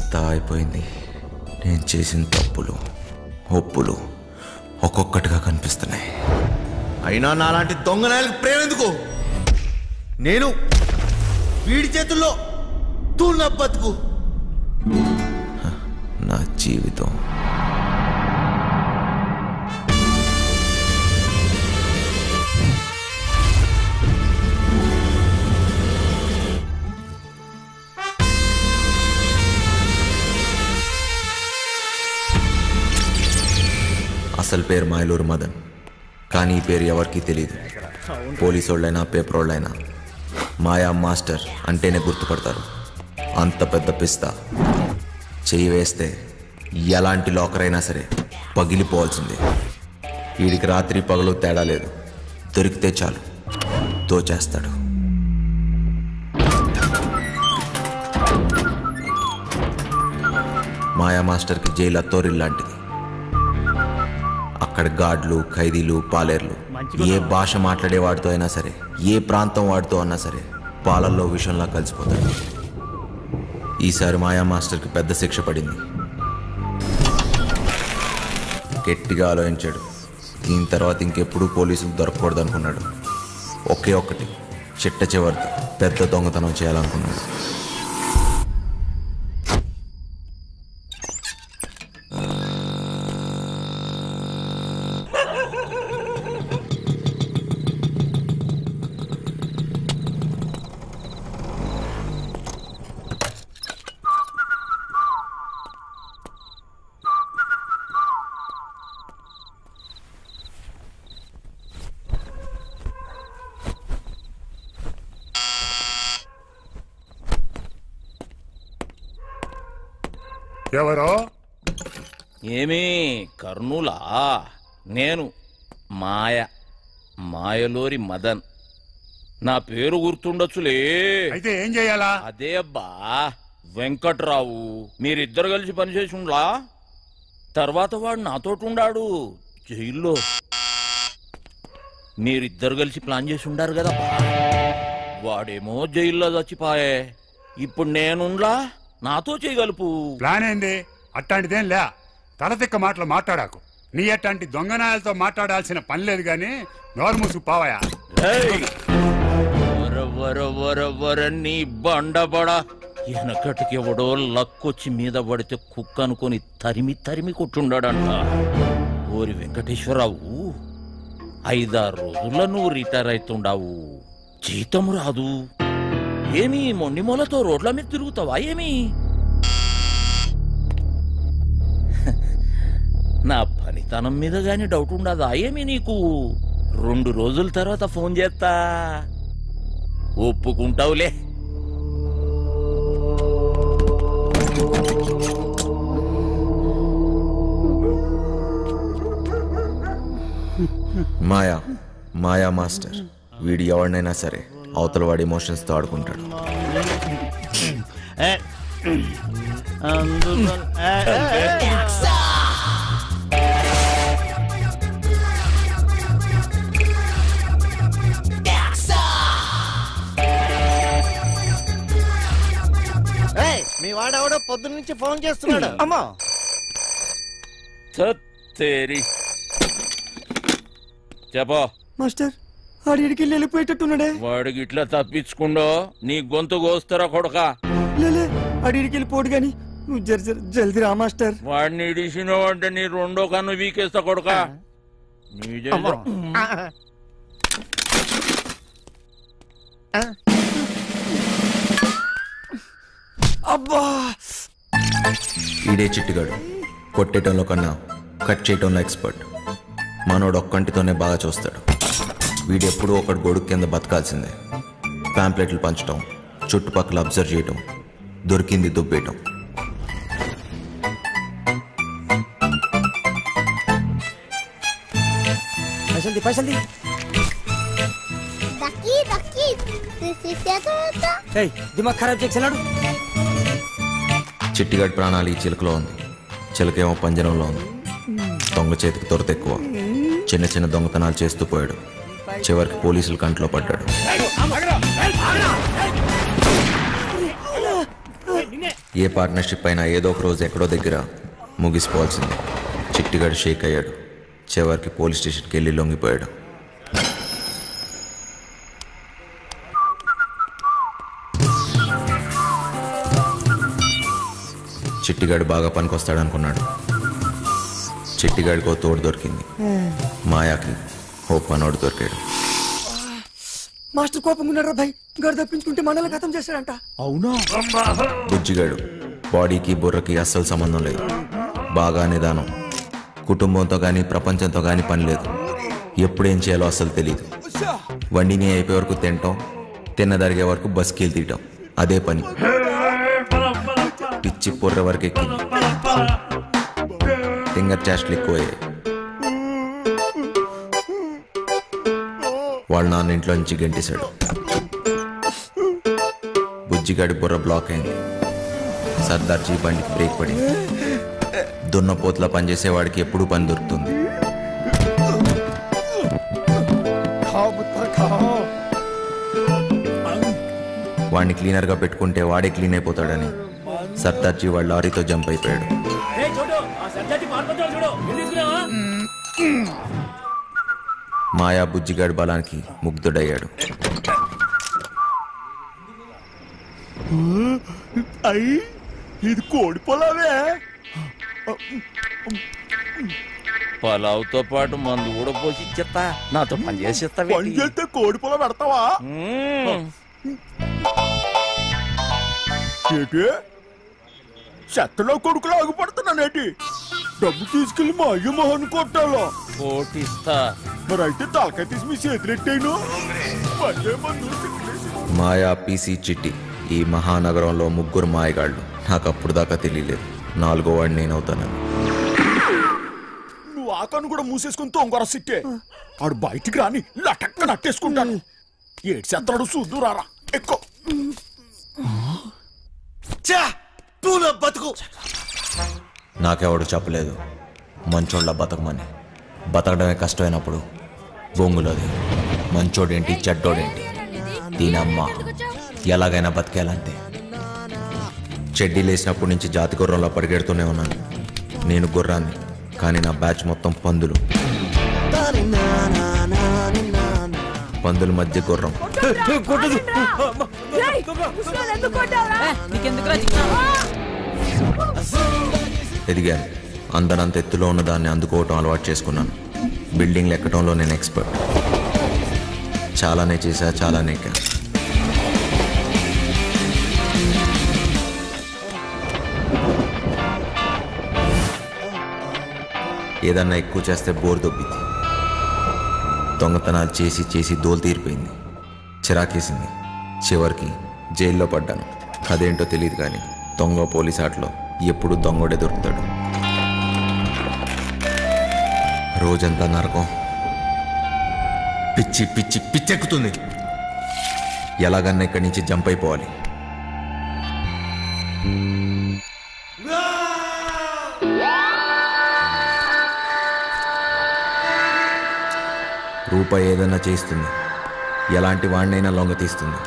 అంతా అయిపోయింది. నేను చేసిన తప్పులు ఒప్పులు ఒక్కొక్కటిగా కనిపిస్తున్నాయి. అయినా నాలాంటి దొంగనాయలకు ప్రేమ ఎందుకు? నేను వీడి చేతుల్లో తూళ్ళ బతుకు. నా జీవితం అసలు పేరు మాయలూరు మదన్, కానీ ఈ పేరు ఎవరికీ తెలియదు. పోలీసు వాళ్ళైనా పేపర్ వాళ్ళైనా మాయా మాస్టర్ అంటేనే గుర్తుపడతారు. అంత పెద్ద పిస్తా చెయ్యి వేస్తే ఎలాంటి లాకర్ అయినా సరే పగిలిపోవాల్సిందే. వీడికి రాత్రి పగలు తేడా లేదు. దొరికితే చాలు దోచేస్తాడు. మాయా మాస్టర్కి జైలు అత్తోరిల్లాంటిది. అక్కడ గార్డులు, ఖైదీలు, పాలేర్లు ఏ భాష మాట్లాడేవాడితో అయినా సరే, ఏ ప్రాంతం వాడితో అన్నా సరే పాలల్లో విషంలా కలిసిపోతాడు. ఈసారి మాయా మాస్టర్కి పెద్ద శిక్ష పడింది. గట్టిగా ఆలోచించాడు. దీని తర్వాత ఇంకెప్పుడు పోలీసులు దొరకకూడదు అనుకున్నాడు. ఒకే ఒక్కటి చిట్ట చివరితో పెద్ద దొంగతనం చేయాలనుకున్నాడు. ఎవరో? ఏమీ కర్నూలా? నేను మాయలూరి మదన్. నా పేరు గుర్తుండొచ్చులే. అయితే ఏం చెయ్యాలా? అదే అబ్బా వెంకట్రావు. మీరిద్దరు కలిసి పనిచేసి ఉండ్లా. తర్వాత వాడు నాతోటి ఉండాడు జైల్లో. మీరిద్దరు కలిసి ప్లాన్ చేసి ఉండారు కదా. వాడేమో జైల్లో చచ్చిపాయే. ఇప్పుడు నేనుండ్లా, నాతో చేయగలుపు. ప్లాన్ ఏంది? అట్లాంటిదేం లే. తలతిక్క మాటలు మాట్లాడాకు. నీ అట్లాంటి దొంగనాయాలతో మాట్లాడాల్సిన పని లేదు గాని నోరు మూసు పావయా. నీ బండబడ వెనకటికి ఎవడో లక్కొచ్చి మీద పడితే కుక్క అనుకుని తరిమి తరిమి కొట్టుండాడంట. ఓరి వెంకటేశ్వరరావు, 5-6 రోజుల్లో నువ్వు రిటైర్ అవుతుండావు. జీతం రాదు. ఏమి మొండిమూలతో రోడ్ల మీద తిరుగుతావా ఏమి? నా పనితనం మీద గాని డౌట్ ఉండదా ఏమి నీకు? 2 రోజుల తర్వాత ఫోన్ చేస్తా, ఒప్పుకుంటావులే. మాయా మాస్టర్ వీడి ఎవరినైనా సరే అవతల వాడి ఎమోషన్స్తో ఆడుకుంటాడు. మీ వాడెవడో పొద్దు నుంచి ఫోన్ చేస్తున్నాడు. అమ్మా చెప్పా మాస్టర్, ఆడికి వెళ్ళిపోయేటట్టున్నాడే. వాడికి ఇట్లా తప్పించుకుండో నీ గొంతు కోస్తారా కొడక? లేలే, ఆడికి వెళ్ళిపోడు గాని నువ్వు జల్దీ రా మాస్టర్. వాడిని ఇడిసినావు అంటే నీ 2వ కన్ను వీకేస్తా కొడక. అబ్బా, ఈడే చిట్టిగాడు. కొట్టేయటంలో కన్నా కట్ చేయటంలో ఎక్స్పర్ట్. మనోడు ఒక్కంటితోనే బాగా చూస్తాడు. వీడెప్పుడూ ఒకటి గొడుగు కింద బతకాల్సిందే. ప్యాంప్లెట్లు పంచటం, చుట్టుపక్కల అబ్జర్వ్ చేయటం, దొరికింది దుబ్బేయటం. చిట్టిగాడి ప్రాణాలు ఈ చిలుకలో ఉంది. చిలకేమో పంజరంలో ఉంది. దొంగ చేతికి దొరత ఎక్కువ. చిన్న చిన్న దొంగతనాలు చేస్తూ పోయాడు. చివరికి పోలీసుల కంట్లో పడ్డాడు. ఏ పార్ట్నర్షిప్ అయినా ఏదో ఒక రోజు ఎక్కడో దగ్గర ముగిసిపోవాల్సిందే. చిట్టిగాడు షేక్ అయ్యాడు. చివరికి పోలీస్ స్టేషన్కి వెళ్ళి లొంగిపోయాడు. చిట్టిగాడు బాగా పనికొస్తాడనుకున్నాడు. చిట్టిగాడికో తోడు దొరికింది. మాయాకి ఓ పనోడు దొరికాడు. మాస్టర్ కోపంగా ఉన్నారా భయ్? గడు తప్పించుకుంటే మనల్ని ఖతం చేశాడంట. అవునా? బుజ్జిగాడు బాడీకి బుర్రకి అస్సలు సంబంధం లేదు. బాగా నిదానం. కుటుంబంతో కానీ ప్రపంచంతో కానీ పని లేదు. ఎప్పుడేం చేయాలో అస్సలు తెలియదు. వండిని అయిపోయే వరకు తినటం, తిన్నదరిగే వరకు బస్కీలు తీయటం, అదే పని. పిచ్చి పొర్ర వరకు ఎక్కింది. ఫింగర్ చేష్టలు ఎక్కువయ్యాయి. వాళ్ళ నాన్న ఇంట్లో నుంచి గంటేశాడు. బుజ్జిగాడి బుర్ర బ్లాక్ అయింది. సర్దార్జీ బండికి బ్రేక్ పడింది. దున్నపోతులా పనిచేసేవాడికి ఎప్పుడూ పని దొరుకుతుంది. వాడిని క్లీనర్గా పెట్టుకుంటే వాడే క్లీన్ అయిపోతాడని సర్దార్జీ వాళ్ళ లారీతో జంప్ అయిపోయాడు. మాయా బుజ్జిగాడి బలానికి ముగ్ధుడయ్యాడు. ఇది కోడి పొలావే. పలావుతో పాటు మందు కూడా పోసి ఇచ్చేస్తా. నాతో పని చేసేస్తా. పని చేస్తే కోడి పొలం పెడతావా? ఏంటి చెత్తలో కొడుకులు ఆగిపడుతున్నానేటి? డబ్బు తీసుకెళ్లి మా అయ్య మొహన్ కొట్టాలో కోటిస్తా. మరి అయితే తలకాయ తీసి మీ చేతులెట్టాను. మాయా, పీసీ, చిట్టి ఈ మహానగరంలో ముగ్గురు మాయగాళ్ళు. నాకు అప్పుడు దాకా తెలియలేదు. 4వ వాడిని నేనవుతానని. నువ్వు ఆకాను కూడా మూసేసుకుని తొంగర సిట్టే. ఆడు బయటికి రాని లటక్క నట్టేసుకుంటాను. ఏడు చెత్తడు చూద్దు రారా ఎక్కువ. బతుకు నాకెవడు చెప్పలేదు మంచోళ్ళ బతకమని. బతకడమే కష్టమైనప్పుడు బొంగులోది మంచోడేంటి చెడ్డోడేంటి, దీనమ్మ ఎలాగైనా బతికేయాలంతే. చెడ్డీ లేచినప్పటి నుంచి జాతి గుర్రంలో పరిగెడుతూనే ఉన్నాను. నేను గుర్రాన్ని, కానీ నా బ్యాచ్ మొత్తం పందులు. పందుల మధ్య గుర్రం. ఎదిగాను. అందనంత ఎత్తులో ఉన్న దాన్ని అందుకోవటం అలవాటు చేసుకున్నాను. బిల్డింగ్లు ఎక్కడంలో నేను ఎక్స్పర్ట్. చాలానే చేశా, చాలానే ఎక్కా. ఏదన్నా ఎక్కువ చేస్తే బోర్ దొబ్బింది. దొంగతనాలు చేసి చేసి దోలు తీరిపోయింది. చిరాకేసింది. చివరికి జైల్లో పడ్డాను. అదేంటో తెలియదు కానీ దొంగ పోలీస్ ఆటలో ఎప్పుడు దొంగోడే దొరుకుతాడు. రోజంతా నరకం. పిచ్చి పిచ్చి పిచ్చెక్కుతుంది. ఎలాగన్నా ఇక్కడి నుంచి జంప్ అయిపోవాలి. రూపాయి ఏదన్నా చేస్తుంది. ఎలాంటి వాడినైనా లొంగ తీస్తుంది.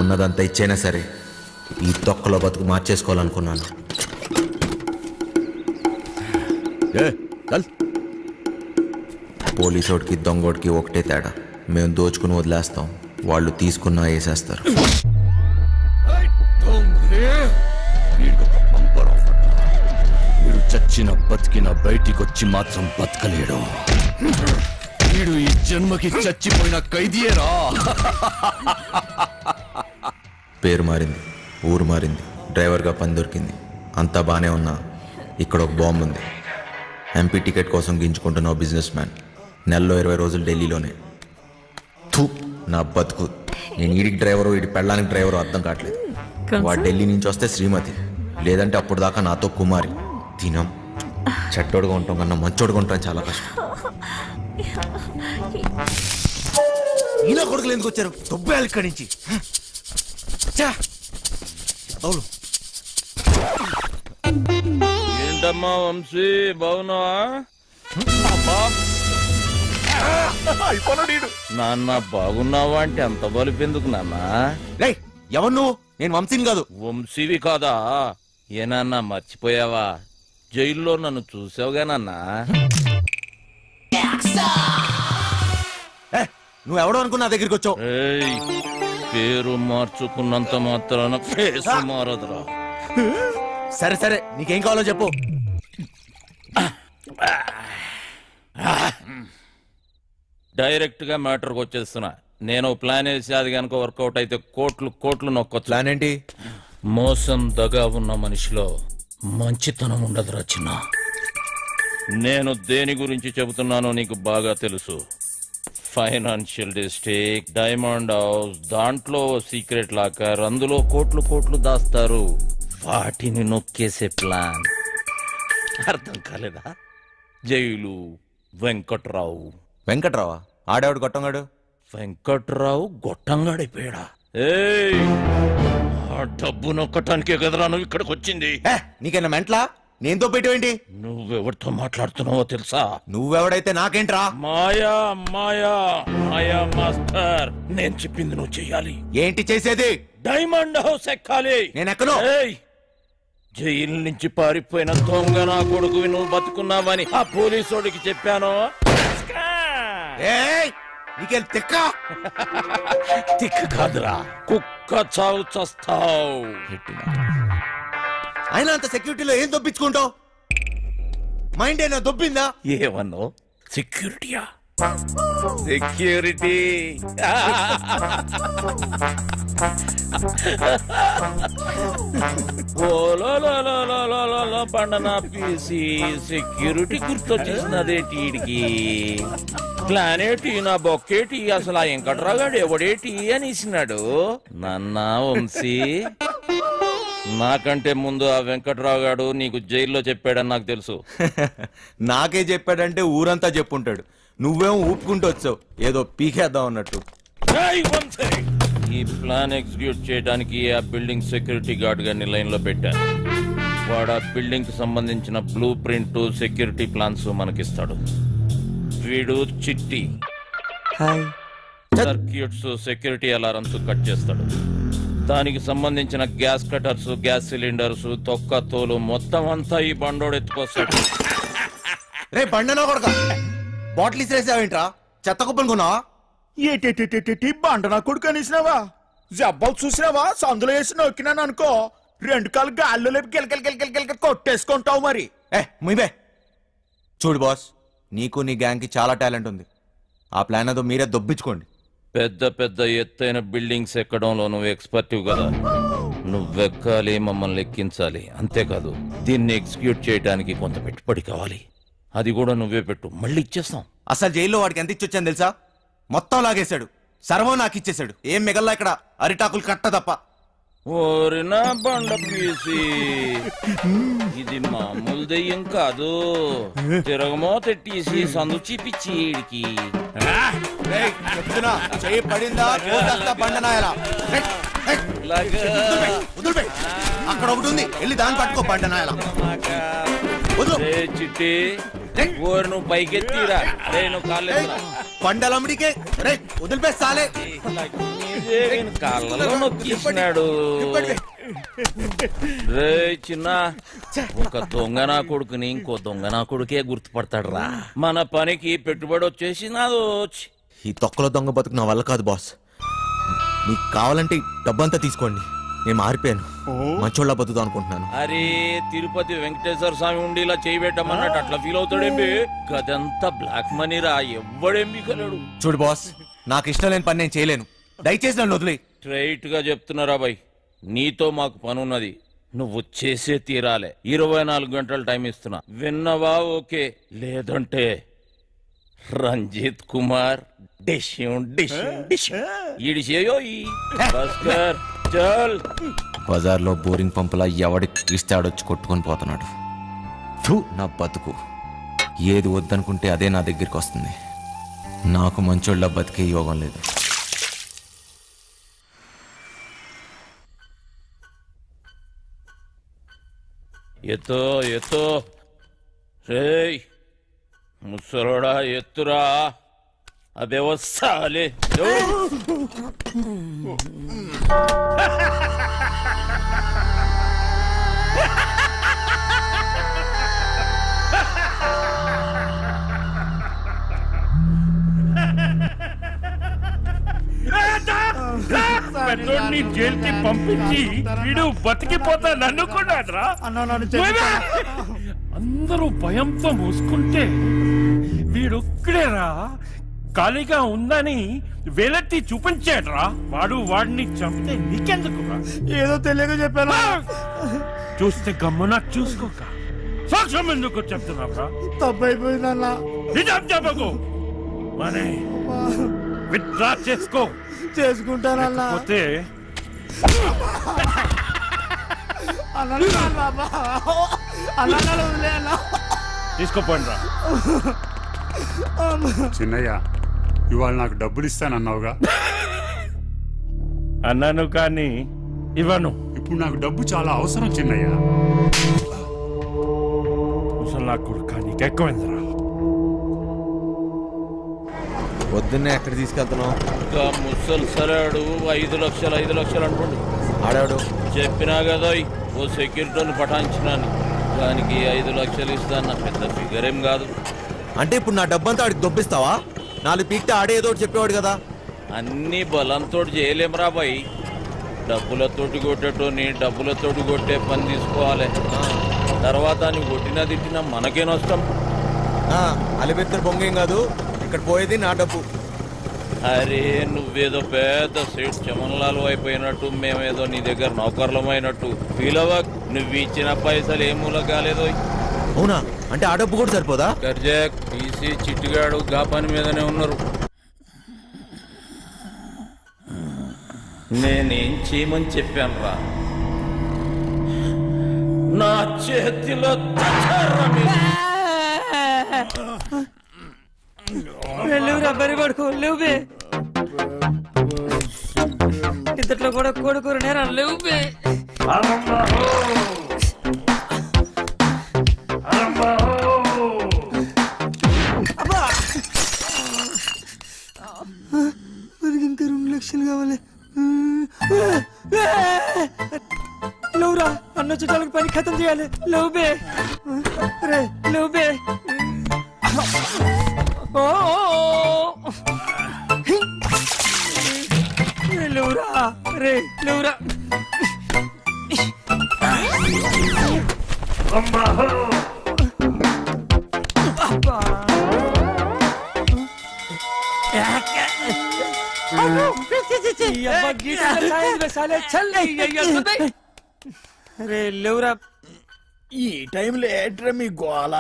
ఉన్నదంతా ఇచ్చైనా సరే ఈ తొక్కలో బతుకు మార్చేసుకోవాలనుకున్నాను. పోలీసోడికి దొంగోడికి ఒకటే తేడా. మేము దోచుకుని వదిలేస్తాం, వాళ్ళు తీసుకున్నా వేసేస్తారు. వీడు చచ్చిన బతికిన బయటికొచ్చి మాత్రం బతకలేడు. వీడు ఈ జన్మకి చచ్చిపోయిన ఖైదీయేరా. పేరు మారింది, ఊరు మారింది, డ్రైవర్గా పని దొరికింది. అంతా బాగానే ఉన్నా ఇక్కడ ఒక బాంబు ఉంది. ఎంపీ టికెట్ కోసం గింజుకుంటున్న బిజినెస్ మ్యాన్. నెలలో 20 రోజులు ఢిల్లీలోనే. నా బతుకు. నేను ఈడికి డ్రైవరు, ఈడి పెళ్ళానికి డ్రైవరు అర్థం కావట్లేదు. వాడు ఢిల్లీ నుంచి వస్తే శ్రీమతి, లేదంటే అప్పుడు దాకా నాతో కుమారి. తినం. చెట్టోడుగా ఉంటాం కన్నా మంచోడుగా ఉంటాం చాలా కష్టం. ఈయన కొడుకులు ఎందుకు వచ్చారు? దొబ్బేయాలి ఇక్కడి నుంచి. అవును. ఏంటమ్మా వంశీ, బాగున్నావా? అయిపోయినా నీడు. నాన్న బాగున్నావా అంటే అంత బలిపెందుకు నాన్న? ఎవరు నువ్వు? నేను వంశీని కాదు. వంశీవి కాదా? ఏనన్నా మర్చిపోయావా? జైల్లో నన్ను చూసావుగానన్నా. నువ్వెవడో అనుకుని నా దగ్గరికి వచ్చావు. పేరు మార్చుకున్నంత మాత్రాన ఫేసు మారదురా. సరే సరే, నీకేం కావాలో చెప్పు. డైరెక్ట్ గా మ్యాటర్కి వచ్చేస్తున్నా. నేను ప్లాన్ వేసి అది కనుక వర్కౌట్ అయితే కోట్లు కోట్లు నొక్కొచ్చు. ప్లాన్ ఏంటి? మోసం దగా ఉన్న మనిషిలో మంచితనం ఉండదురా చిన్న. నేను దేని గురించి చెబుతున్నానో నీకు బాగా తెలుసు. ఫైనాన్షియల్ డిస్ట్రిక్ట్, డైమండ్ హౌస్, దాంట్లో సీక్రెట్ లాకర్, అందులో కోట్లు కోట్లు దాస్తారు. వాటిని నొక్కేసే ప్లాన్. అర్థం కాలేదా? జైలు వెంకట్రావు. వెంకట్రావా? ఆడేవాడు గొట్టంగాడు. వెంకట్రావు గొట్టంగాడైపోయాడా? ఆ డబ్బు నొక్కటానికే కదరా నువ్వు ఇక్కడికి వచ్చింది. నీకైనా మెంట్లా? నేనుతో పెట్టేవేంటి? నువ్వెవరితో మాట్లాడుతున్నావో తెలుసా? నువ్వెవడైతే నాకేంట్రా? మాయా మాయా మాయా మాస్టర్, నేను చెప్పింది నువ్వు చెయ్యాలి. ఏంటి చేసేది? డైమండ్ హౌస్ ఎక్కాలి. నేను ఎక్కను. జైలు నుంచి పారిపోయిన దొంగ నా కొడుకువి నువ్వు బతుకున్నావని ఆ పోలీసోడికి చెప్పాను. నీకేం తిక్క? తిక్క కాదురా, కుక్క చావు చస్తావు. అయినా అంత సెక్యూరిటీలో ఏం దొబ్బించుకుంటావు? మైండ్ అయినా దొబ్బిందా? ఏమన్నో? సెక్యూరిటీయా? సెక్యూరిటీ పండనా పీసి సెక్యూరిటీ గుర్తొచ్చేసినదేటి వీడికి. ప్లానేటి నా బొక్కేటి, అసలు ఆ వెంకట్రాగాడు ఎవడేటి అనేసినాడు. నన్నా వంశీ, నాకంటే ముందు ఆ వెంకట్రావు గాడు నీకు జైల్లో చెప్పాడని నాకు తెలుసు. నాకే చెప్పాడంటే ఊరంతా చెప్పుంటాడు. నువ్వేమో ఊపుకుంటూ వచ్చావు ఏదో పీకేద్దాం అన్నట్టు. ఈ ప్లాన్ ఎగ్జిక్యూట్ చేయడానికి ఆ బిల్డింగ్ సెక్యూరిటీ గార్డ్ గారిని లైన్ లో పెట్టాను. వాడు ఆ బిల్డింగ్ కి సంబంధించిన బ్లూ ప్రింట్, సెక్యూరిటీ ప్లాన్స్ మనకిస్తాడు. వీడు చిట్టి సర్క్యూట్స్, సెక్యూరిటీ అలారమ్స్ కట్ చేస్తాడు. దానికి సంబంధించిన గ్యాస్ కటర్స్, గ్యాస్ సిలిండర్స్, తొక్క తోలు మొత్తం అంతా ఈ బండోడు ఎత్తుకొస్తాడు. రే బండనా కొడక, బాటిల్ ఇసిరేసావేంట్రా? చెత్త కుప్పనుకున్నావా? ఏటి బండనా కొడుకు అనేసినావా? జబ్బాలు చూసినావా? సందులో వేసి నొక్కినాను అనుకో, 2 కాళ్ళు గాల్లో లేపి గిలకలు కొట్టేసుకుంటావు మరి. ముయ్యబే. చూడు బాస్, నీకు నీ గ్యాంగ్ కి చాలా టాలెంట్ ఉంది. ఆ ప్లాన్ అదో మీరే దొబ్బించుకోండి. పెద్ద పెద్ద ఎత్తైన బిల్డింగ్స్ ఎక్కడంలో నువ్వు ఎక్స్పర్టివ్ కదా. నువ్వెక్కాలి, మమ్మల్ని ఎక్కించాలి. అంతేకాదు దీన్ని ఎగ్జిక్యూట్ చేయడానికి కొంత పెట్టుబడి కావాలి. అది కూడా నువ్వే పెట్టు, మళ్ళీ ఇచ్చేస్తాం. అసలు జైల్లో వాడికి ఎంత ఇచ్చొచ్చాను తెలుసా? మొత్తం లాగేశాడు, సర్వం నాకు ఇచ్చేశాడు. ఏం మిగల్లా ఇక్కడ అరిటాకులు కట్ట తప్ప. ఓరినా బండ పీసి, ఇది మామూలు దెయ్యం కాదు. తిరగమో తెట్టేసి సందు చూపించి ఈడికి. చెయ్యి పడిందా బండనాయలా? అక్కడ ఒకటి ఉంది, వెళ్ళి దాన్ని పట్టుకో బండనాయలా. చిట్టి ఓరు నువ్వు పైకెత్తిరా. రే నువ్వు కాళ్ళెత్తురా. బండలమ్మడికే రే వదిలిపేస్తాలే. కాళ్ళలో నొక్కిస్తున్నాడు. రే చిన్న, ఒక దొంగ నా కొడుకుని ఇంకో దొంగ నా కొడుకే గుర్తుపడతాడు రా. మన పనికి పెట్టుబడి వచ్చేసి నాదో. ఈ తొక్కలో దొంగ బతుకు నా వల్ల కాదు బాస్. మీకు కావాలంటే డబ్బంతా తీసుకోండి, నేను మారిపోయాను. మంచోళ్ళ బతుకుతా అనుకుంటున్నాను. అరే తిరుపతి వెంకటేశ్వర స్వామి ఉండి ఇలా చేయబెట్టమన్నట్టు అట్లా ఫీల్ అవుతాడేంటి? గదంతా బ్లాక్ మనీ రా, ఎవ్వడేంబి కలడు. చూడు బాస్, నాకు ఇష్టం లేని పని నేను చేయలేను. దయచేసి నన్ను వదిలే. స్ట్రైట్ గా చెప్తున్నారా బాయ్, నీతో మాకు పనున్నది. నువ్వు చేసే తీరాలే. 24 గంటలు టైం ఇస్తున్నా. విన్నవా? ఓకే, లేదంటే రంజిత్ కుమార్ బజార్లో బోరింగ్ పంపులా ఎవడికి ఇస్తాడొచ్చి కొట్టుకొని పోతున్నాడు. నా బతుకు ఏది వద్దనుకుంటే అదే నా దగ్గరికి వస్తుంది. నాకు మంచోళ్ళ బతికే యోగం లేదు. ఎత్తో ఎత్తో రేయ్ ముసలోడా, ఎత్తురా. అదే వస్తాలే. జైలుకి పంపించి వీడు బతికిపోతా నన్నుకున్నాడ్రా. అందరూ భయంతో మూసుకుంటే వీడొక్కడేరా ఖాళీగా ఉందని వేలెత్తి చూపించాడ్రా. వాడిని చంపితే నీకెందుకురా? ఏదో తెలియక చెప్పాను. చూస్తే గమ్మున చూసుకోక సాక్ష్యం ఎందుకు చెప్తున్నావురా? తప్పైపోయిందన్నా. నిజం చెప్పకు. మనీ విత్డ్రా చేసుకో. చేసుకుంటానన్నా. పోతే తీసుకోపోండి రా. చిన్నయ్య, ఇవాళ నాకు డబ్బులు ఇస్తానన్నావుగా? అన్నాను కానీ ఇవ్వను. ఇప్పుడు నాకు డబ్బు చాలా అవసరం చిన్నయ్య. అసలు నాకు కానీ ఎక్కువైందిరా. పొద్దున్నే ఎక్కడ తీసుకెళ్తున్నావు? ఇంకా ముసలి సరాడు 5 లక్షలు అనుకోండి. ఆడాడు చెప్పినా కదా ఓ సెక్యూరిటీని పఠాయించినాను. దానికి 5 లక్షలు ఇస్తాను. పెద్ద ఫిగర్ ఏం కాదు. అంటే ఇప్పుడు నా డబ్బంతా ఆడికి దొబ్బిస్తావా? 4 పీక్తే ఆడే ఏదో ఒకటి చెప్పేవాడు కదా. అన్ని బలంతో చేయలేమరా బాయ్. డబ్బులతోటి కొట్టేటోని డబ్బులతోటి కొట్టే పని తీసుకోవాలి. తర్వాత నీ కొట్టినా తిట్టినా మనకే నష్టం. అలిబెత్తర్ బొంగేం కాదు, ఇక్కడ పోయేది నా డబ్బు. అరే నువ్వేదో పెద్ద సేట్ చమన్లాలు అయిపోయినట్టు, మేమేదో నీ దగ్గర నౌకర్లమైనట్టు ఫీల్ అవ్వక్. నువ్వు ఇచ్చిన పైసలు ఏ మూల కాలేదో. అవునా? అంటే ఆ డబ్బు కూడా సరిపోదా? గర్జాక్ పీసీ చిట్టిగాడు గా పని మీదనే ఉన్నారు. నేనేం చేయమని చెప్పాను రా? నా చేతిలో లేవురా, బరి పడుకో. లేవు బే. ఇంతట్లో కూడా కోడుకోరు నేరా. లేవు బే. ఇంకా 2 లక్షలు కావాలి. లేవురా, అన్న చుట్టాలకు పని ఖతం చేయాలి. లేవు బే. రే లేవు బే. లేవురా, రే లేవురా. రే లేవురా. ఈ టైంలో ఏట్రా మీ గోళ?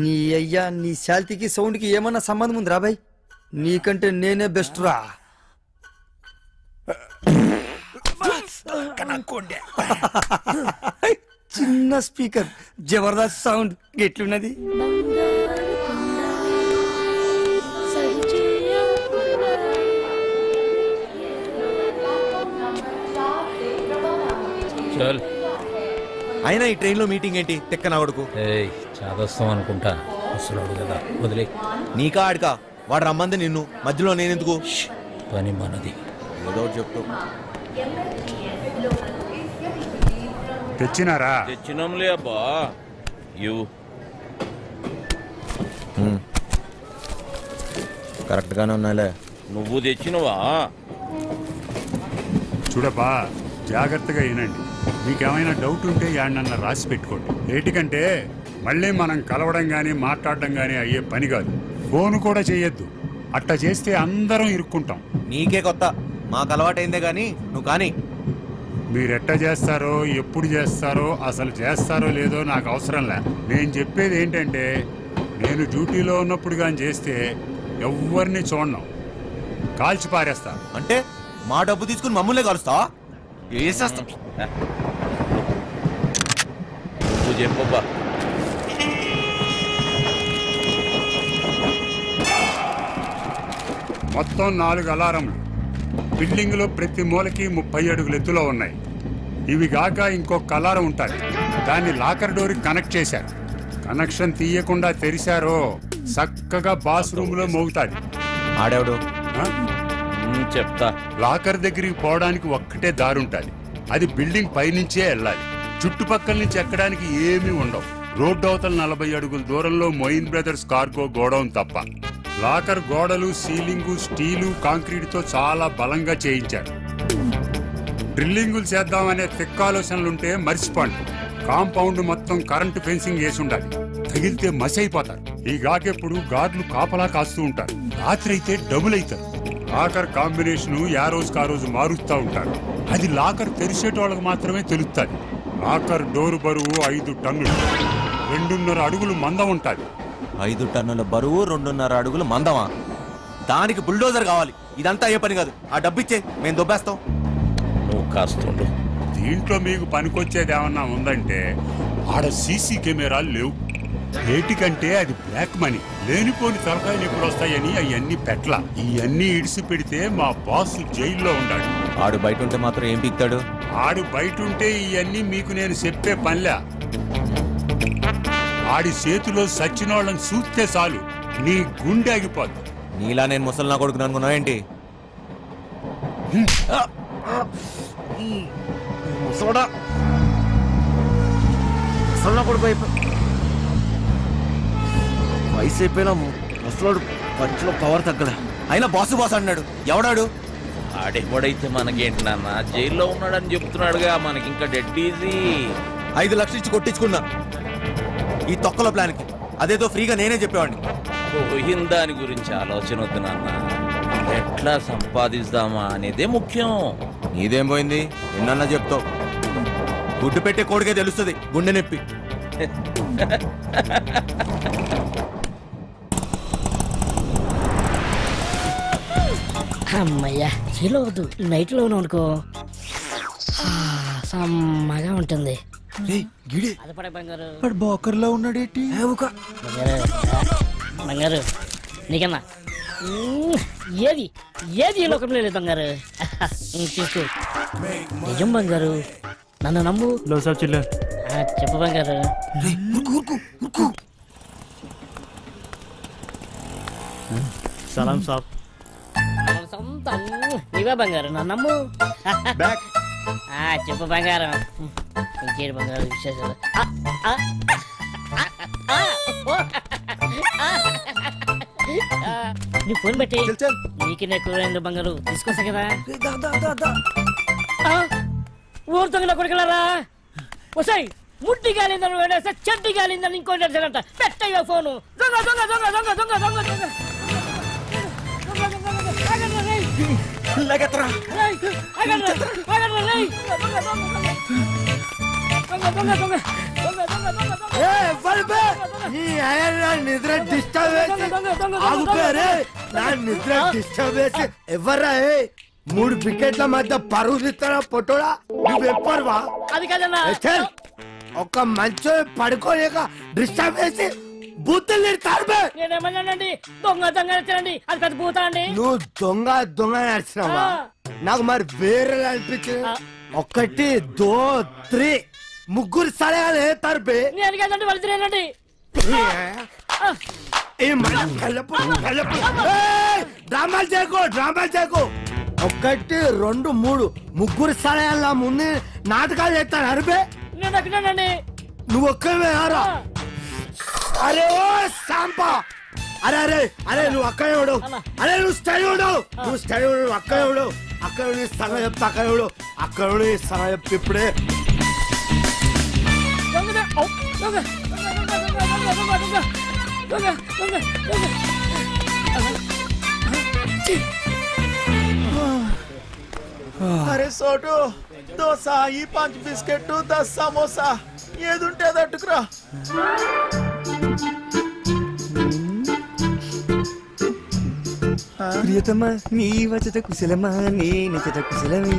నీ అయ్యా, నీ శాల్తీకి సౌండ్కి ఏమన్నా సంబంధం ఉందిరా బాయ్? నీకంటే నేనే బెస్ట్ రా. చిన్న స్పీకర్, జబర్దస్త్ సౌండ్. ఎట్లున్నది? అయినా ఈ ట్రైన్లో మీటింగ్ ఏంటి? తెక్కన కొడుకు. చాదస్తాం అనుకుంటా. అసలు కదా వదిలే. నీకా ఆడికా? వాడు రమ్మంది నిన్ను, మధ్యలో నేనెందుకు? పని మనది. ఏదో చెప్తూ తెచ్చినారా? తెచ్చినాంలే అబ్బా. కరెక్ట్ గానే ఉన్నాలే. నువ్వు తెచ్చినవా? చూడబ్బా, జాగ్రత్తగా వినండి. మీకేమైనా డౌట్ ఉంటే యాడనన్నా రాసి పెట్టుకోండి. ఏటికంటే మళ్ళీ మనం కలవడం కానీ మాట్లాడడం కానీ అయ్యే పని కాదు. ఫోన్ కూడా చేయొద్దు. అట్టా చేస్తే అందరం ఇరుక్కుంటాం. నీకే కొత్త, మాకు అలవాటైందే కానీ నువ్వు కానీ. మీరెట్టా చేస్తారో, ఎప్పుడు చేస్తారో, అసలు చేస్తారో లేదో నాకు అవసరం లే. నేను చెప్పేది ఏంటంటే, నేను డ్యూటీలో ఉన్నప్పుడు కానీ చేస్తే ఎవరిని చూడను, కాల్చి పారేస్తా. అంటే మా డబ్బు తీసుకుని మమ్మల్ని కలుస్తావా? వేసేస్తా. నువ్వు చెప్పబ్బా. మొత్తం 4 అలారంలు బిల్డింగ్లో ప్రతి మూలకి 30 అడుగుల ఎత్తులో ఉన్నాయి. ఇవి గాక ఇంకొక అలారం ఉంటుంది. దాన్ని లాకర్ డోర్కి కనెక్ట్ చేశారు. కనెక్షన్ తీయకుండా తెరిచారో చక్కగా బాత్రూమ్ లో మోగుతాది. ఆడేవాడు చెప్తా. లాకర్ దగ్గరికి పోవడానికి ఒక్కటే దారి ఉంటుంది. అది బిల్డింగ్ పైనుంచే వెళ్ళాలి. చుట్టుపక్కల నుంచి ఎక్కడానికి ఏమీ ఉండవు. రోడ్డు అవతల 40 అడుగుల దూరంలో మొయిన్ బ్రదర్స్ కార్గో గోడౌన్ తప్ప. లాకర్ గోడలు సీలింగు స్టీలు కాంక్రీట్తో చాలా బలంగా చేయించారు. డ్రిల్లింగులు చేద్దామనే తిక్కాలోచనలుంటే మర్చిపోండి. కాంపౌండ్ మొత్తం కరెంటు ఫెన్సింగ్ వేసి ఉండాలి. తగిలితే మసి అయిపోతారు. ఈ గాకెప్పుడు గార్డులు కాపలా కాస్తూ ఉంటారు. రాత్రి అయితే డబుల్ అవుతారు. లాకర్ కాంబినేషన్ ఆ రోజుకి ఆ రోజు మారుస్తూ ఉంటారు. అది లాకర్ తెరిచేటోళ్ళకి మాత్రమే తెలుస్తుంది. లాకర్ డోరు బరువు 5 టన్నులు, 2.5 అడుగులు మందం ఉంటుంది. 5 టన్నుల బరువు, 2.5 అడుగులు మందమా? దానికి బుల్డోజర్ కావాలి. ఇదంతా అయ్యే పని కాదు. ఆ డబ్బిచ్చే మేము దొబ్బేస్తాం. నువ్వు కాస్తుండు. దీంట్లో మీకు పనికొచ్చేది ఏమన్నా ఉందంటే ఆడ సీసీ కెమెరాలు లేవు. ఏటికంటే అది బ్లాక్ మనీ. లేనిపోని తలకాయలు ఎప్పుడు వస్తాయని అవన్నీ పెట్ల. ఇవన్నీ ఇడిసి పెడితే మా బాస్ జైల్లో ఉండాడు. ఆడు బయట ఉంటే మాత్రం ఏం పీక్తాడు? ఆడు బయట ఉంటే ఇవన్నీ మీకు నేను చెప్పే పనిలే. ఆడి చేతిలో సచ్చినోళ్ళని చూస్తే చాలు నీ గుండె ఆగిపోద్ది. నీలా నేను ముసలినా కొడుకుని అనుకున్నావు ఏంటి? వయసు అయిపోయినా ముసలోడు ఖర్చులో పవర్ తగ్గలే. అయినా బాసు బాస్ అన్నాడు. ఎవడాడు? ఆడెవడైతే మనకేంటి నాన్న, జైల్లో ఉన్నాడని చెప్తున్నాడుగా. మనకి ఇంకా డెడ్ ఈజీ. 5 లక్షలు ఇచ్చి కొట్టించుకున్నా ఈ తొక్కల ప్లాన్కి. అదేదో ఫ్రీగా నేనే చెప్పేవాడిని. పోయిన దాని గురించి ఆలోచన వద్దు నాన్న. ఎట్లా సంపాదిస్తామా అనేదే ముఖ్యం. నీదేం పోయింది? ఎన్నన్నా చెప్తావు. గుడ్డు పెట్టే కోడికే తెలుస్తుంది గుండె నొప్పి. అమ్మయ్యా, చీలో వద్దు, నైట్లో అనుకో సమ్మగా ఉంటుంది. అదపడే బంగారు బోకర్లో ఉన్నాడేటి? బంగారు నీకన్నా ఏది ఏది ఈ లోకంలో లేదు బంగారు. తీసుకో. నిజం బంగారు, నన్ను నమ్ము. చెప్పు బంగారు. సలాం సాబ్. నీవే బంగారు, నన్ను నమ్ము. చెప్పు బంగారం. ఇంకేడు బంగారు విశేషాలు? నీ ఫోన్ పెట్టి నీకు నెక్కువ బంగారు తీసుకొస్తా కదా. ఊరుతో కొడుకులారా, వసాయి ముట్టి గాలిందని వేడేస్తే చెడ్డి గాలిందని ఇంకో అంట. పెట్టయ్యా ఫోను. దొంగ దొంగ దొంగ దొంగ దొంగ దొంగ దొంగ నిద్ర డిస్టర్బ్ చేసి ఎవర్రా? 3 వికెట్ల మధ్య పరుగు తీస్తారా పొట్టోడా? నువ్వెప్పరువా? అది కదన్నా, ఒక మంచి పడుకోలేక డిస్టర్బ్ చేసి బూతులు తిడతారు. నేనేమన్నానండి? దొంగ దొంగ నచ్చండి, అది పెద్ద బూతా అండి. నువ్వు దొంగ దొంగ నడిచినావా? నాకు మరి వేరే అనిపించింది. 1 2 3 ముగ్గురు సలహాలు వేస్తారు బే. నేను కదండి, వాళ్ళు తినేనండి. డ్రామాలు చేయకు, డ్రామాలు చేయకు. 1 2 3 ముగ్గురు సలహాల ముందు నాటకాలు చేస్తాను అరిపే. నేను అక్కడేనండి. నువ్వు ఒక్కవే రా. అరే ఓ సాంపా, అరే అరే అరే నువ్వు అక్కడే ఉడు. అరే నువ్వు స్టడీ ఉడు, నువ్వు స్టడీ ఉడు. అక్కడే ఉడు, అక్కడ సలహా చెప్తా. అక్కడ ఉడు, అక్కడ సలహా చెప్తే ఇప్పుడే. అరే సోటు, దోశ, ఈ 5 బిస్కెట్, 10 సమోసా, ఏదుంటే అది అట్టుకురా. ప్రియతమా నీ వచ్చత కుశలమా, నీ నిజత కుశలమే.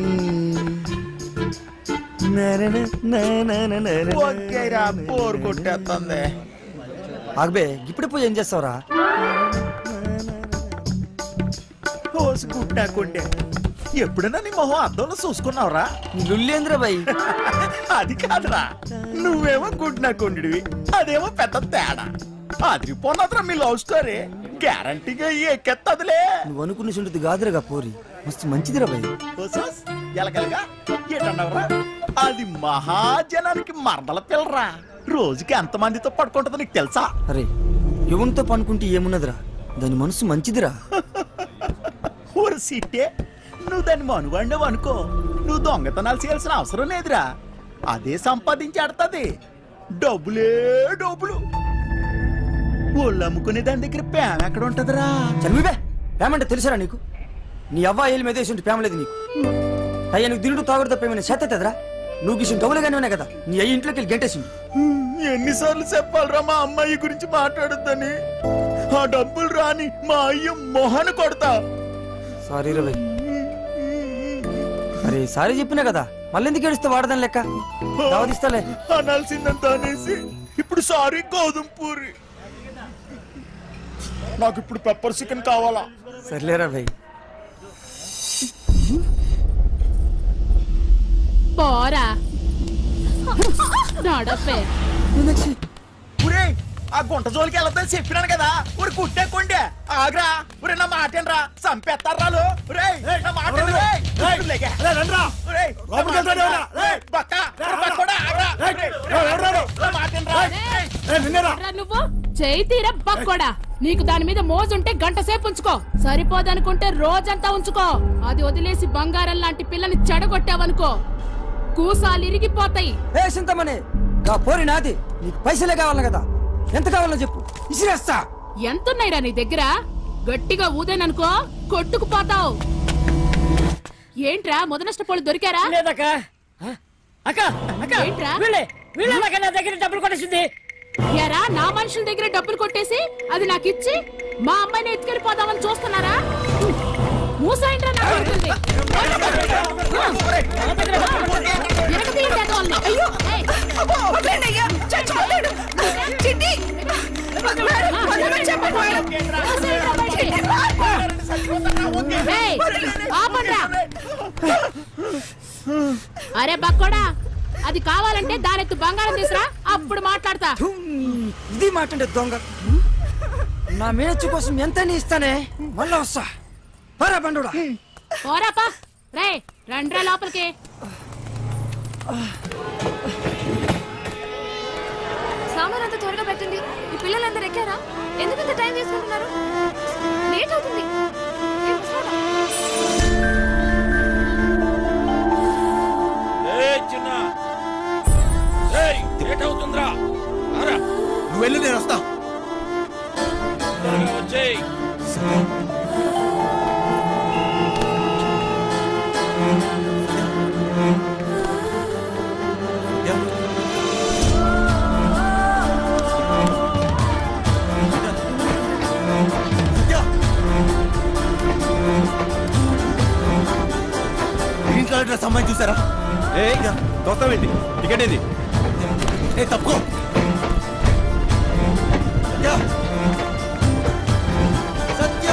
బోర్ కొట్టేస్తుంది. ఆగబే, ఇప్పుడు పూజ ఏం చేస్తావురా? కోసుకుంటాకుండే. ఎప్పుడైనా నీ మొహం అద్దంలో చూసుకున్నావురా? లుల్లేంద్ర బాయ్. అది కాదురా, నువ్వేమో గుడ్నా కొండివి, అదేమో పెద్ద తేడా. అదిరిపోన్నదిరా మీ లవ్ స్టోరీ. గ్యారంటీగా ఎక్కెత్తదిలే. నువ్వు అనుకున్న చుంటుంది కాదురగా పోరి, మస్తు మంచిదిరా బాయ్. ఎలకలుగా ఏంటన్నావురా? అది మహాజనానికి మరదల పిల్లరా. రోజుకి ఎంతమందితో పడుకుంటుందో నీకు తెలుసా? అరే ఎవరితో పనుకుంటే ఏమున్నదిరా? దాని మనసు మంచిదిరా. ఊరు సిట్టే నువ్వు దాన్ని మనుగండవు అనుకో, నువ్వు దొంగతనాలు చేయాల్సిన అవసరం లేదురా. అదే సంపాదించి ఆడుతుంది. డబ్బులే డబ్బులు. ఒళ్ళు అమ్ముకునే దాని దగ్గర ప్రేమ ఎక్కడ ఉంటదిరా? చనిపోయి ప్రేమ అంటే తెలుసురా నీకు? నీ అవ్వ ఏళ్ళు మీద వేసి ప్రేమ లేదు నీకు. అయ్యా నీకు తింటూ తాగుడు తప్ప ఏమైనా చేతదా? నువ్వు గిసిన డబ్బులుగానే ఉన్నాయి కదా, నీ అయ్యి ఇంట్లోకి వెళ్ళి గంటేసింది. ఎన్నిసార్లు చెప్పాలరా మా అమ్మాయి గురించి మాట్లాడొద్దని? ఆ డబ్బులు రాని మా అయ్య మొహన కొడతా. సారీ రవి. అరే సారీ చెప్పినా కదా, మళ్ళీ ఎందుకు ఏడుస్తే వాడదాని లెక్క. దావదిస్తాలే. అనాల్సిందంతా అనేసి ఇప్పుడు సారీ గోధుమ పూరి. నాకు ఇప్పుడు పెప్పర్ చికెన్ కావాలా? సర్లేరా భయ్. పోరా ఆ గుంట జోలికి వెళ్ళొద్దని చెప్పినాను కదా. ఊరి కుట్టేకుండే ఆగ్రా. ఊరే నా మాటేనరా, చంపేస్తారా? నా మాట నువ్వు చేయి తీరా బక్కోడా. నీకు దాని మీద మోజుంటే గంట సేపు ఉంచుకో, సరిపోదనుకుంటే రోజంతా ఉంచుకో. అది వదిలేసి బంగారం లాంటి పిల్లని చెడగొట్టావనుకో కూసాలు ఇరిగిపోతాయి. పోరి నాది, నీకు పైసలే కావాలి కదా, ఎంత కావాలో చెప్పు, ఇసిరేస్తా. ఎంతున్నాయిరా నీ దగ్గర? గట్టిగా ఊదేననుకో కొట్టుకుపోతావు. ఏంట్రా మొద నష్టపోలు దొరికారా? ఏంట్రా నా దగ్గర డబ్బులు కొట్టేసింది. యారా నా మనుషుల దగ్గర డబ్బులు కొట్టేసి అది నాకు ఇచ్చి మా అమ్మాయిని ఎత్తుకెళ్ళిపోదామని చూస్తున్నారా? మూసాయింట్రా నా కొడుతుంది. అరే బక్కోడా, అది కావాలంటే దానెత్తు బంగారం తీసురా, అప్పుడు మాట్లాడతా. ఇది మాట్లాడే దొంగ. నా మేనచ్చు కోసం ఎంత ఇస్తానే, మళ్ళా వస్తా. పరా బండుడా. పోరాపా. రే రండ్రా లోపలికి. సామానంతా త్వరగా పెట్టండి. ఈ పిల్లలందరూ ఎక్కారా? ఎందుకంత టైం తీసుకుంటున్నారు? లేట్ అవుతుంది. నువ్వు వెళ్ళి నేను వస్తా. గ్రీన్ కలర్ డ్రెస్ అమ్మాయి చూసారా? దొస్తావేంటి? టికెట్ ఏది? తప్పుకో. సత్య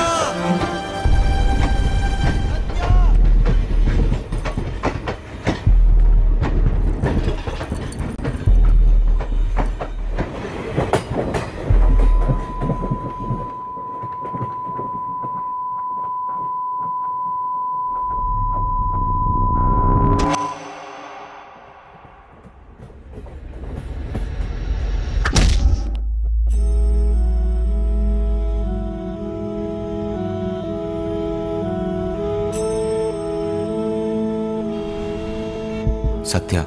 సత్య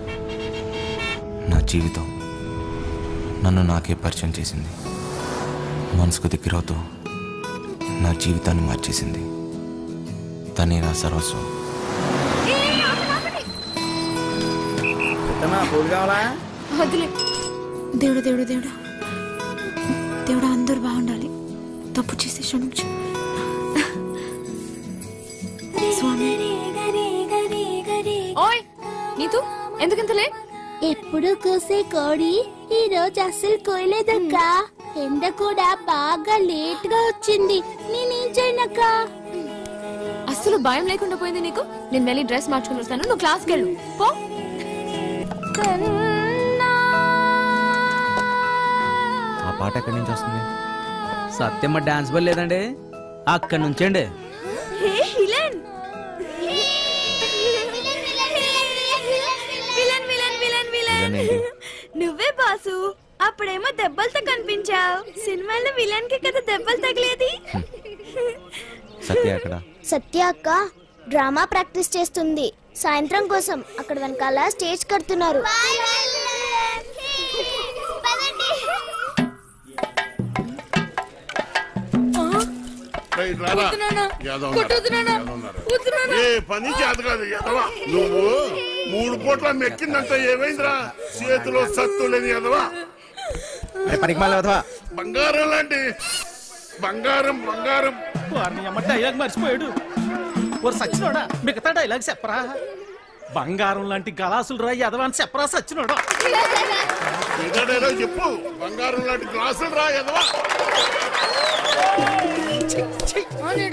నా జీవితం, నన్ను నాకే పరిచయం చేసింది. మనసుకు దగ్గరవుతూ నా జీవితాన్ని మార్చేసింది. తనే నా సర్వస్వం. వద్దులే. దేవుడు దేవుడు దేవుడు దేవుడు అందరూ బాగుండాలి. తప్పు చేసి క్షమించు స్వామి. ఓయ్ నీతు, ఎందుకంత లేట్? ఎప్పుడు కూసే కోడి ఈ రోజు అస్సలు కోయలేదక్క. ఎండ కూడా బాగా లేట్ గా వచ్చింది. నేనేం చేయనక్క? అస్సలు భయం లేకుండా పోయింది నీకు. నేను వెళ్ళి డ్రెస్ మార్చుకుని వస్తాను, నువ్వు క్లాస్కి వెళ్ళు పో. ఆ పాట ఎక్కడి నుంచి వస్తుంది? సత్యమ్మ డాన్స్ బల్ లేదండి, అక్కడి నుంచండి. నువ్వే బాసు, అప్పుడేమో దెబ్బలతో కనిపించావు. సినిమాలో విలన్ కి కదా దెబ్బలు తగిలేది. సత్య అక్కడ. సత్య అక్క డ్రామా ప్రాక్టీస్ చేస్తుంది సాయంత్రం కోసం. అక్కడ వెనకాల స్టేజ్ కడుతున్నారు. పని చేత కాదు ఎదవా. నువ్వు 3 పూట్ల మెక్కిందంటే ఏమైందిరా? చేతిలో సత్తు లేని ఎదవా. బంగారం లాంటి బంగారం బంగారం. డైలాగ్ మర్చిపోయాడు. సచ్చినోడా మిగతా డైలాగ్ చెప్పరా? బంగారం లాంటి గలాసులు రా ఎదవా అని చెప్పరా సచ్చినోడా? డైలాగ్ చెప్పు. బంగారం లాంటి గ్లాసులు రా ఎదవా.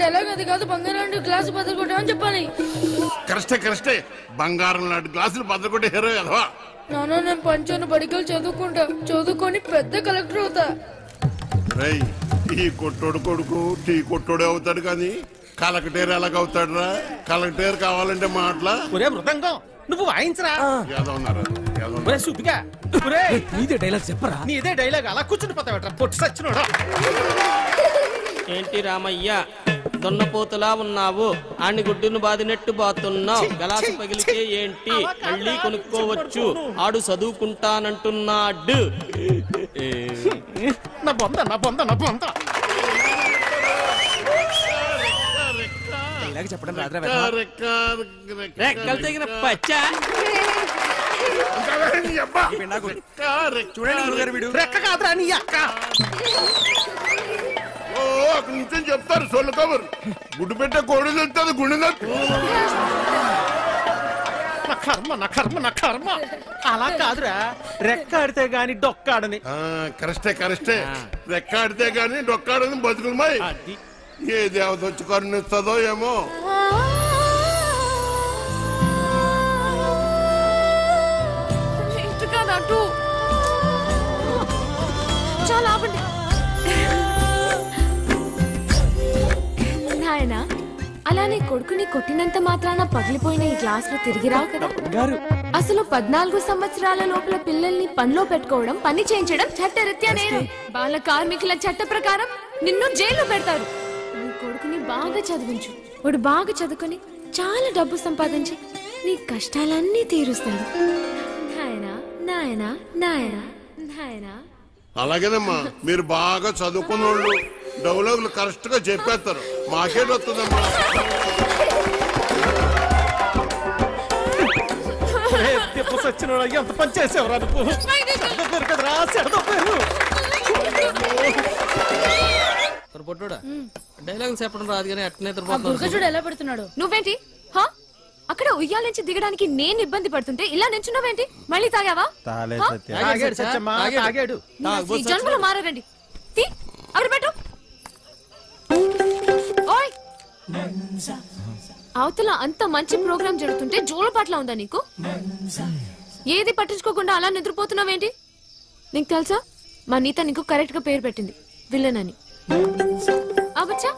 డైలాగ్ అది కాదు. బంగారం లాంటి గ్లాసు బదులు కొట్టామని చెప్పాలి. కరెక్టే. బంగారం లాంటి గ్లాసులు బదులు కొట్టే హీరో ఎదవా. నాన్న నేను పంచాను బడికలు చదువుకుంటా. చదువుకొని పెద్ద కలెక్టర్ అవుతా. ఈ కొట్టోడు కొడుకు టీ కొట్టోడే అవుతాడు కానీ కలెక్టర్ ఎలాగవుతాడు రా? కలెక్టర్ కావాలంటే మాటలా. ఒరే మృదంగం నువ్వు వాయించరా. నీదే డైలాగ్ చెప్పరా. నీదే డైలాగ్ అలా కూర్చుని పోతావట పొట్టు సచ్చినోడా. ఏంటి రామయ్య దొన్నపోతులా ఉన్నావు? ఆని గుడ్డును బాదినట్టు బాతున్నావు. గలాసు పగిలితే ఏంటి మళ్ళీ కొనుక్కోవచ్చు. ఆడు చదువుకుంటానంటున్నాడు. నా బొంద చెప్పడం రెక్కలు తెగిన పచ్చా. రెక్క కాదురా నీ అక్క. అక్కడి నుంచి చెప్తారు సొల్లు కబురు. గుడ్డు పెట్టే కోడి తెలుస్తుంది గుండె. నా కర్మ అలా కాదురా. రెక్క ఆడితే గాని డొక్కాడని. కరెక్టే. రెక్క ఆడితే గాని డొక్కాడని బతుకులమాయి. ఏ దేవత వచ్చి కరుణిస్తుందో ఏమో. చాలా ఆపండి నాయనా. అలానే కొడుకుని కొట్టినంత మాత్రాన పగిలిపోయిన ఈ గ్లాసులు తిరిగి రావు కదా. అసలు 14 సంవత్సరాల లోపల పిల్లల్ని పనిలో పెట్టుకోవడం, పని చేయించడం చట్టరీత్యా నేరం. బాల కార్మికుల చట్ట ప్రకారం నిన్ను జైల్లో పెడతారు. నీ కొడుకుని బాగా చదివించు. వాడు బాగా చదువుకుని చాలా డబ్బు సంపాదించి నీ కష్టాలన్నీ తీరుస్తాడు. నాయనా. అలాగేనమ్మా. మీరు బాగా చదువుకున్న వాళ్ళు డైలాగులు కరెక్ట్ గా చెప్పేస్తారు. మాకేట్ వస్తుందమ్మా. ఎంత పని చేసేవరా నువ్వు? పొట్టుడా డైలాగ్ చెప్పడం రాదు కానీ అట్నే ఎలా పెడుతున్నాడు. నువ్వేంటి అక్కడ ఉయ్యాల నుంచి దిగడానికి నేను ఇబ్బంది పడుతుంటే ఇలా నించున్నావేంటి? మళ్ళీ తాగావా? జన్మలో మారారండి. అక్కడ పెట్టు. అవతల అంత మంచి ప్రోగ్రామ్ జరుగుతుంటే జోలపాట్లా ఉందా నీకు? ఏది పట్టించుకోకుండా అలా నిద్రపోతున్నావేంటి? నీకు తెలుసా మా నీత నీకు కరెక్ట్ గా పేరు పెట్టింది విలన్ అని. అవచ్చా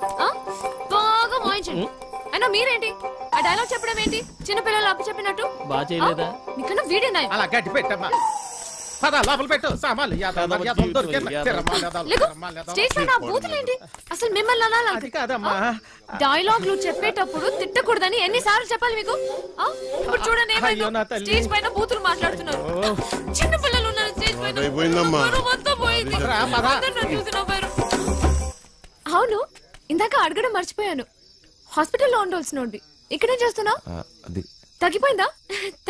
బాగా వాయించండి. అయినా మీరేంటి ఆ డైలాగ్ చెప్పడం ఏంటి? చిన్నపిల్లలు అప్పు చెప్పినట్టు. నీకన్నా వీడేనా? అలా గట్టి పెట్టమ్మా. అసలు మిమ్మల్ని డైలాగ్లు చెప్పేటప్పుడు తిట్టకూడదని ఎన్నిసార్లు చెప్పాలి మీకు? ఇప్పుడు చూడండి స్టేజ్ పైన బూతులు మాట్లాడుతున్నారు. చిన్న పిల్లలు ఉన్నారు స్టేజ్ పైన. అవును ఇందాక అడగడం మర్చిపోయాను. హాస్పిటల్లో ఉండవలసినోడి ఇక్కడేం చేస్తున్నావు? తగ్గిపోయిందా?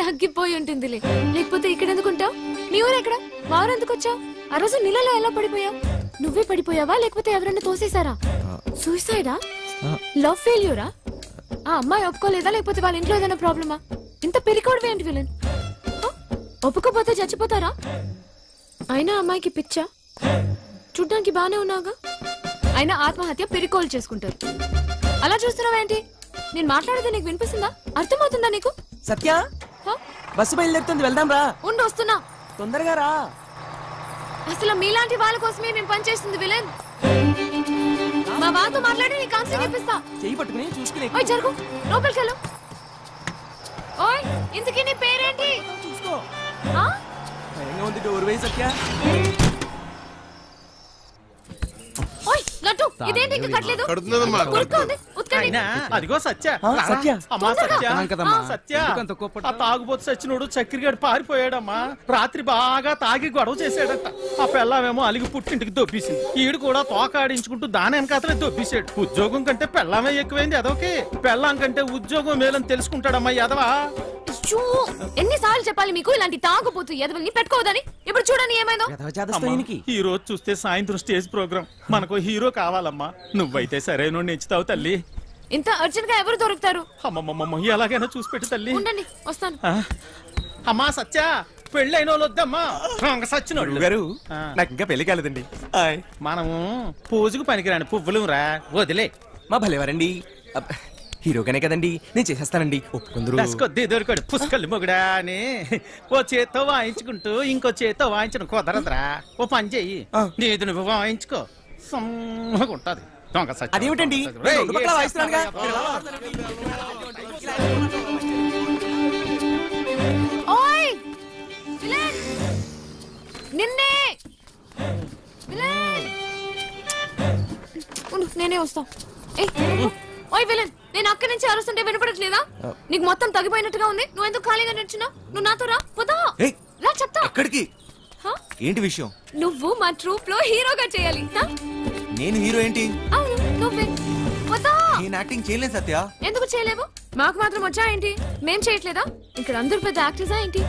తగ్గిపోయి ఉంటుందిలే. లేకపోతే ఇక్కడ ఎందుకుంటావు? మీ ఊరు ఎక్కడ? వారు ఎందుకు వచ్చావు? ఆ రోజు నీళ్ళలో ఎలా పడిపోయావు? నువ్వే పడిపోయావా లేకపోతే ఎవరైనా తోసేసారా? సూసైడా? లవ్ ఫెయిల్యూరా? ఆ అమ్మాయి ఒప్పుకోలేదా లేకపోతే వాళ్ళ ఇంట్లో ఏదైనా ప్రాబ్లమా? ఇంత పెరికోవడం ఏంటి విలన్? ఒప్పుకోపోతే చచ్చిపోతారా? అయినా అమ్మాయికి పిచ్చా? చూడ్డానికి బానే ఉన్నావుగా. అయినా ఆత్మహత్య పెరికోలు చేసుకుంటారు. అలా చూస్తున్నావేంటి? నేను మాట్లాడేది నీకు వినిపిస్తుందా? అర్థమవుతుందా నీకు? సత్య బస్సు బయలుదేరుతుంది, వెళ్దాం రా. ఉండి వస్తున్నా. తొందరగా రా. అసలు మీలాంటి వాళ్ళ కోసమే మేము పనిచేస్తుంది విలన్. మా వాళ్ళతో మాట్లాడి నీ కాన్సెప్ట్ ఇప్పిస్తా. చెయ్యి పట్టుకుని చూసుకుని ఓయ్ జరుగు, లోపలికి వెళ్ళు. ఓయ్ ఇంతకీ నీ పేరేంటి? చూసుకో. ఉంది డోర్ వేయి సత్య. ఇదేంటి ఇంకా కట్టలేదు కడుతున్నదమ్మా. ఉరుక్కోండి, ఉతకండి. అయినా అదిగో సత్య సత్య. అమ్మా సత్య కదమ్మా. సత్య ఆ తాగుబోతు సచ్చినోడు చక్కెరగాడు పారిపోయాడమ్మా. రాత్రి బాగా తాగి గొడవ చేశాడట. ఆ పెళ్ళామేమో అలిగి పుట్టింటికి దొబ్బేసింది. ఈడు కూడా తోకాడించుకుంటూ దాని వెనకాతలే దొబ్బేశాడు. ఉద్యోగం కంటే పెళ్ళామే ఎక్కువైంది అదొకే. పెళ్ళాం కంటే ఉద్యోగం మేలని తెలుసుకుంటాడమ్మా ఎదవా. ఎన్నిసార్లు చెప్పాలి మీకు ఇలాంటి తాగుబోతు ఎదవల్ని పెట్టుకోవద్దని? ఇప్పుడు చూడండి ఏమైందో. ఈ రోజు చూస్తే సాయంత్రం స్టేజ్ ప్రోగ్రామ్. మనకు హీరో కావాలమ్మా. నువ్వైతే సరైన నెచ్చుతావు తల్లి. ఇంత అర్జెంట్ గా ఎవరు దొరుకుతారు? అమ్మమ్మమ్మ ఎలాగైనా చూసి పెట్టు తల్లి. ఉండండి వస్తాను. అమ్మా సత్య పెళ్ళైన వాళ్ళు వద్దమ్మా. సచ్చినోళ్ళు గారు నాకు ఇంకా పెళ్లి కాలేదండి. మనము పూజకు పనికిరాని పువ్వులు రా వదిలే. మా భలేవారండి. హీరోగానే కదండి, నేను చేసేస్తానండి. ఒప్పుకుందరు కొద్ది దొరికాడు పుష్కలు మొగుడా అని. ఓ చేత్తో వాయించుకుంటూ ఇంకో చేత్తో వాయించడం కుదరదురా. ఓ పని చెయ్యి, నీది నువ్వు వాయించుకో, సమ్మగా ఉంటది. అదేమిటండి వాయిస్తున్నానుగా. ఓయ్ విలన్, నిన్నే విలన్. నేనే వస్తా. ఓయ్ విలన్, నేను అక్కడి నుంచి అరుస్తుంటే వినపడట్లేదా? నీకు మొత్తం తగ్గిపోయినట్టుగా ఉంది. నువ్వు ఎందుకు ఖాళీగా నిల్చున్నావు? నువ్వు నాతో రా. పోదా రా, చెప్తా. ఎక్కడికి? ఏంటి విషయం? నువ్వు మా ట్రూప్ లో హీరోగా చేయాలి. నేను హీరో ఏంటి? అవును నువ్వే. పోదా. నేను యాక్టింగ్ చేయలేను సత్య. ఎందుకు చేయలేవు? మాకు మాత్రం వచ్చా ఏంటి? మేం చేయట్లేదా? ఇక్కడ అందరు పెద్ద యాక్టర్సా ఏంటి?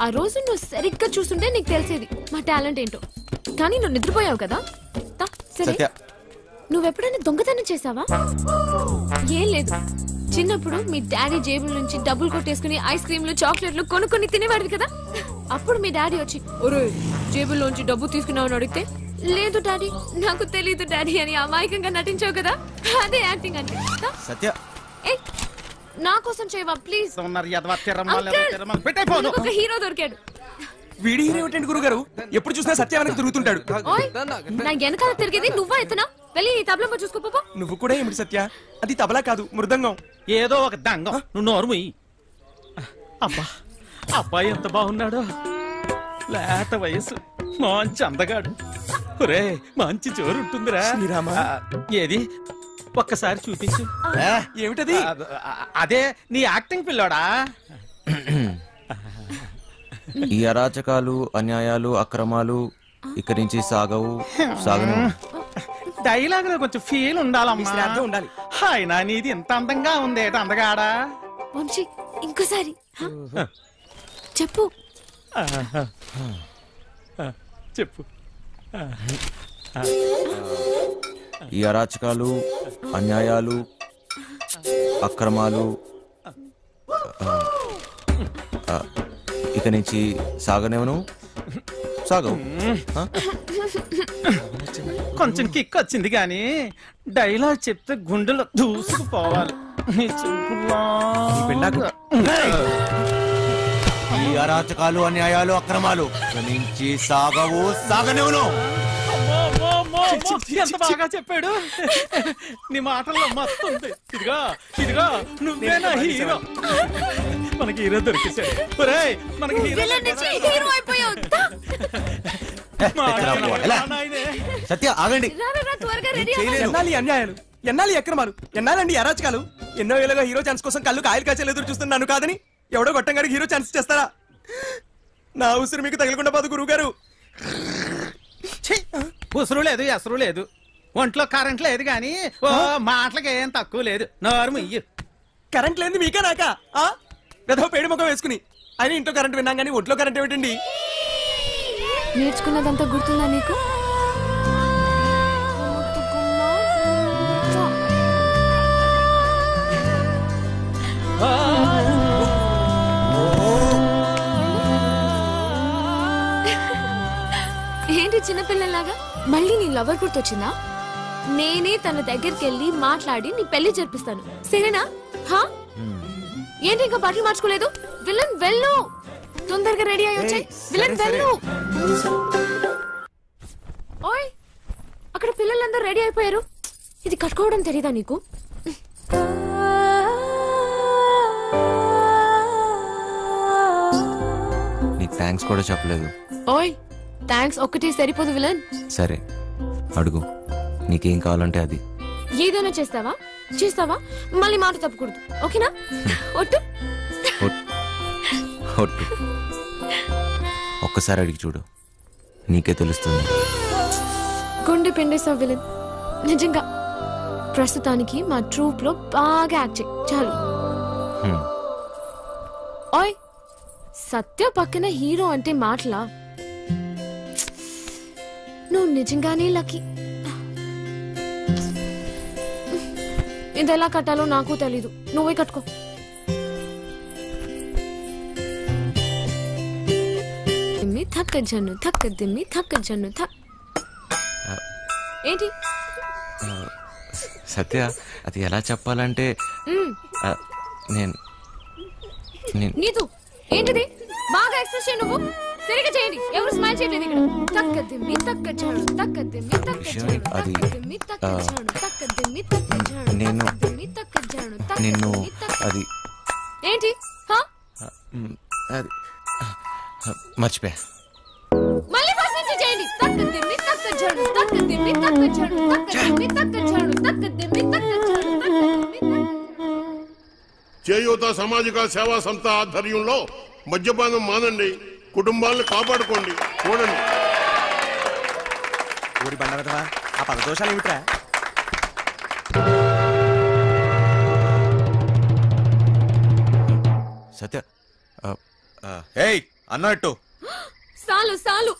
ఆ రోజు నువ్వు సరిగ్గా చూస్తుంటే నీకు తెలిసేది మా టాలెంట్ ఏంటో. కానీ నువ్వు నిద్రపోయావు కదా. సరే, నువ్వెప్పుడైనా దొంగతనం చేసావా? ఏం లేదు, చిన్నప్పుడు మీ డాడీ జేబుల నుంచి డబ్బులు కొట్టేసుకుని ఐస్ క్రీమ్లు చాక్లెట్లు కొనుక్కొని తినేవాడివి కదా. అప్పుడు మీ డాడీ వచ్చి ఒరే జేబుల్లోంచి డబ్బు తీసుకున్నావు అని అడిగితే లేదు డాడీ, నాకు తెలీదు డాడీ అని అమాయకంగా నటించావు కదా. అదే యాక్టింగ్ అంటే. సత్య నా కోసం చేయవా ప్లీజ్? ఒక హీరో దొరికాడు. వీడి హీరో ఏంటండి గురుగారు? ఎప్పుడు చూసినా సత్య వెనక తిరుగుతుంటాడు. నా వెనకాల తిరిగేది నువ్వా ఎత్తనా? వెళ్ళి నీ తబలా చూసుకోపో. నువ్వు కూడా ఏమిటి సత్య? అది తబలా కాదు, మృదంగం. ఏదో ఒక దంగం. నువ్వు నోరుముయి. అబ్బా అబ్బాయి ఎంత బాగున్నాడో. లేత వయసు, మంచి అందగాడు. ఒరే మంచి జోరు ఉంటుందిరా. ఏది ఒక్కసారి చూపించు. ఏమిటది? అదే నీ యాక్టింగ్ పిల్లోడా. ఈ అరాచకాలు, అన్యాయాలు, అక్రమాలు ఇక్కడి నుంచి సాగను. డైలాగ్ లో కొంచెం ఫీల్ ఉండాలమ్మా. ఉండాలి. అయినా నీది ఎంత అందంగా ఉంది. అందగాడా. వంశీ ఇంకోసారి చెప్పు. చెప్పు. ఈ అరాచకాలు, అన్యాయాలు, అక్రమాలు ఇక నుంచి సాగనేవను. సాగవు. కొంచెం కిక్ వచ్చింది కానీ డైలాగ్ చెప్తే గుండెలో దూసుకుపోవాలి. ఈ అరాచకాలు, అన్యాయాలు, అక్రమాలు ఇక నుంచి సాగనేవను. ఎంత బాగా చెప్పాడు. నీ మాటల్లో మస్తుంది. ఇదిగో నువ్వేనా హీరో. మనకి హీరో దొరికేశాడు. మనకి హీరో అయిపోయావు. సత్య ఆగండి. ఎన్నాలి అన్యాయాలు, ఎన్నాలి అక్రమాలు, ఎన్నాలండి అరాచకాలు. ఎన్నో ఏళ్ళగా హీరో ఛాన్స్ కోసం కళ్ళు కాయలు కాచేలు ఎదురు చూస్తున్నాను కాదని ఎవడో గొట్టంగాడికి హీరో ఛాన్స్ చేస్తారా? నా ఉసురు మీకు తగలకుండా పోదు గురువు గారు. ఉసురు లేదు, ఎసరు లేదు, ఒంట్లో కరెంట్ లేదు గాని మాటలకి ఏం తక్కువ లేదు. నోరు ఇయ్యు. కరెంట్ లేదు మీకే నాకా? ఏదో పేడి ముఖం వేసుకుని అయినా ఇంట్లో కరెంట్ విన్నాం కానీ ఒంట్లో కరెంట్ ఏమిటండి? నేర్చుకున్నదంతా గుర్తుందా నీకు? ఏంటి చిన్నపిల్లలాగా మళ్ళీ నీ లవర్ గుర్తొచ్చిందా? నేనే తన దగ్గరికి వెళ్ళి మాట్లాడి నీ పెళ్లి జరిపిస్తాను, సరేనా? ఏంటి ఇంకా బట్టలు మార్చుకోలేదు? విలన్ వెళ్ళు, తొందరగా రెడీ అయ్యి వచ్చాయి. విలన్ వెళ్ళు. ఓయ్ అక్కడ పిల్లలందరూ రెడీ అయిపోయారు. ఇది కట్టుకోవడం తెలీదా నీకు? నీకు థ్యాంక్స్ కూడా చెప్పలేదు. ఓయ్ థ్యాంక్స్ ఒక్కటి సరిపోదు విలన్. సరే అడుగు. నీకేం కావాలంటే అది. ఏదైనా చేస్తావా చేస్తావా మళ్ళీ మాట తప్పకూడదు, ఓకేనా? ఒట్టు ఒట్టు. ఒక్కసారి అడిగి చూడు, నీకే తెలుస్తుంది. గుండె పిండేసావు విలన్. నిజంగా ప్రస్తుతానికి మా ట్రూప్ లో బాగా యాక్ట్ చేయి చాలు. ఓయ్ సత్య పక్కన హీరో అంటే మాటలా? నువ్వు నిజంగానే లక్కీ. ఇది ఎలా కట్టాలో నాకు తెలీదు, నువ్వే కట్టుకో. థక్క జన్ను థక్క దిమ్మి థక్క జన్ను ఏంటి సత్య, అది ఎలా చెప్పాలంటే నీతు ఏంటిది? బాగా ఎక్స్ప్రెస్ చేయి, నువ్వు సరిగా చేయండి. ఎవరు స్మైల్ చేయలేదు ఇక్కడ. తక్క దిమ్మి తక్క చాడు తక్క దిమ్మి తక్క చాడు తక్క దిమ్మి తక్క చాడు తక్క దిమ్మి తక్క చాడు నేను దిమ్మి తక్క చాడు తక్క నిన్ను దిమ్మి తక్క. అది ఏంటి అది మర్చిపోయా. మళ్ళీ ఫస్ట్ నుంచి చేయండి. తక్క దిమ్మి తక్క చాడు తక్క దిమ్మి తక్క చాడు తక్క దిమ్మి తక్క చాడు తక్క దిమ్మి తక్క చాడు తక్క దిమ్మి. చేయూత సామాజిక సేవా సంస్థ ఆధ్వర్యంలో మద్యపానం మానండి, కుటుంబాలను కాపాడుకోండి. చూడండి ఊరి బండవదవా ఆ పదదోషాలు ఏమిట్రా? సత్య ఏయ్ అన్నట్టు సాలు సాలు,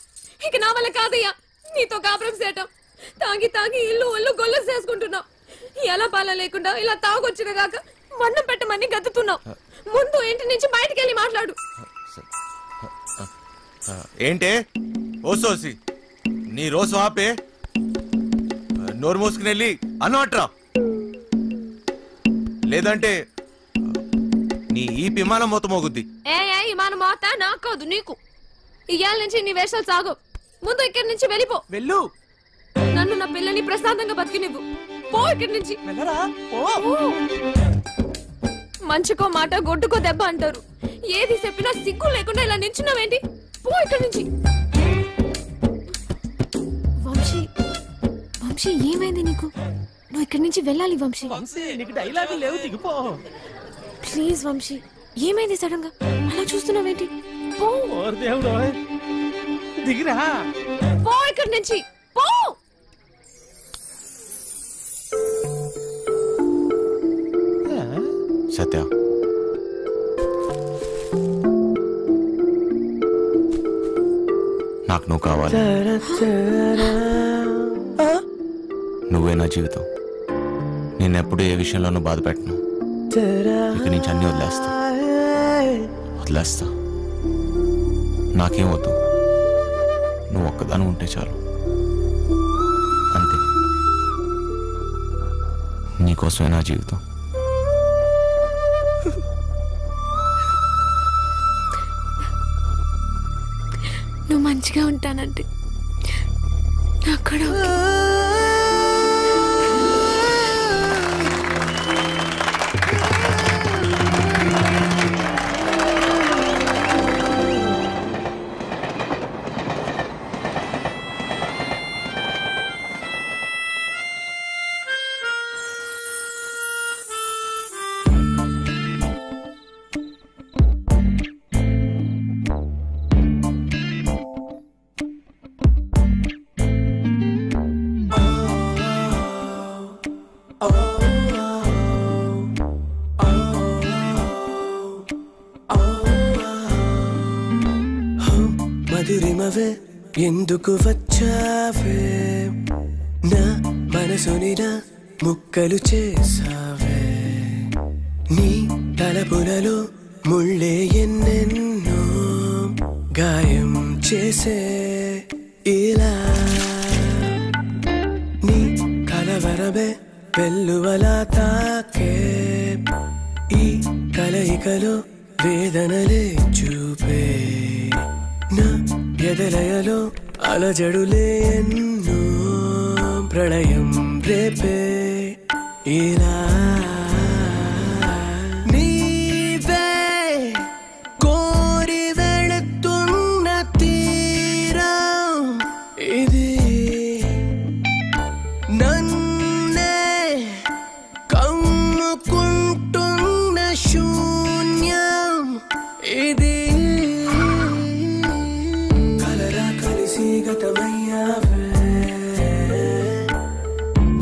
ఇక నా వల్ల కాదయ్యా నీతో కాపురం చేయటం. తాగి తాగి ఇల్లు ఒళ్ళు గొల్ల చేసుకుంటున్నావు. ఎలా పాల లేకుండా ఇలా తాగొచ్చిన గాక మన్నం పెట్టమని గతుతున్నావు. ముందు ఇంటి నుంచి బయటికి వెళ్ళి మాట్లాడు. ఏంటే ఓసోసి నీ రోజు ఆపే, నోరు మూసుకుని వెళ్ళి అన్నట్రా, లేదంటే నీ ఈ విమానం మొత్తం మోగుద్ది. ఏ విమానం మోత నాకోదు నీకు. ఇయాల నుంచి నీ వేషాలు సాగు. ముందు ఇక్కడి నుంచి వెళ్ళిపో. వెళ్ళు. నన్ను నా పిల్లని ప్రశాంతంగా బతికినివ్వు. పో ఇక్కడి నుంచి. మంచుకో మాట గొడ్డుకో దెబ్బ అంటారు. ఏది చెప్పినా సిగ్గు లేకుండా ఇలా నించున్నావేంటి? పో ఇక్కడి నుంచి. వంశీ వంశీ ఏమైంది నీకు? నువ్వు ఇక్కడి నుంచి వెళ్ళాలి వంశీ. నీకు డైలాగులు లేవు, దిగిపో ప్లీజ్ వంశీ. ఏమైంది సడన్ గా అలా చూస్తున్నావేంటి? పో. దేవుడు దిగిరా. పో ఇక్కడి నుంచి పో. సత్య నాకు నువ్వు కావాలి. నువ్వే నా జీవితం. నేనెప్పుడు ఏ విషయంలోనూ బాధ పెట్టను. ఇక నుంచి అన్ని వదిలేస్తా. నాకేం వద్దు, నువ్వు ఒక్కదాని ఉంటే చాలు. అంతే, నీకోసమే నా జీవితం. నువ్వు మంచిగా ఉంటానంటే నాకు కూడా మధురిమవే ఎందుకు వచ్చావే, నా మనసుని నా ముక్కలు చేసావే. నీ తలపులలో ముళ్ళే ఎన్నెన్నో గాయం చేసే ఇలా. నీ కలవరమే వెల్లువలా తాకే ఈ కలయికలో వేదనలే చూపే. నా ఎదలయలో అలజడులే ఎన్నో ప్రళయం రేపే ఇలా. నీవే కోరి వెళుతున్న తీరం ఇది. నన్ను ఇది కలరా కలిసి గతమయ్యావే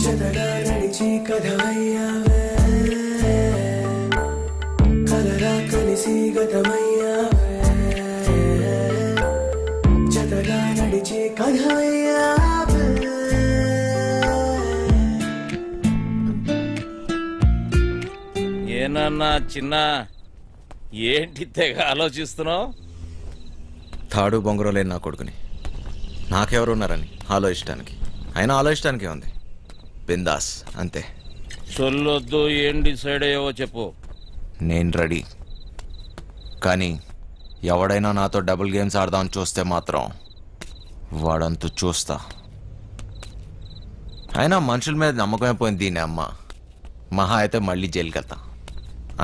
జతగా నడిచి కథమయ్యావే కలరా కలిసి గతమయ్యావే జతగా నడిచి కథమయ్యావే ఏనన్నా చిన్న ఏంటి తెగ ఆలోచిస్తున్నావు? తాడు బొంగరం లేని నా కొడుకుని నాకెవరున్నారని ఆలోచించడానికి, అయినా ఆలోచించడానికే ఉంది. బిందాస్ అంతే. సొల్లొద్దు, ఏం డిసైడ్ అయ్యావో చెప్పు. నేను రెడీ, కానీ ఎవడైనా నాతో డబుల్ గేమ్స్ ఆడదామని చూస్తే మాత్రం వాడంతూ చూస్తా. అయినా మనుషుల మీద నమ్మకమే పోయింది దీని అమ్మ. మహా అయితే మళ్ళీ జైలుకి వెళ్తా,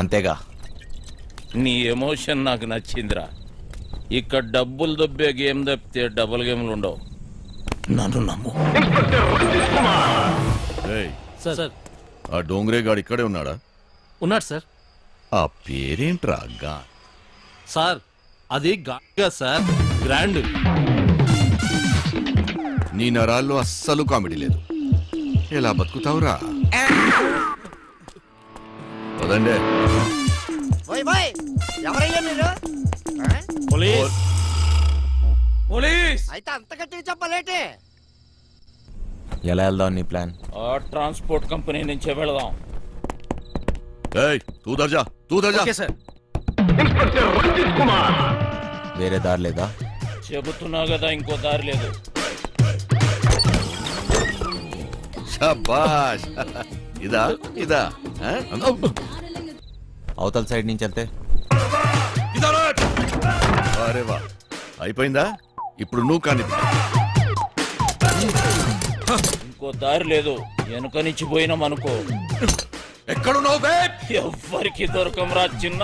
అంతేగా. నీ ఎమోషన్ నాకు నచ్చిందిరా. ఇక్కడ డబ్బులు దొబ్బే గేమ్ తప్పితే డబుల్ గేమ్లు ఉండవు. నన్ను నమ్ము. సార్, ఆ డోంగ్రే గాడు ఇక్కడే ఉన్నాడా? ఉన్నాడు సార్. ఆ పేరేంట్రా? సార్ అది గా సార్, గ్రాండ్. నీ నరాల్లో అస్సలు కామెడీ లేదు. ఎలా బతుకుతావురా? పదండే. ఎవరయ్యా మీరు? పోలీస్ పోలీస్ అయితే అంత గట్టిగా చెప్పలేటే. ఎలా వెళ్దాం నీ ప్లాన్? ఆ ట్రాన్స్పోర్ట్ కంపెనీ నుంచే వెళదాం. తూ దర్జా, తూ దర్జా. Okay sir. వేరే దారి లేదా? చెబుతున్నా కదా, ఇంకో దారి లేదు. శభాష్. ఇదా ఇదా అవతల సైడ్ నుంచి వెళ్తే? అరే వా, అయిపోయిందా? ఇప్పుడు నువ్వు కానీ. ఇంకో దారి లేదు. వెనుక నుంచి పోయినాం అనుకో. ఎక్కడున్నావు బే? ఎవ్వరికి దొరకంరా చిన్న.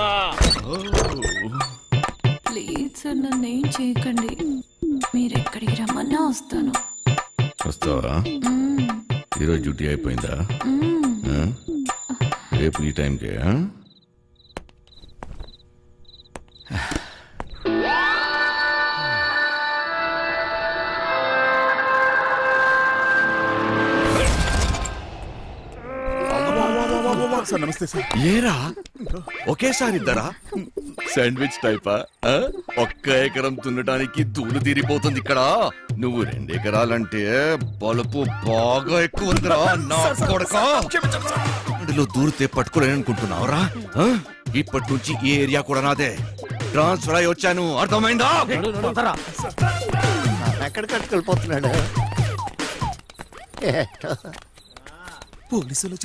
ప్లీజ్ సార్, నన్ను ఏం చేయకండి. మీరు ఎక్కడికి రమ్మన్నా వస్తాను. వస్తావా? ఈరోజు డ్యూటీ అయిపోయిందా? రేపు ఈ టైంకే? నమస్తే సార్. ఏరా ఒకేసారి ఇద్దరా? శాండ్విచ్ టైపా? ఒక్క ఎకరం దున్నడానికి దూలు తీరిపోతుంది ఇక్కడ. నువ్వు 2 ఎకరాలంటే బలుపు బాగా ఎక్కువ ఉందిరా నా కొడకా. అందులో దూరితే పట్టుకోలేననుకుంటున్నావురా? ఇప్పటి నుంచి ఈ ఏరియా కూడా నాదే. ట్రాన్స్ఫర్ అయి వచ్చాను, అర్థమైందా? ఎక్కడికక్కడికి వెళ్ళిపోతున్నాడు. పోలీసులు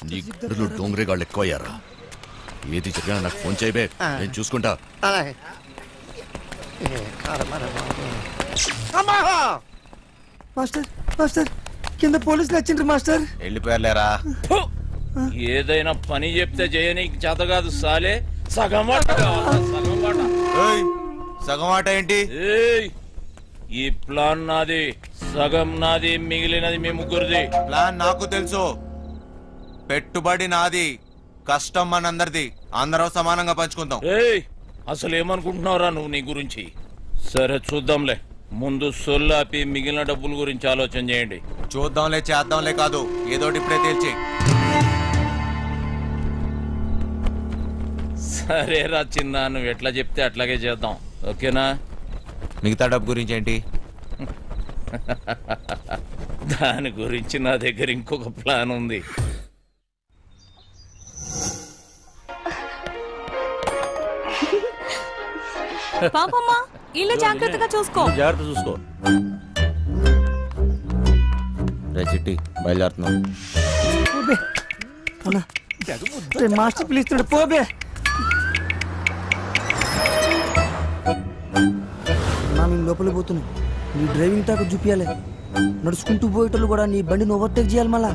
నీ గుడ్డలు డోంగ్రే గాళ్ళు ఎక్కువ అయ్యారా? ఏది చెప్పినా నాకు ఫోన్ చేయబే, నేను చూసుకుంటా. మాస్టర్ మాస్టర్, కింద పోలీసులు వచ్చిండ్రు మాస్టర్. వెళ్ళిపోయారులేరా. ఏదైనా పని చెప్తే చేయనీకి చేత కాదు సాలే. సగం వాట కావాలా? సగం వాట. సగం వాట ఏంటి? ఈ ప్లాన్ నాది, సగం నాది, మిగిలినది మీ ముగ్గురిది. ప్లాన్ నాకు తెలుసు. పెట్టుబడి నాది, కష్టం మనందరిది. అందరం సమానంగా పంచుకుందాం. అసలు ఏమనుకుంటున్నావురా నువ్వు నీ గురించి? సరే చూద్దాంలే. ముందు సొల్లాపి మిగిలిన డబ్బుల గురించి ఆలోచన చేయండి. చూద్దాంలే చేద్దాంలే కాదు, ఏదోటి ఇప్పుడే తేల్చి. సరేరా చిన్న, నువ్వు ఎట్లా చెప్తే అట్లాగే చేద్దాం. ఓకేనా? మిగతా డబ్బు గురించి ఏంటి? దాని గురించి నా దగ్గర ఇంకొక ప్లాన్ ఉంది. పాపమ్మా, ఇల్లు జాగ్రత్తగా చూసుకో. జాగ్రత్త చూసుకో. రే చిట్టి, బయలుదేరుతున్నాం. మాస్టర్ పిలుస్తున్నాడు, పోబే. నేను లోపలికి పోతున్నాను. నీ డ్రైవింగ్ టాక్ చూపించాలి. నడుచుకుంటూ పోయేటోళ్ళు కూడా నీ బండిని ఓవర్టేక్ చేయాలి మళ్ళా.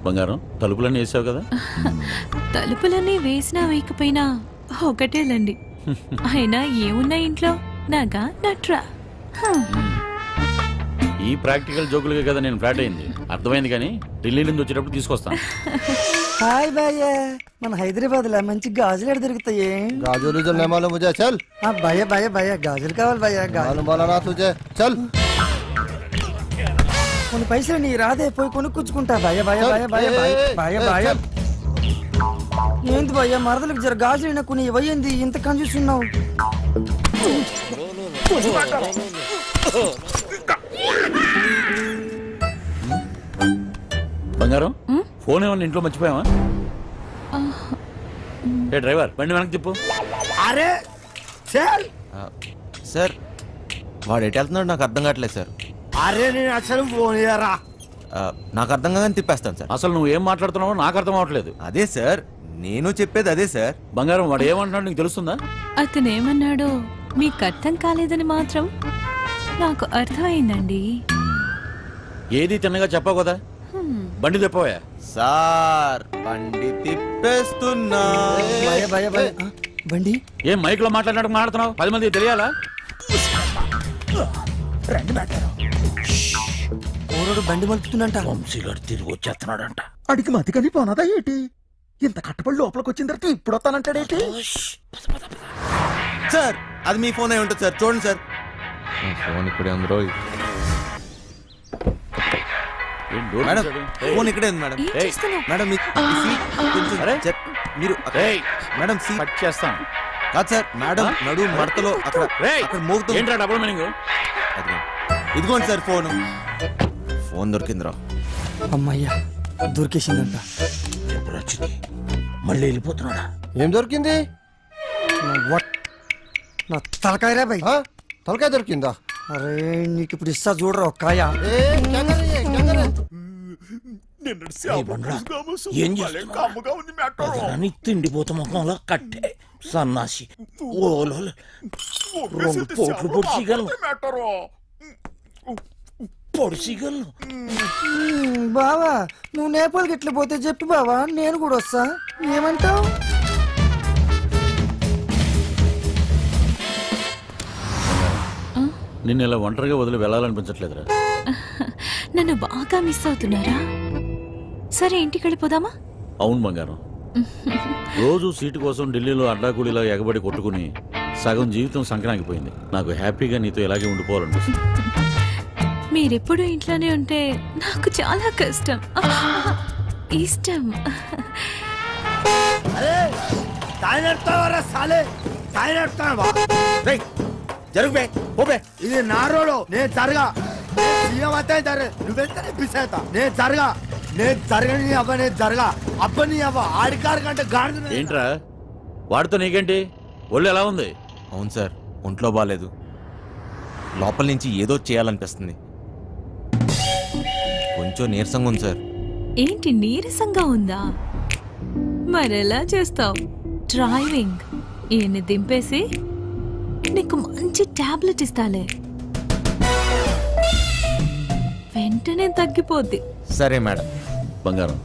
బంగారం, తలుపులన్నీ వేసావు కదా? తలుపులన్నీ వేసినా వేయకపోయినా ఒకటేలండి. అయినా ఏమున్నా ఇంట్లో నాగా నట్రా. ఈ ప్రాక్టికల్ జోకులుగా కదా నేను ఫ్లాట్ అయింది. అర్థమైంది, కానీ ఢిల్లీ నుంచి వచ్చేటప్పుడు తీసుకొస్తాను. హాయ్ భయ్య మన హైదరాబాద్ లో మంచి గాజులు ఎక్కడ దొరుకుతాయి गाजर उजर नहीं मालूम मुझे चल భయ్య భయ్య భయ్య గాజులు కావాలి భయ్య मालूम बोला ना तुझे चल కొన్ని పైసలు నీ రాదే పోయి కొనుక్కుంటా భయ్య భయ్య భయ్య భయ్య భయ్య భయ్య ఏంది భయ్య మరదలకు జర గాజులు కొన్ని ఇవ్వయింది ఇంత కన్ఫ్యూజ్ ఉన్నావు బంగారం ఫోన్ ఏమన్నా ఇంట్లో మర్చిపోయావా ఏ డ్రైవర్ బండి వెనక్కి తిప్పు అరే చల్ సార్ వాడు ఎటు వెళ్తున్నాడు నాకు అర్థం కావట్లేదు సార్ అరే నేను అసలు ఫోన్ చేయరా నాకు అర్థం కాదని తిప్పేస్తాను సార్ అసలు నువ్వు ఏం మాట్లాడుతున్నావో నాకు అర్థం అవ్వట్లేదు అదే సార్ నేను చెప్పేది అదే సార్ బంగారం వాడు ఏమంటున్నాడు నీకు తెలుస్తుందా అతను ఏమన్నాడో మీకు అర్థం కాలేదని మాత్రం నాకు అర్థమైందండి ఏది తిన్నగా చెప్పావు కదా బండి తిప్పవా సార్ బండి తిప్పేస్తున్నా బండి ఏం మైక్ లో మాట్లాడుతున్నావు 10 మంది తెలియాలా ఓరోడు బండి మలుపుతుందంట వంశీగాడు తిరిగి వచ్చేస్తున్నాడంట అడిగి మతికని పోనదా ఏంటి ఇంత కట్టబడి లోపలికి వచ్చిన తర్వాత ఇప్పుడు వస్తానంటాడేంటి సార్ అది మీ ఫోన్ అయి ఉంటుంది సార్ చూడండి సార్ ఫోన్ ఇక్కడే ఉంది రోజు మేడం ఫోన్ ఇక్కడే ఉంది మేడం మేడం మీరు మేడం కట్ చేస్తాను కాదు సార్ మేడం నడు మడతలో అక్కడ ఏంట్రా డబుల్ మీనింగ్ ఇదిగోండి సార్ ఫోన్ దొరికిందిరా అమ్మయ్యా దొరికేసిందంట మళ్ళీ వెళ్ళిపోతున్నాడా ఏం దొరికింది నా తలకాయరా భయ్ తలకాయ దొరికిందా అరే నీకు ఇప్పుడు ఇస్తా చూడరా ఒక్కాయ ఏం చేస్తున్నావు తిండిపోతా ముఖంలో కట్టే సన్నాసి ఓలో 2 పోట్లు పొడిసిగలను బావా నువ్వు నేపాల్కి ఎట్లా పోతే చెప్పు బావా నేను కూడా వస్తా ఏమంటావు నిన్ను ఇలా ఒంటరిగా వదిలి వెళ్ళాలనిపించట్లేదురా నన్ను బాగా మిస్ అవుతున్నారా సరే ఇంటికి వెళ్ళిపోదామా అవును బంగారం రోజు సీటు కోసం ఢిల్లీలో అడ్డాకూలీలో ఎగబడి కొట్టుకుని సగం జీవితం సంక్రాంతిపోయింది నాకు హ్యాపీగా నీతో ఇలాగే ఉండిపోవాలనిపిస్తుంది మీరెప్పుడు ఇంట్లోనే ఉంటే నాకు చాలా కష్టం ఇష్టం ఇది నా రోడ్ నేను జరగా సీఎం అయితే నువ్వెళ్తే పిసేత నేను జరగా నేను జరగని అవ్వ నేను జరగా అబ్బని అవ్వ ఆడికారు కంటే గాడి ఏంట్రా వాడితో నీకేంటి ఒళ్ళు ఎలా ఉంది అవును సార్ ఒంట్లో బాగాలేదు లోపల నుంచి ఏదో చేయాలనిపిస్తుంది కొంచెం నీరసంగా ఉంది సార్ ఏంటి నీరసంగా ఉందా మరెలా చేస్తావు డ్రైవింగ్ ఈయన్ని దింపేసి నీకు మంచి టాబ్లెట్ ఇస్తాలే వెంటనే తగ్గిపోద్ది సరే మేడం బంగారం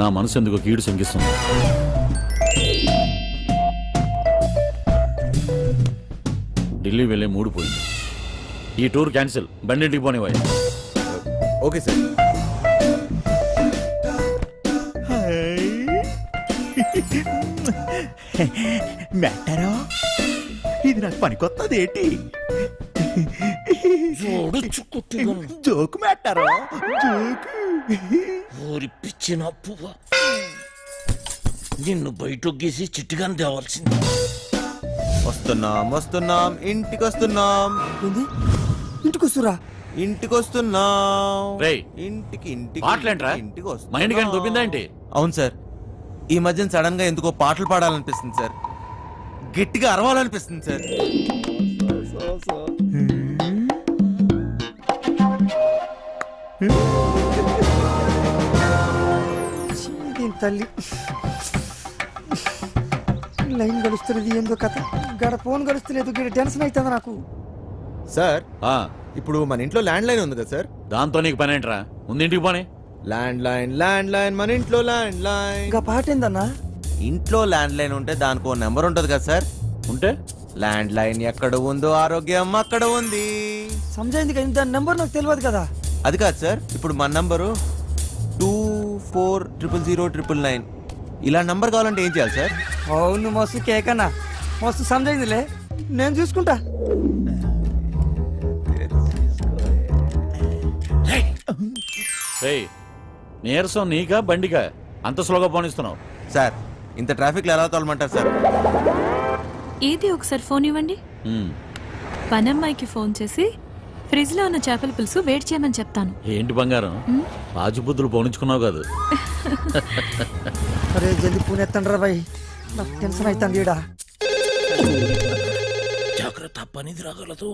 నా మనసు ఎందుకు కీడు శంకిస్తుంది ఢిల్లీ వెళ్ళే మూడు పోయింది ఈ టూర్ క్యాన్సిల్ బండింటికి పోనివ్వాలి ఓకే సార్ మెట్టరో ఇది నాకు పనికొత్తది ఏంటి జోకు మెట్టరో జోకు ఊరి పిచ్చిన పువ్వ నిన్ను బయటకు గీసి చిట్టుగాని తేవాల్సింది వస్తున్నాం ఇంటికి వస్తున్నాం ఇంటికి వస్తురా ఇంటికి వస్తున్నాం ఇంటికి మైండ్ కానీ దొబ్బిందా ఏంటి అవును సార్ ఈ మధ్యన సడన్ గా ఎందుకో పాటలు పాడాలనిపిస్తుంది సార్ గట్టిగా అరవాలనిపిస్తుంది సార్ తల్లి లైన్ గడుస్తున్నది ఏందో కథ గడ ఫోన్ గడుస్తలేదు గడ టెన్షన్ అవుతుంది నాకు సార్ ఇప్పుడు మన ఇంట్లో ల్యాండ్ లైన్ ఉంది కదా సార్ దాంతో నీకు పని ఏంట్రా ముందు ఇంటికి పోనీ ల్యాండ్ లైన్ మన ఇంట్లో ల్యాండ్ లైన్ ఇంకా పాట ఏందన్నా ఇంట్లో ల్యాండ్ లైన్ ఉంటే దానికో నెంబర్ ఉంటది కదా సార్ ఉంటే ల్యాండ్ లైన్ ఎక్కడ ఉందో ఆరోగ్యం అక్కడ ఉంది సమజైంది కదా దాని నెంబర్ నాకు తెలియదు కదా అది కాదు సార్ ఇప్పుడు మన నంబరు 2 4400999 ఇలా నంబర్ కావాలంటే ఏం చేయాలి సార్? అవును మస్తు కేకన్నా, మస్తు సమజైందిలే, నేను చూసుకుంటా. నీరసం నీకా బండికా అంత స్లోగా పోనిస్తున్నావు? సార్ ఇంత ట్రాఫిక్లో ఎలా తోలమంటారు సార్? ఏది ఒకసారి ఫోన్ ఇవ్వండి. పనమ్మాయికి ఫోన్ చేసి ఫ్రిడ్జ్ లో ఉన్న చేపల పులుసు వేడి చేయమని చెప్తాను. ఏంటి బంగారం రాజుబుద్ధులు పోనించుకున్నావు కాదు? అరే జల్ది ఫోన్ ఎత్తండి రా బాయ్, నాకు టెన్షన్ అవుతుంది ఈడ. జాగ్రత్త, పనిది రాగలదు.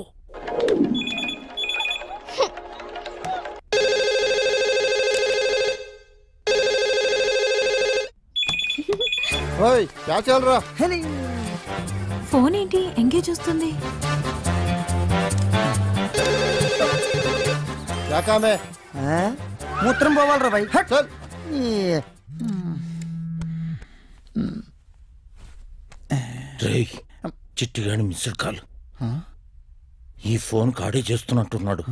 ఓయ్ క్యా చల్ రా? ఫోన్ ఏంటి ఎంగేజ్ వస్తుంది? क्या काम है? మూత్రం పోవాలరా బాయ్. चल. చిట్టిగాని మిస్డ్ కాల్. ఈ ఫోన్ కాడే చేస్తున్నట్టున్నాడు.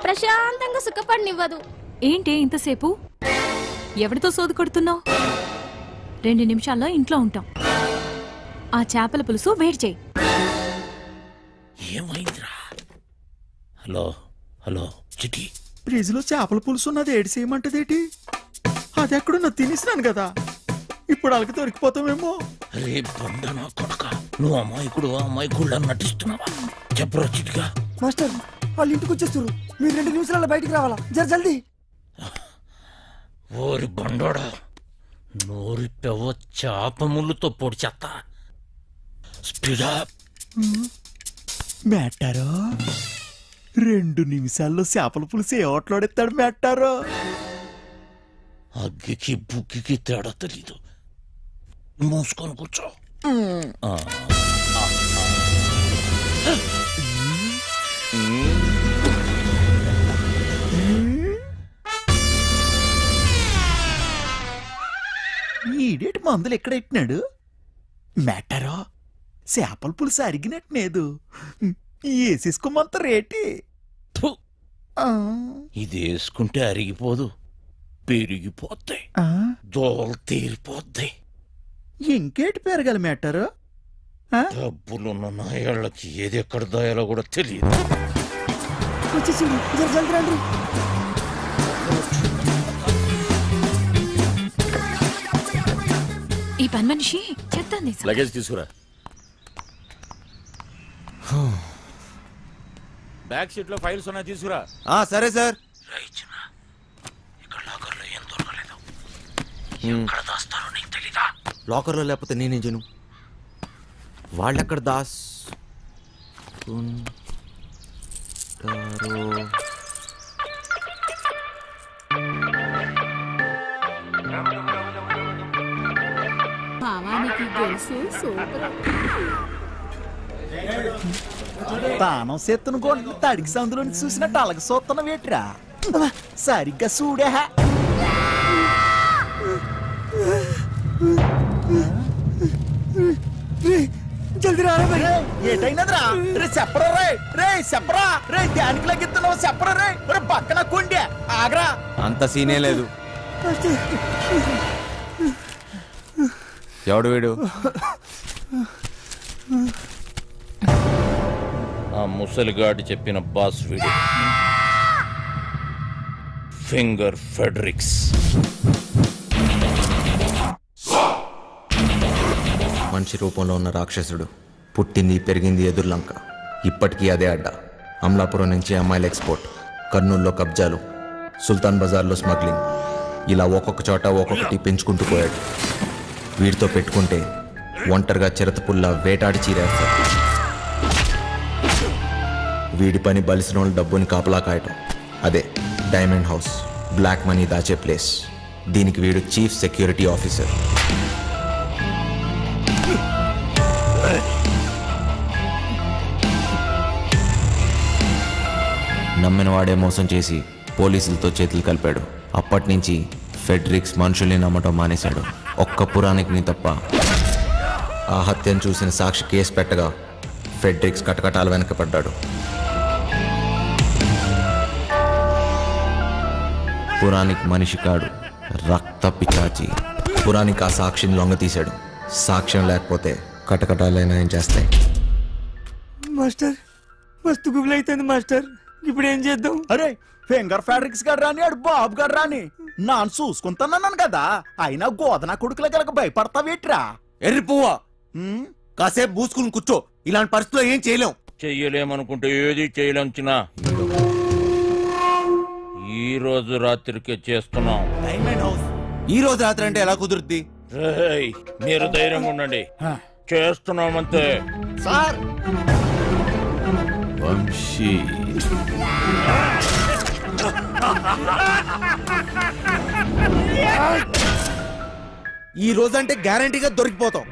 ప్రశాంతంగా సుఖపడినివ్వదు. ఏంటి ఇంతసేపు? ఎవరితో సోదు కొడుతున్నావు? 2 నిమిషాల్లో ఇంట్లో ఉంటాం. ఆ చేపల పులుసు వేడి చేయి. ఏమైందిరా? హలో హలో చిటి, ఫ్రిడ్జ్ లో చేపల పులుసు ఉన్నది ఏడు చేయమంటదేటి? అది ఎక్కడున్నా తినేసినాను కదా, ఇప్పుడు అలకి దొరికిపోతామేమో. రే బండ నా కొడుక, నువ్వు అమాయకుడు అమాయకుడు నటిస్తున్నావా? చెప్పరా చిటిగా. మాస్టర్ వాళ్ళు ఇంటికి వచ్చేస్తారు, మీరు 2 నిమిషాలలో బయటికి రావాలా, జర జల్దీ. ఓరి బండోడా, నోరి పెవ్వ చేప ముళ్ళుతో పొడి చెత్త. స్పీడా మేటారో 2 నిమిషాల్లో చేపల పులుసు ఏ ఓట్లాడెత్తాడు మేటారో. అగ్గికి బుగ్గికి తేడా తెలీదు. మూసుకొని కూర్చో. ఈడేటి మందులు ఎక్కడ ఎట్టినాడు మేటారో? చేపల పులుసు అరిగినట్లేదు, వేసేసుకోమంత రేటి. ఇది వేసుకుంటే అరిగిపోదు, పెరిగిపోతాయి, దోలు తీరిపోద్ది. ఇంకేటి పెరగాలి మేటారో? డబ్బులున్న నాయాళ్ళకి ఏది ఎక్కడ దాయాలో కూడా తెలియదు. వచ్చేసింది, జర జల్దీ రండి. ఈ పని మనిషి చెప్తాను. లగేజ్ తీసుకురా. బ్యాక్ సీట్ లో ఫైల్స్ ఉన్నాయి, తీసుకురా. సరే సార్. ఇక్కడ లాకర్ లో ఏం దొరకలేదు. ఎక్కడ దాస్తారో నీకు తెలీదా? లాకర్ లో లేకపోతే నేనేం చేయను? వాళ్ళెక్కడ దాస్ మామానికి గొలుసు సూపర్. తానం సెత్తును కొండ తడికి సందులో చూసినట్టు అలగ సోత్తన వేట్రా. సరిగ్గా చూడే. జల్దీ రారా మరి. ఏటైనదిరా? రే చెప్పరా, రే రే చెప్పరా, రే దానికి లగిస్తున్నావు చెప్పరా, రే రే పక్కన కొండే ఆగరా. అంత సీనే లేదు. ఎవడు వీడు? ఆ ముసలిగాడి చెప్పిన బాస్ వీడు, ఫింగర్ ఫెడరిక్స్. మనిషి రూపంలో ఉన్న రాక్షసుడు, పుట్టింది పెరిగింది ఎదుర్లంక. ఇప్పటికీ అదే అడ్డా. అమలాపురం నుంచి అమ్మాయిల ఎక్స్పోర్ట్, కర్నూలులో కబ్జాలు, సుల్తాన్ బజార్లో స్మగ్లింగ్, ఇలా ఒక్కొక్క చోట ఒక్కొక్కటి పెంచుకుంటూ పోయాడు. వీడితో పెట్టుకుంటే ఒంటరిగా చిరతపుల్లా వేటాడి చీరేస్తాడు. వీడి పని బలిసిన వాళ్ళ డబ్బుని కాపలా కాయటం. అదే డైమండ్ హౌస్, బ్లాక్ మనీ దాచే ప్లేస్. దీనికి వీడు చీఫ్ సెక్యూరిటీ ఆఫీసర్. నమ్మిన వాడే మోసం చేసి పోలీసులతో చేతులు కలిపాడు. అప్పటి నుంచి ఫెడరిక్స్ మనుషుల్ని నమ్మటం మానేశాడు. ఒక్క పురాణికిని తప్ప. ఆ హత్యను చూసిన సాక్షి కేసు పెట్టగా ఫెడ్రిక్స్ కటకటాల వెనకపడ్డాడు. పురాణిక్ మనిషి కాడు, రక్త పిచాచి. పురాణిక్ ఆ సాక్షిని లొంగ తీశాడు. సాక్ష్యం లేకపోతే కటకటాలైనా ఏం చేస్తాయి? మాస్టర్ మస్తు గుబులు అవుతుంది మాస్టర్, ఇప్పుడు ఏం చేద్దాం? అరే ఫింగర్ ఫ్యాడ్రిక్స్ గారు రాని ఆడు బాబు గారు రాని నాన్న చూసుకుంటానన్నాను కదా, అయినా గోదన కొడుకుల గలక భయపడతావేట్రా? ఎర్రి పువ్వా, కాసేపు పూసుకుని కూర్చో. ఇలాంటి పరిస్థితుల్లో ఏం చేయలేం. చెయ్యలేమనుకుంటే ఏది చేయలేం చిన్న. ఈ రోజు రాత్రికే చేస్తున్నాం. ఈ రోజు రాత్రి అంటే ఎలా కుదురుద్ది? మీరు ధైర్యంగా ఉండండి, చేస్తున్నామంతే. సార్ వంశీ ఈ రోజంటే గ్యారంటీగా దొరికిపోతాం.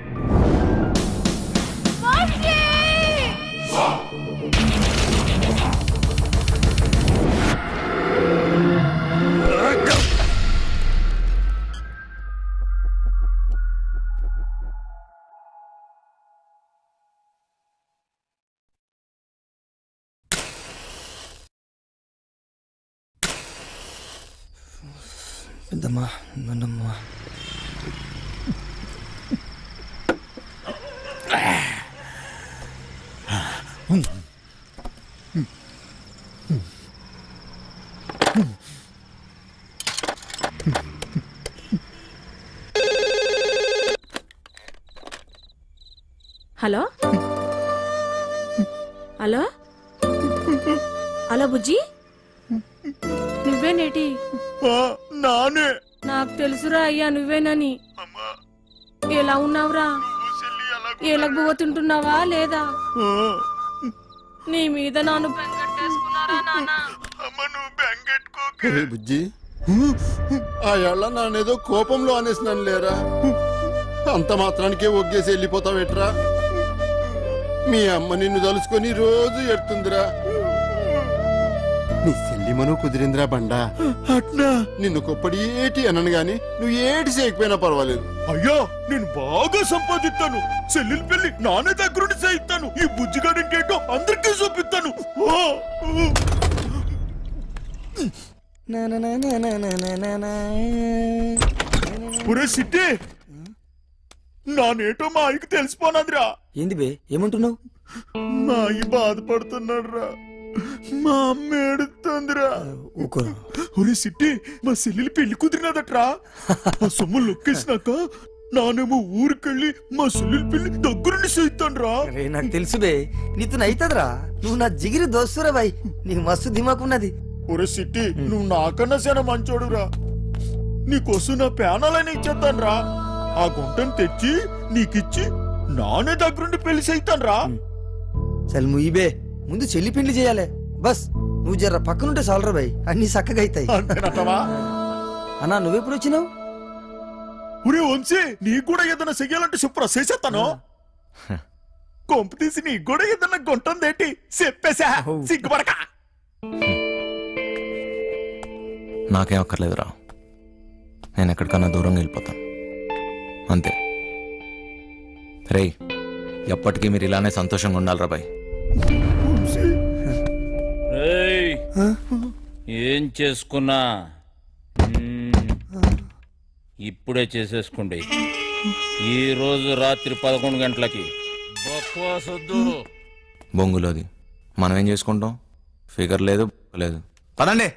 పెద్దమ్మా నన్నమ్మా హలో హలో హలో బుజ్జి, నువ్వేనేటి? నానే. నాకు తెలుసురా అయ్యా నువ్వేనని. ఎలా ఉన్నావురా? ఎలగబోతుంటున్నావా లేదా? నీ మీద నాను బెంగట్టేసుకున్నారా నాన్న? బుజ్జి, ఆ ఏళ్ళ నానేదో కోపంలో అనేసినాను లేరా, అంత మాత్రానికే ఒగ్గేసి వెళ్ళిపోతావేట్రా? మీ అమ్మ నిన్ను తలుసుకొని రోజు ఎడుతుందిరా. నీ సెల్లిమను కుదిరిందిరా బండా. అట్నా నిన్ను కొప్పడి ఏటి అనను గాని నువ్వు ఏటి చేయకపోయినా పర్వాలేదు. అయ్యా నేను బాగా సంపాదిస్తాను, చెల్లెలు పెళ్లి నానే దగ్గరుండి చేయిస్తాను, ఈ బుజ్జిగాడింకేటో అందరికీ చూపిస్తాను. పురే సిట్టి, నానేటో మా ఆయనకి తెలిసిపోనాదిరా. ఏంది బే, ఏమంటున్నావు? మా అయ్య బాధపడుతున్నాడు రా, మా అమ్మ ఏడుతుందిరా. ఒరే సిట్టి, మా చెల్లెలు పెళ్లి కుదిరినదట్రా. ఆ సొమ్ము లొక్కేసినాక నానేమో ఊరికెళ్ళి మా చెల్లెలు పెళ్లి దగ్గరుండి చేయిస్తాను రా. నాకు తెలుసు బే, నీతో అయితదిరా. నువ్వు నా జిగిరి దోస్తురా బాయ్, నీకు మస్తు దిమాకున్నది. ఒరే సిట్టి, నువ్వు నాకన్నా సేన మంచోడురా. నీకోసం నా ప్యానాలని ఇచ్చేస్తాను రా. ఆ గుంటను తెచ్చి నీకిచ్చి నానే దగ్గరుండి పెళ్లి చేయిస్తాను రా. చల్ ముయిబే, ముందు చెల్లి పెళ్లి చేయాలి. బస్ నువ్వు జర్ర పక్కనుంటే చాలరా బాయ్, అన్ని చక్కగా అవుతాయి. అన్నా నువ్వెప్పుడు వచ్చినావు? ఒరే వంశీ, నీకు కూడా ఏదైనా చెయ్యాలంటే చెప్పురా, చేసేస్తాను. కొంప తీసి నీకు కూడా ఏదైనా గుంటుందేంటి చెప్పేసా, సిగ్గుపడక. నాకేం అక్కర్లేదురా, నేను ఎక్కడికన్నా దూరంగా వెళ్ళిపోతాను అంతే. రే, ఎప్పటికీ మీరు ఇలానే సంతోషంగా ఉండాలిరా బాయ్. ఏం చేసుకున్నా ఇప్పుడే చేసేసుకోండి. ఈ రోజు రాత్రి 11 గంటలకి బక్వాసొద్దు. బొంగులోది మనం ఏం చేసుకుంటాం? ఫిగర్ లేదు లేదు. పదండి.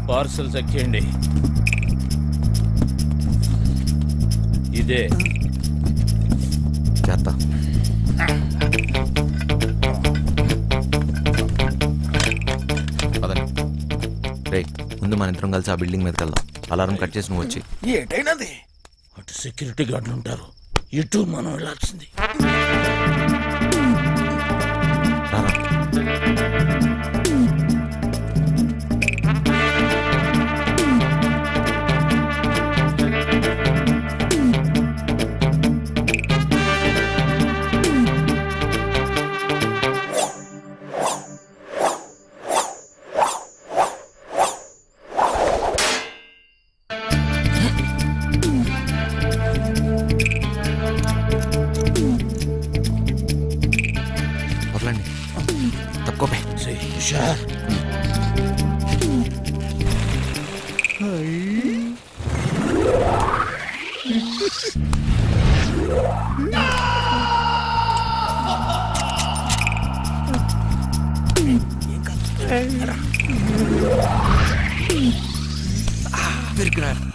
పార్సల్ చెక్ చేయండి. ఇదే చేస్తా. రే ముందు మన ఇద్దరం కలిసి ఆ బిల్డింగ్ మీదకి వెళ్దాం. అలారం కట్ చేసి నువ్వు వచ్చి. ఏటైనది అటు సెక్యూరిటీ గార్డులు ఉంటారు, ఇటు మనం వెళ్ళాల్సింది.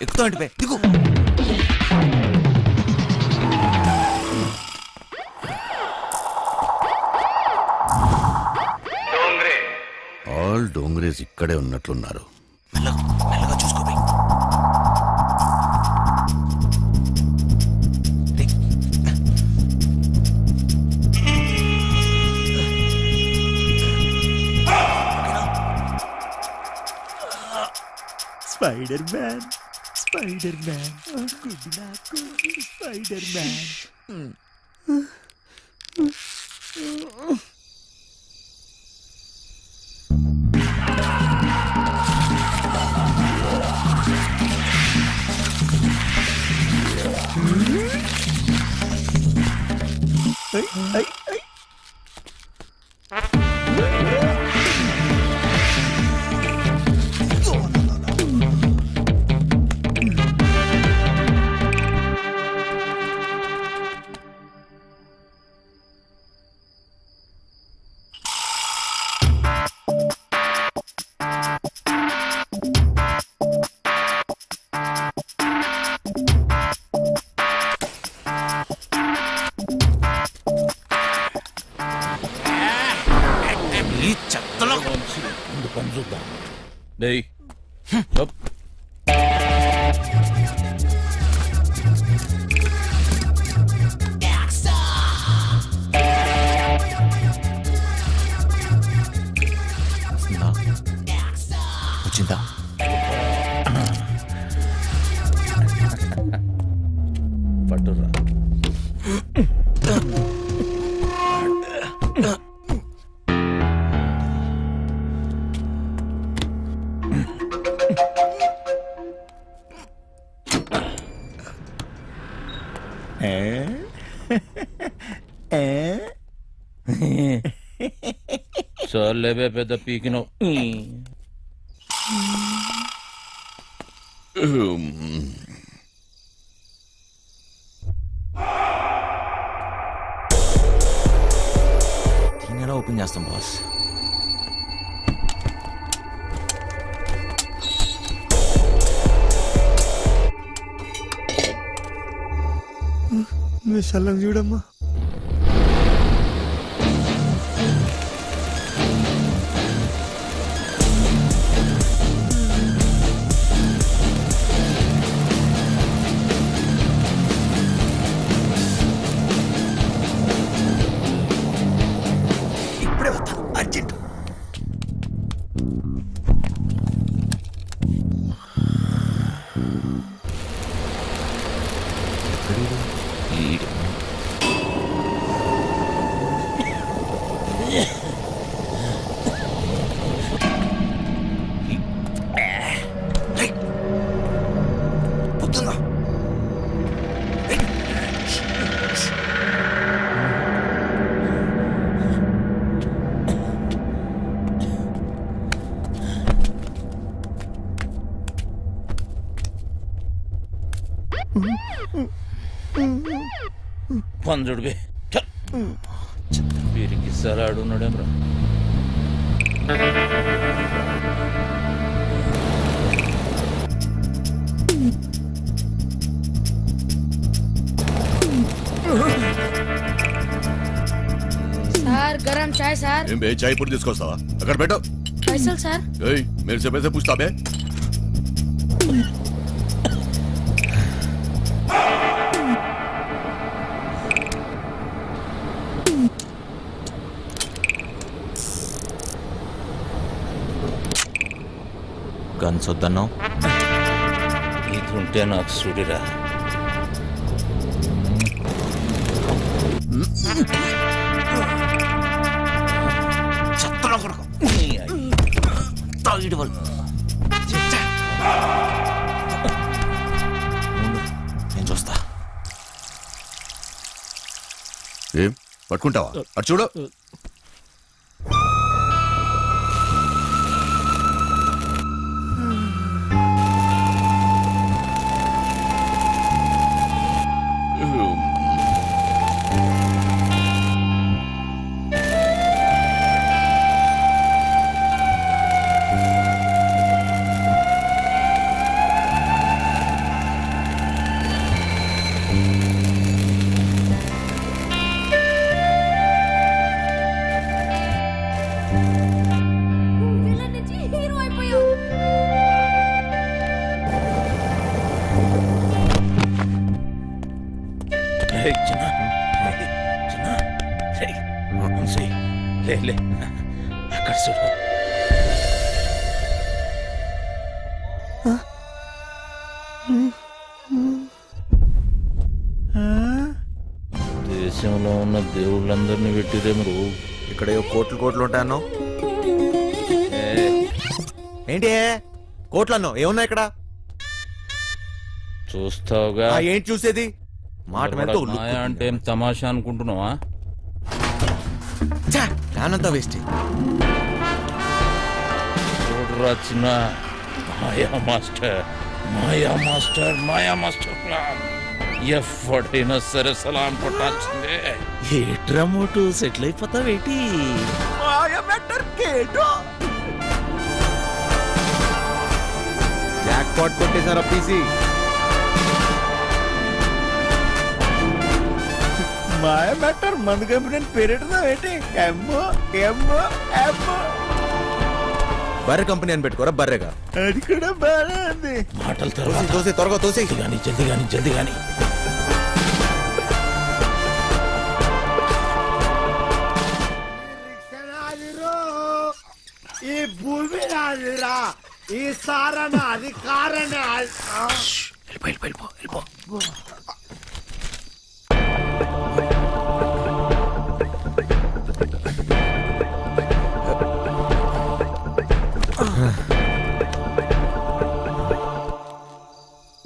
ఎక్కుతా అంటే దిగు. ఆల్ డోంగ్రేస్ ఇక్కడే ఉన్నట్లున్నారు. మెల్లగా చూసుకో. Spider man, spider man, good నాకు స్పైడర్ మ్యాన్. వచ్చిందా? పట్టురా. చాలేవే పెద్ద పీకినవు. దీన్ని ఎలా ఓపెన్ చేస్తాం బాస్? చల్లం చూడమ్మా. ఇప్పుడే వస్తాను, అర్జెంట్. పంజుడు బే వీరికి సలాడు ఉన్నాడేమ్రా. సార్ గరం చాయ్ సార్. ఏం బే చాయ్ పొడి తీసుకొస్తావా? అక్కడ పెట్టు. फैसल सर मेरे से पैसे पूछता बे గన్స్ వద్దన్నావు ఇది ఉంటే నాకు చూడిరా నేను చూస్తా ఏం పట్టుకుంటావా అటు చూడు ले అక్కడ చూడు దేశంలో ఉన్న దేవుళ్ళందరినీ పెట్టిరే మీరు ఇక్కడ కోట్లు ఉంటాయన్నో ఏంటి కోట్లు అన్నో ఏమున్నా ఇక్కడ చూస్తావుగా ఏంటి చూసేది మాట మీద మాయా అంటే ఏం తమాషా అనుకుంటున్నావా నానంతా వేస్ట్ చూడరా చిన్న మాయా మాస్టర్ మాయా మాస్టర్ మాయా మాస్టర్ ప్లాన్ ఎఫ్ఫడైనా సరే సలాం కొట్టాల్సిందే ఏట్రా మోటు సెటిల్ అయిపోతావేటి మాయా మ్యాటర్ కేటో జాక్ పాట్ కొట్టేశారా పీసీ మాయా మ్యాటర్ మందు కంపెనీ పేరెడదావేటి ఎమ్మో ఎమ్మో ఎమ్మో బర్రె కంపెనీ అని పెట్టుకోరా బర్రెగా అది కూడా బాగా ఉంది మాటలు తోసే త్వరగా తోసే కానీ జల్దీ కానీ ఈ భూమి నాదిరా ఈ సారణ అధికారణ వెళ్ళిపో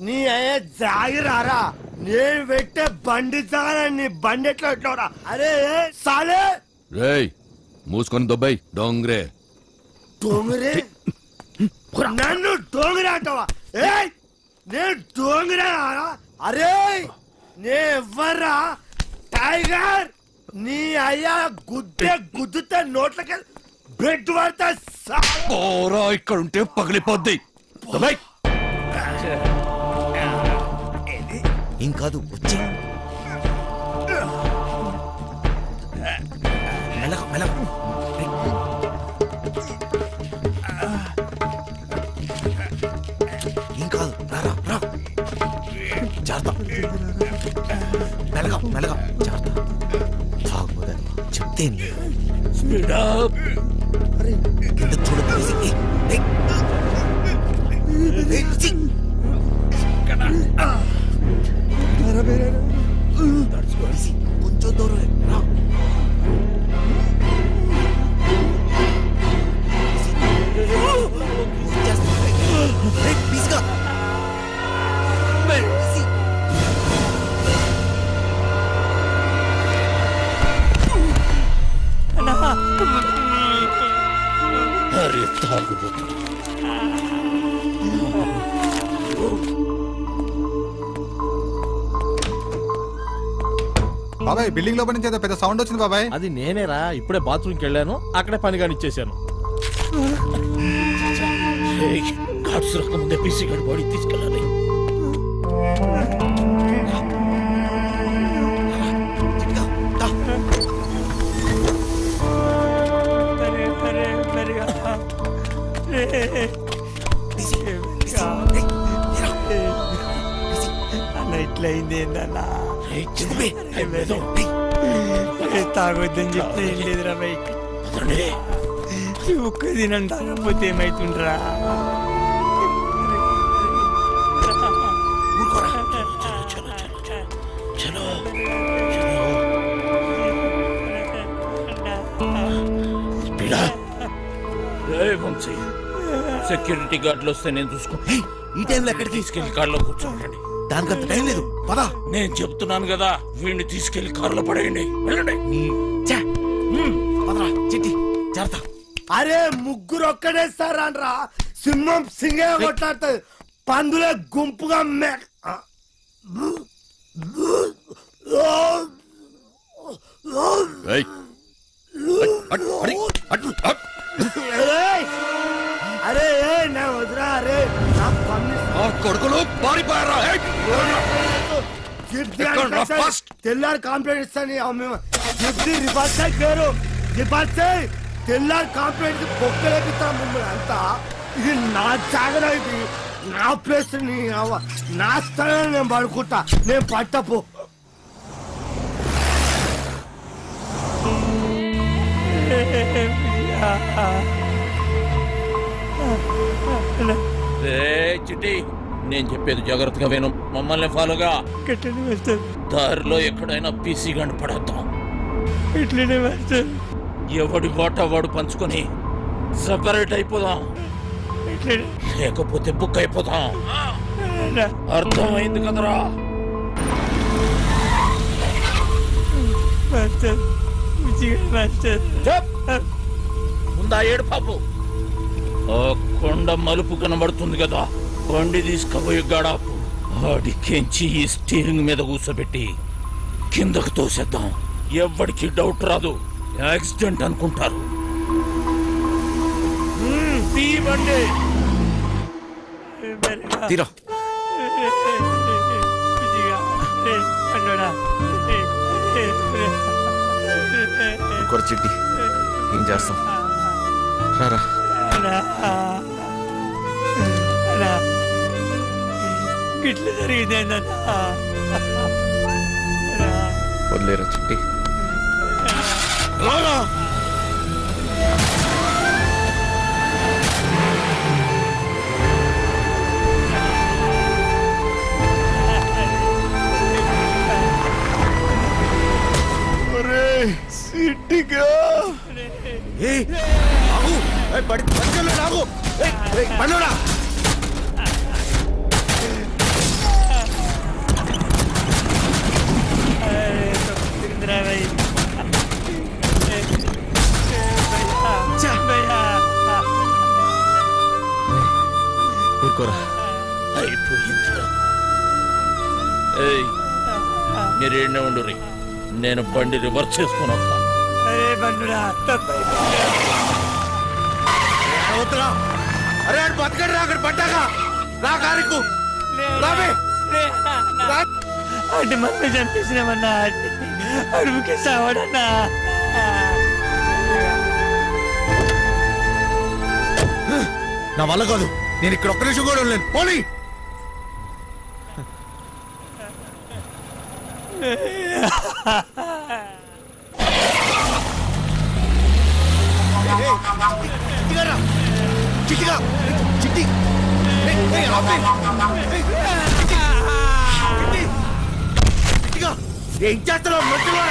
నీ అయ్యే జాగిరారా నేను పెట్టే బండి జాగా నీ బండి ఎట్లా ఎట్లా అరే సాలే రేయ్ మూసుకొని దొబ్బాయి డోంగ్రే డోంగరే నన్ను డోంగరే అంటావా ఏయ్ నేను డోంగరే అరే నే ఎవర్రా టైగర్ నీ అయ్యా గుద్దుతే నోట్లకి బెడ్ పడతా పోరా ఇక్కడ ఉంటే పగిలిపోద్ది దొబ్బాయి ఏం కాదు వచ్చి ఏం కాదు రా జాగ్రత్త మెల్లగా జాగ్రత్త తాగబోదా చెప్తే కింద చూడదు కొంచెం దూరం అరే తాగుబోతు బాబాయ్ బిల్డింగ్ లోపల నుంచి ఏదో పెద్ద సౌండ్ వచ్చింది బాబాయ్. అది నేనేరా, ఇప్పుడే బాత్రూమ్కి వెళ్ళాను, అక్కడే పని కానిచ్చేసాను. కార్డ్స్ రాకముందే పీసీ గారి బాడీ తీసుకెళ్ళాలి. అన్న ఇట్లయింది ఏందన్నా తాగొద్దని చెప్తే ఏం లేదురా బైక్ ఒక్క దినం తాగకపోతే ఏమైతుండ్రా సెక్యూరిటీ గార్డులు వస్తే నేను చూసుకుంటా. ఈ టైంలో ఎక్కడికి తీసుకెళ్లి కార్లో కూర్చోండి. దానికంత టైం లేదు పదా. నేను చెప్తున్నాను కదా, వీడిని తీసుకెళ్లి కార్లో పడేయండి. వెళ్ళండి. పదరా చిట్టి జాగ్రత్త. అరే ముగ్గురు ఒక్కడేస్తారా? సింహం సింగే కొట్లాడుతుంది, పందులే గుంపుగా అరే నా వదిరా. అరే కొడుకులు పారిపోయారా? తెల్లారి కంప్లైంట్ ఇస్తాను. రివర్స్ పేరు రివర్స్ తెల్లారి కంప్లైంట్ బొక్కలేపిస్తాను మిమ్మల్ని అంతా. ఇది నా జాగ్రత్త, ఇది నా ప్లేస్, నా స్థలం. నేను పడుకుంటా, నేను పట్టపు. చిట్టి, నేను చెప్పేది జాగ్రత్తగా విను. మమ్మల్ని ఫాలోగా. దారిలో ఎక్కడైనా పీసీ గంట పడేద్దాం. ఎవడి వాటా వాడు పంచుకొని సపరేట్ అయిపోదాం, లేకపోతే బుక్ అయిపోతాం. అర్థమైంది కదరా? ముందా ఏడు పాపు. ఆ కొండ మలుపు కనబడుతుంది కదా, బండి తీసుకుపోయి గడాపు ఆడికెంచి ఈ స్టీరింగ్ మీద కూర్చోబెట్టి కిందకు తోసేద్దాం. ఎవ్వడికి డౌట్ రాదు, యాక్సిడెంట్ అనుకుంటారు. బండి తీరా. ఇంకొక చిట్టి ఏం చేస్తాం? రారా. గిట్ల జరిగిందేందన్నా? వదిలేరా చిట్టి. సిట్టిగా పండురా. ఊరుకోరా. మీరేనే ఉండు, నేను బండి రివర్స్ చేసుకుని వస్తా. అరే బతకడు రా, అక్కడ పడ్డాగా రా కారుకు. అంటే మమ్మీ చంపేసినామన్నా, అడుగుకి సావడన్నా. నా వల్ల కాదు, నేను ఇక్కడ ఒక్క నిమిషం కూడా ఉండలేను. పోనీ చిట్టిగా చిట్టి చిట్టిగా ఏం చేస్తున్నావు? మధ్యలో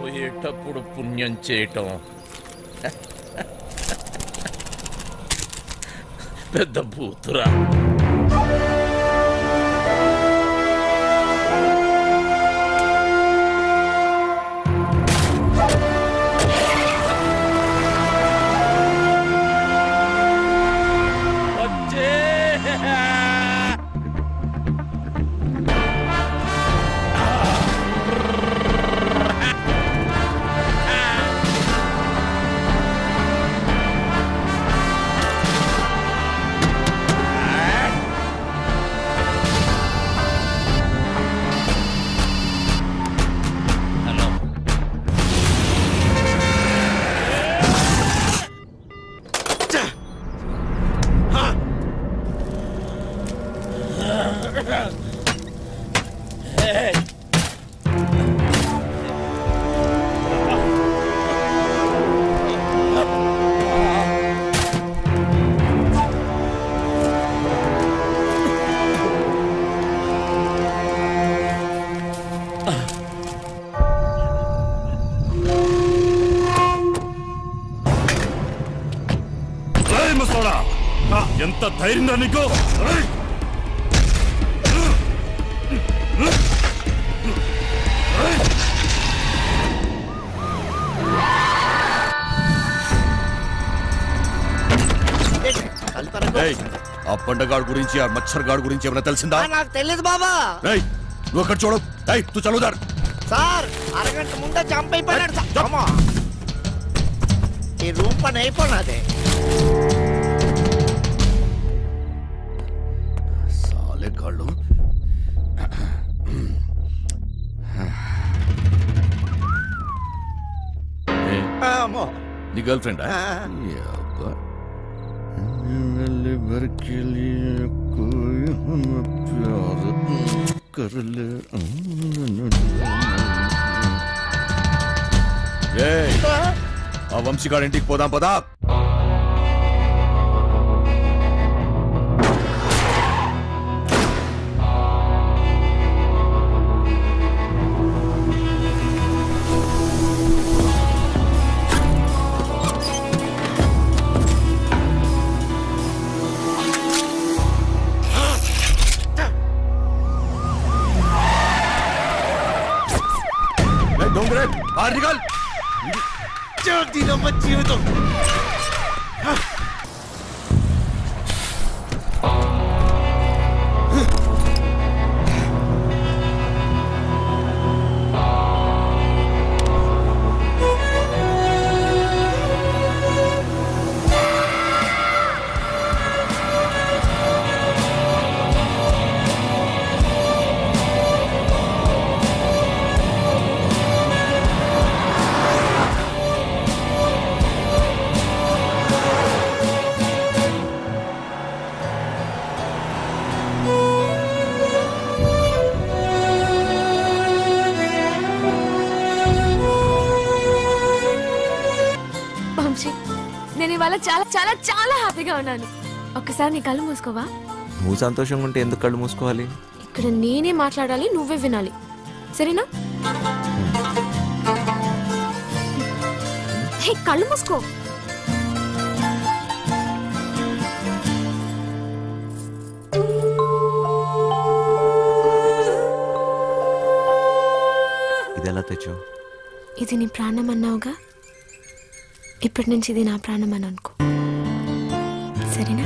పోయేటప్పుడు పుణ్యం చేయటం పెద్ద బూతురా. ధైర్యం నీకు? ఆ పండగాడు గురించి ఆ మచ్చర్ గాడు గురించి ఏమైనా తెలిసిందా? నాకు తెలియదు బాబా. నువ్వు అక్కడ చూడు. తూ చదువుదారు సార్ అరగంట ముందే జంప్ అయిపోయినాడు సార్. ఈ రూమ్ పని అయిపోయినదే. సాలే గాళ్ళు. నీ గర్ల్ ఫ్రెండా? भर के लिए कोई हम प्यार कर ले. ఆ వంశీగాడి ఇంటికి పోదాం పదా. జీవితం నేను ఇవాళ చాలా చాలా చాలా హ్యాపీగా ఉన్నాను. ఒక్కసారి నీ కళ్ళు మూసుకోవా? నువ్వు సంతోషంగా ఉంటే ఎందుకు కళ్ళు మూసుకోవాలి? ఇక్కడ నేనే మాట్లాడాలి, నువ్వే వినాలి, సరేనా? హే, కళ్ళు మూసుకో. ఇది ఎలా తెచ్చు? ఇది నీ ప్రాణం అన్నావుగా, ఇప్పటి నుంచి ఇది నా ప్రాణం అని అనుకో, సరేనా?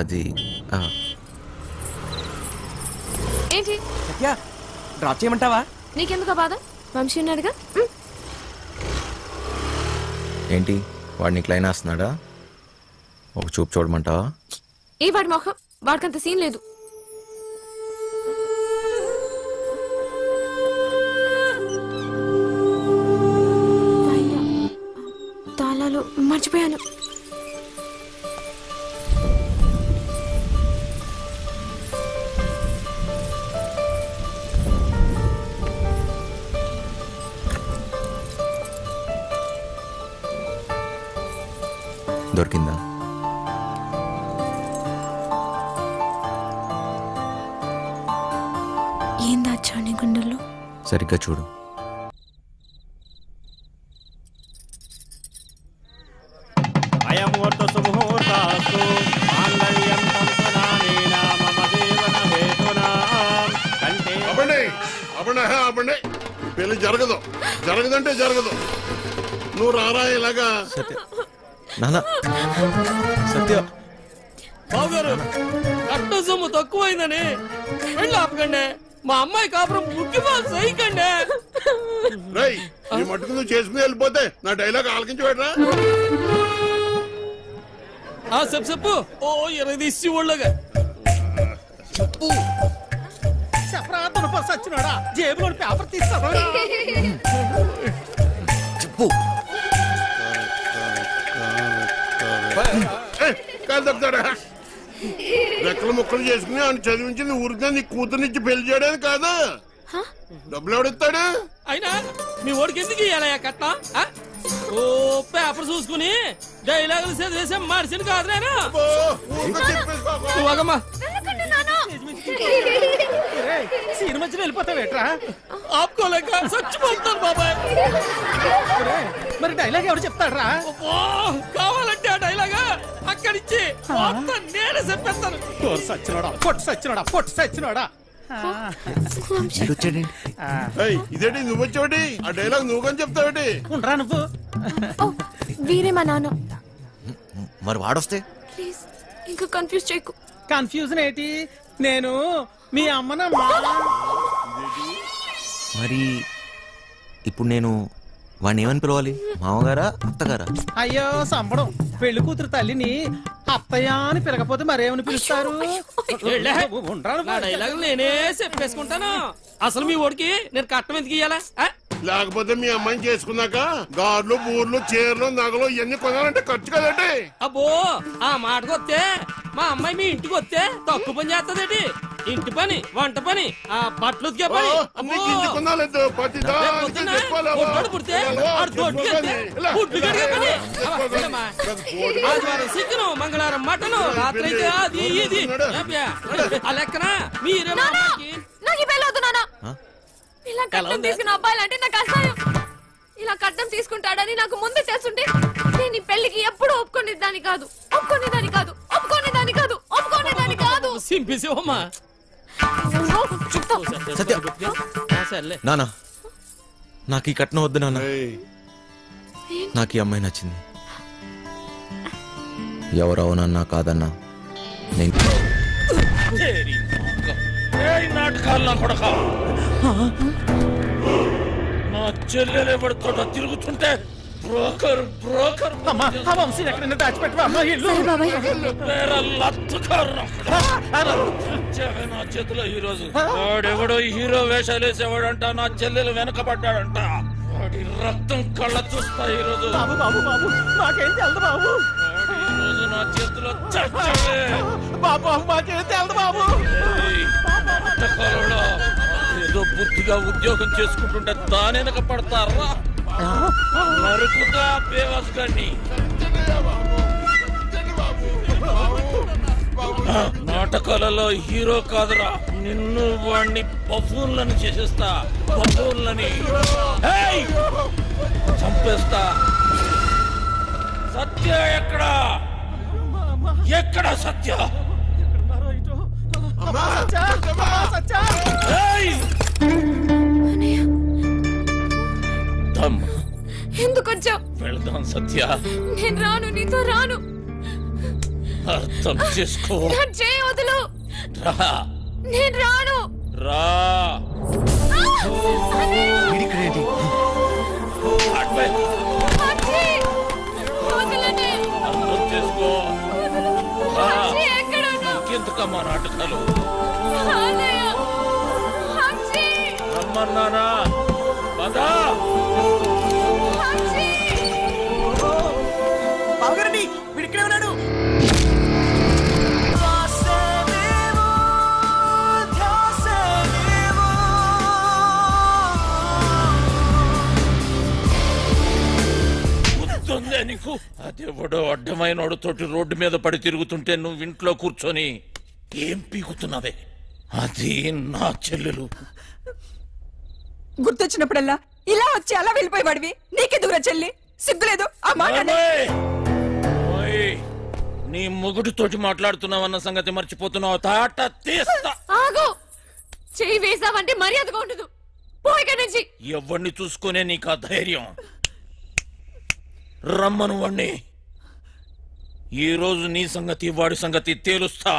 అది ఏంటి సత్య, డ్రాప్ చేయమంటావా? నీకెందుకు బాధ? వంశీ ఉన్నాడుగా. ఏంటి వాడు నీకు లైన్ వేస్తున్నాడా? ఒక చూపు చూడమంటావా? ఏ వాడి మొహం, వాడికంత సీన్ లేదు. తాళాలు మర్చిపోయాను. దొరికిందా? ఏం దాచా నీ గుండెల్లో? సరిగ్గా చూడు. అయముహూర్త సుముహూర్తాస్తు మాంగళ్యం సంసనానేన మమ జీవన హేతునా కంటే. అబండి పెళ్లి జరగదు. జరగదంటే జరగదు. నువ్వు రారా ఇలాగా. నానా సత్య, బావగారు కట్ట సొమ్ము తక్కువైందని వెళ్ళి ఆపకండి. మా అమ్మాయి కాపురం బుక్కి బాగా సైకండి. ఈ మట్టుకు నువ్వు చేసుకుని వెళ్ళిపోతే నా డైలాగ్ ఆలకించి పెట్టరా. చెప్పు. ఓ 20 తీసి ఒళ్ళగా చెప్పు. చెప్పరాతను పర్స్ వచ్చినాడా? జేబులో పేపర్ తీస్తావా? చెప్పు. రెక్కలు ముక్కలు చేసుకుని ఆయన చదివించింది ఊరికే నీ కూతురునిచ్చి పెళ్లి చేయడానికి కాదు. డబ్బులు ఎవడిస్తాడు? అయినా మీ ఓడికి ఎందుకు ఇయ్యాలయ్యా కట్నం? ఓ పేపర్ చూసుకుని డైలాగులు చదివేసే మనిషిని కాదు నేను. సీన్ మధ్యలో వెళ్ళిపోతావేట్రా? ఆపుకోలేక చచ్చిపోతాను బాబాయ్. మరి డైలాగ్ ఎవరు చెప్తాడ్రా? కావాలంటే ఆ డైలాగా అక్కడిచ్చి మొత్తం నేనే చెప్పేస్తాను. సచ్చినోడా పొట్టు సచ్చినోడా పొట్టు సచ్చినోడా. ఇదేంటి నువ్వు వచ్చావుటి? ఆ డైలాగ్ నువ్వు కానీ చెప్తావుటి? ఉండరా నువ్వు? వీరే మా నాన్న. మరి వాడొస్తే ప్లీజ్ ఇంకా కన్ఫ్యూజ్ చేయకు. కన్ఫ్యూజన్ ఏంటి? నేను మీ అమ్మనమ్మా. మరి ఇప్పుడు నేను వాడిని ఏమని పిలవాలి? మామగారా అత్తగారా? అయ్యో సంబడం, పెళ్లి కూతురు తల్లిని అత్తయ్య అని పిలకపోతే మరేమని పిలుస్తారు? డైలాగ్ నేనే చెప్పేసుకుంటాను. అసలు మీ ఓడికి నేను కట్టం ఎందుకు ఇయ్యాలా? లేకపోతే మీ అమ్మాయిని చేసుకున్నాక గార్లు బూర్లు చీరలు నగలు ఇవన్నీ కొనాలంటే ఖర్చు కదండి. అబ్బో ఆ మాటకు వస్తే మా అమ్మాయి మీ ఇంటికి వస్తే తక్కువ పని చేస్తుందేటి? ఇంటి పని, వంట పని, ఆ బట్టలు ఉతికే పని. ఆదివారం చికెను, మంగళవారం మటను, రాత్రి అయితే అది ఇది. ఆ లెక్కన మీరే ఇలా కట్నం తీసుకున్న అబ్బాయిలంటే నాకు అసహ్యం. ఇలా కట్నం తీసుకుంటాడని నాకు ముందు తెలుసుంటే నేను ఈ పెళ్లికి ఎప్పుడు ఒప్పుకునేదాన్ని కాదు. సింపిసివమ్మా. నానా నాకు ఈ కట్నం వద్దు నాన్న. నాకు ఈ అమ్మాయి నచ్చింది. ఎవరవునన్నా కాదన్నా నేను నాటకాల్లో కొడక నా చెల్లెలు ఎవరితో తిరుగుతుంటే బ్రోకర్ బ్రోకర్ వంశీ ఎక్కడైనా దాచిపెట్టవా? నా చేతిలో ఈ రోజు వాడెవడో హీరో వేషాలు వేసేవాడంట. నా చెల్లెలు వెనకబడ్డాడంట. వాడి రక్తం కళ్ళ చూస్తా ఈ రోజు. బాబు బాబు బాబు మాకేం తెలదు బాబు. ఈ రోజు నా చేతిలో బాబు మాకేం తెలదు బాబు. ఏదో బుద్ధిగా ఉద్యోగం చేసుకుంటుంటే దానెనక పడతారా? నరుకుతా బేవస్ గాని. నాటకాలలో హీరో కాదురా, నిన్ను వాణ్ణి బఫూన్లను చేసేస్తా. బఫూన్లని చంపేస్తా. సత్య ఎక్కడా? ఎక్కడ సత్య? ఎందుకు వచ్చావు? వెళదాం సత్య. నేను రాను, నీతో రాను. అర్థం చేసుకో. వదులు. రా. నేను రాను. రా. అర్థం చేసుకో. ఇంకెందుకమ్మా నాటకాలు? రమ్మన్నానా? పదా. బావగారండి వీడు ఇక్కడే ఉన్నాడు. గుర్తుందే నీకు? అదెవడో అడ్డమైన తోటి రోడ్డు మీద పడి తిరుగుతుంటే నువ్వు ఇంట్లో కూర్చొని ఏం పీకుతున్నావే? అది నా చెల్లెలు. గుర్తొచ్చినప్పుడల్లా ఇలా వచ్చి అలా వెళ్ళిపోయేవాడివి. నీకెందుకురా చెల్లి? సిగ్గులేదు ఆ మాట? నీ మొగుడితోటి మాట్లాడుతున్నావన్న సంగతి మర్చిపోతున్నావు. తాట తీస్తా. ఆగు. చెయ్యి వేసావంటే మర్యాదగా ఉండదు. పోయిక నుంచి. ఎవరిని చూసుకునే నీకు ఆ ధైర్యం? రమ్మను వాణ్ణి. ఈ రోజు నీ సంగతి వాడి సంగతి తేలుస్తా.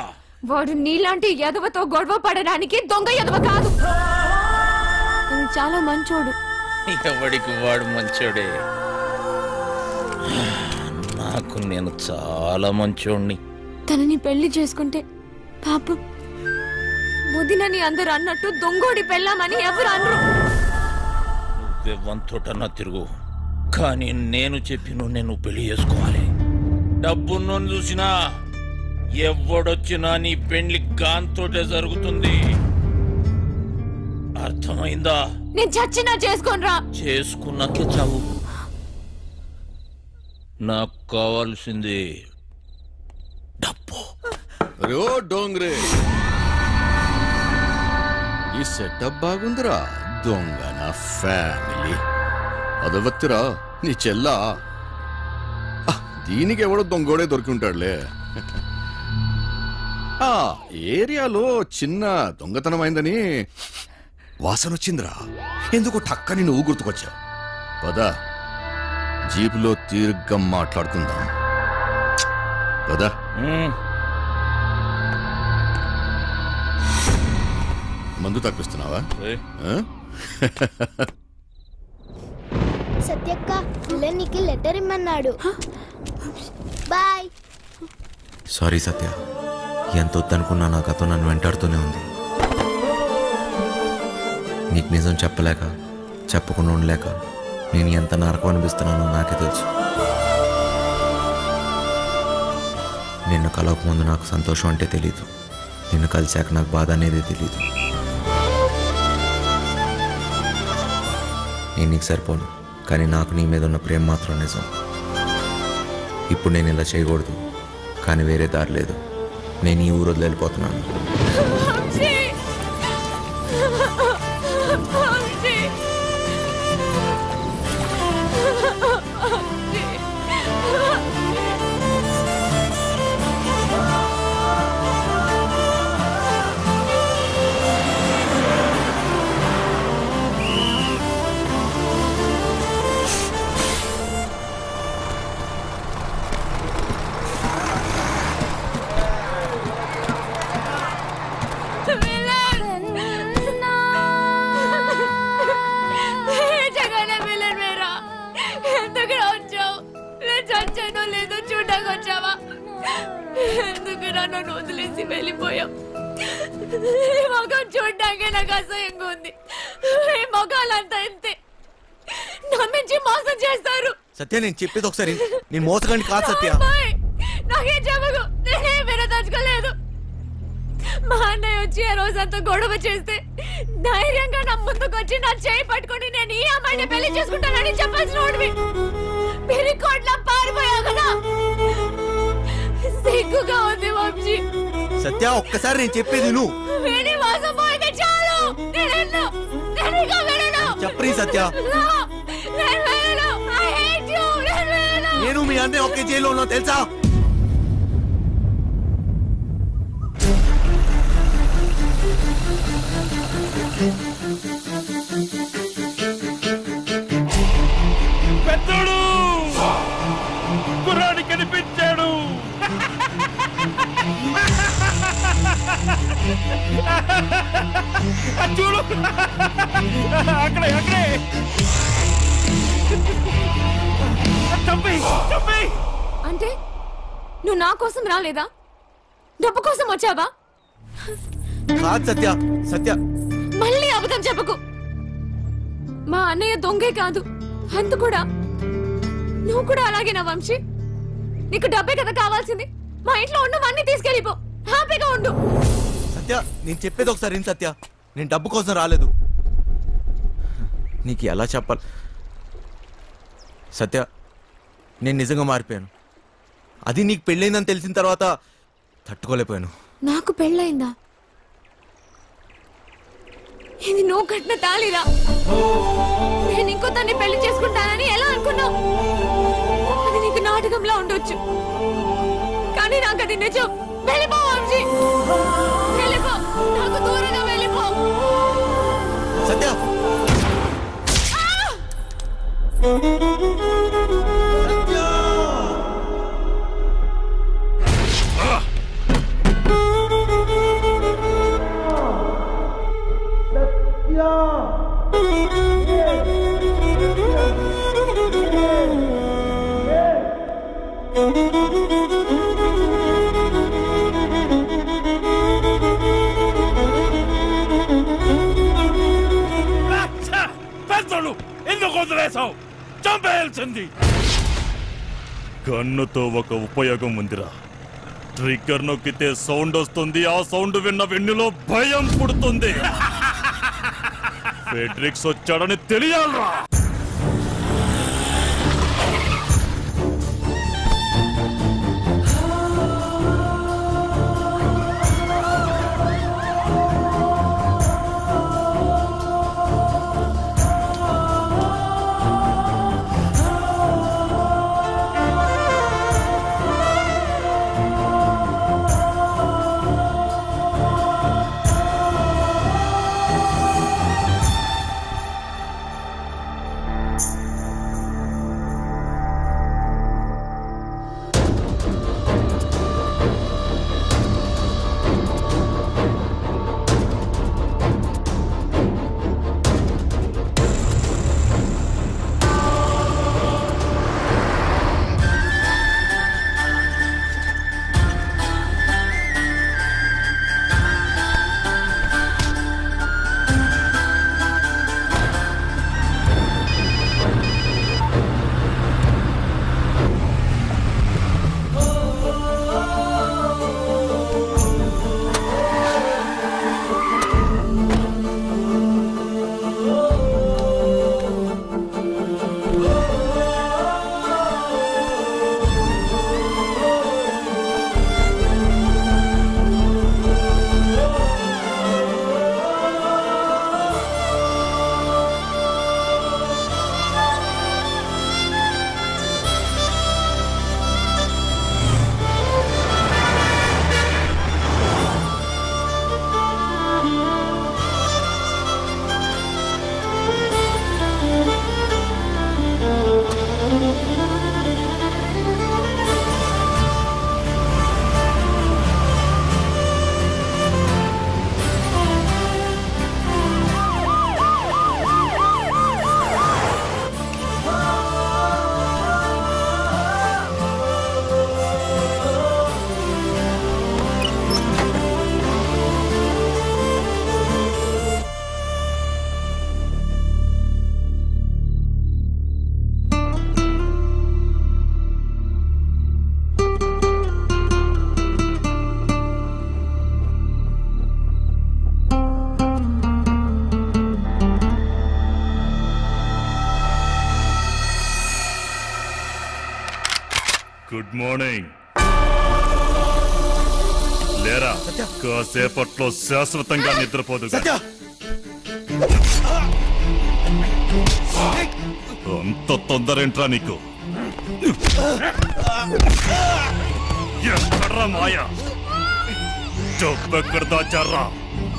వాడు నీలాంటి ఎదవతో గొడవ పడడానికి దొంగ ఎదవ కాదు. చాలా మంచోడు. ఎవడికి వాడు మంచోడే. నాకు నేను చాలా మంచోడిని. తనని పెళ్లి చేసుకుంటే పాపం వదినని అందరు అన్నట్టు దొంగోడి పెళ్ళామని ఎవరు అనరు. నువ్వే వంతోటన్నా తిరుగు, కానీ నేను చెప్పిన నేను పెళ్లి చేసుకోవాలి. డబ్బును చూసినా ఎవడొచ్చినా నీ పెళ్లి గాంతోటే జరుగుతుంది. అర్థమైందా? నేను చచ్చినా చేసుకోనరా. చేసుకున్నాకే చావు. నాకు కావాల్సింది అరే ఓ డోంగ్రే, ఈ సెటప్ బాగుందిరా. దొంగ నా ఫ్యామిలీ అదవత్తిరా నీ చెల్లా. దీనికి ఎవడో దొంగోడే దొరికి ఉంటాడులే. ఆ ఏరియాలో చిన్న దొంగతనం అయిందని వాసన వచ్చిందిరా. ఎందుకు టక్కని నువ్వు గుర్తుకొచ్చావు. పదా జీపులో తీర్ఘంగా మాట్లాడుకుందాం పదా. మందు తప్పిస్తున్నావా? సత్యక్క నీకు లెటర్ ఇమ్మన్నాడు. బాయ్. సారీ సత్య, ఎంత వద్దనుకున్నా నా కథ నన్ను వెంటాడుతూనే ఉంది. నీకు నిజం చెప్పలేక, చెప్పకుండా ఉండలేక నేను ఎంత నరకం అనిపిస్తున్నానో నాకే తెలుసు. నిన్ను కలవకముందు నాకు సంతోషం అంటే తెలీదు, నిన్ను కలిశాక నాకు బాధ అనేది తెలీదు. నేను నీకు సరిపోను, కానీ నాకు నీ మీద ఉన్న ప్రేమ మాత్రం నిజం. ఇప్పుడు నేను ఇలా చేయకూడదు, కానీ వేరే దారి లేదు. నేను ఈ ఊరు వదిలి వెళ్ళిపోతున్నాను. ఎందుకు నన్ను వదిలేసి వెళ్ళిపోయావు? ఈ మొఖం చూడ్డాకే నాకు అసహ్యంగా ఉంది. ఈ మొఖాలంతా ఇంతే, నమ్మించి మోసం చేస్తారు. సత్య, నేను చెప్పేది ఒకసారి, నేను మోసగాని కాదు సత్య. నాకేం చెప్పకు, నేనేం వినదలుచుకోలేదు. మా అన్నయ్య వచ్చి ఆ రోజంతా గొడవ చేస్తే ధైర్యంగా నా ముందుకు వచ్చి నా చేయి పట్టుకొని నేను ఈ అమ్మాయిని పెళ్లి చేసుకుంటానని చెప్పాల్సిన వాడివి పిరికోట్లా పారిపోయావు కదా. సిగ్గుగా ఉంది వంశీ. సత్య, ఒక్కసారి నేను చెప్పేది నువ్వు. వీడి మోసం పోయితే చాలు. చెప్పరి సత్య, నేను మీ అన్నయ్య ఒకే జైల్లో ఉన్నా తెలుసా? పెద్దోడు కుర్రాడి కనిపించాడు. చూడు అక్కడే అక్కడే. అంటే నువ్వు నా కోసం రాలేదా? డబ్బు కోసం వచ్చావా? కాదు సత్య, సత్య మళ్ళీ అబద్ధం చెప్పకు. మా అన్నయ్య దొంగే కాదు, అంత కూడా. నువ్వు కూడా అలాగేనా వంశీ? నీకు డబ్బే కదా కావాల్సింది. మా ఇంట్లో ఉన్నవన్నీ తీసుకెళ్ళిపో, హ్యాపీగా ఉండు. సత్య, నేను చెప్పేది ఒకసారి సత్య, నేను డబ్బు కోసం రాలేదు. నీకు ఎలా చెప్పాలి సత్య, నేను నిజంగా మారిపోయాను. అది నీకు పెళ్ళైందని తెలిసిన తర్వాత తట్టుకోలేకపోయాను. నాకు పెళ్ళైందా? ఇది నువ్వు కట్టిన తాళిరా. నేను ఇంకో తన్ని పెళ్లి చేసుకుంటానని ఎలా అనుకున్నావు? అది నీకు నాటకంలా ఉండొచ్చు, కానీ నాకు అది నిజం. వెళ్ళిపో వంశీ, వెళ్ళిపో, నాకు దూరంగా వెళ్ళిపో. సత్య, పెద్దలు ఎందుకు వదిలేసావు? చంపేయాల్సింది. గన్నుతో ఒక ఉపయోగం ఉందిరా. ట్రిగ్గర్ నొక్కితే సౌండ్ వస్తుంది. ఆ సౌండ్ విన్న వెన్నులో భయం పుడుతుంది. ఫెడ్రిక్స్ వచ్చాడని తెలియాలరా. Good morning. లేరా, కాసేపట్లో శాశ్వతంగా నిద్రపోదు. అంత తొందరేంట్రా నీకు? ఎక్కడ్రా మాయా? డబ్బు ఎక్కడ దాచారా?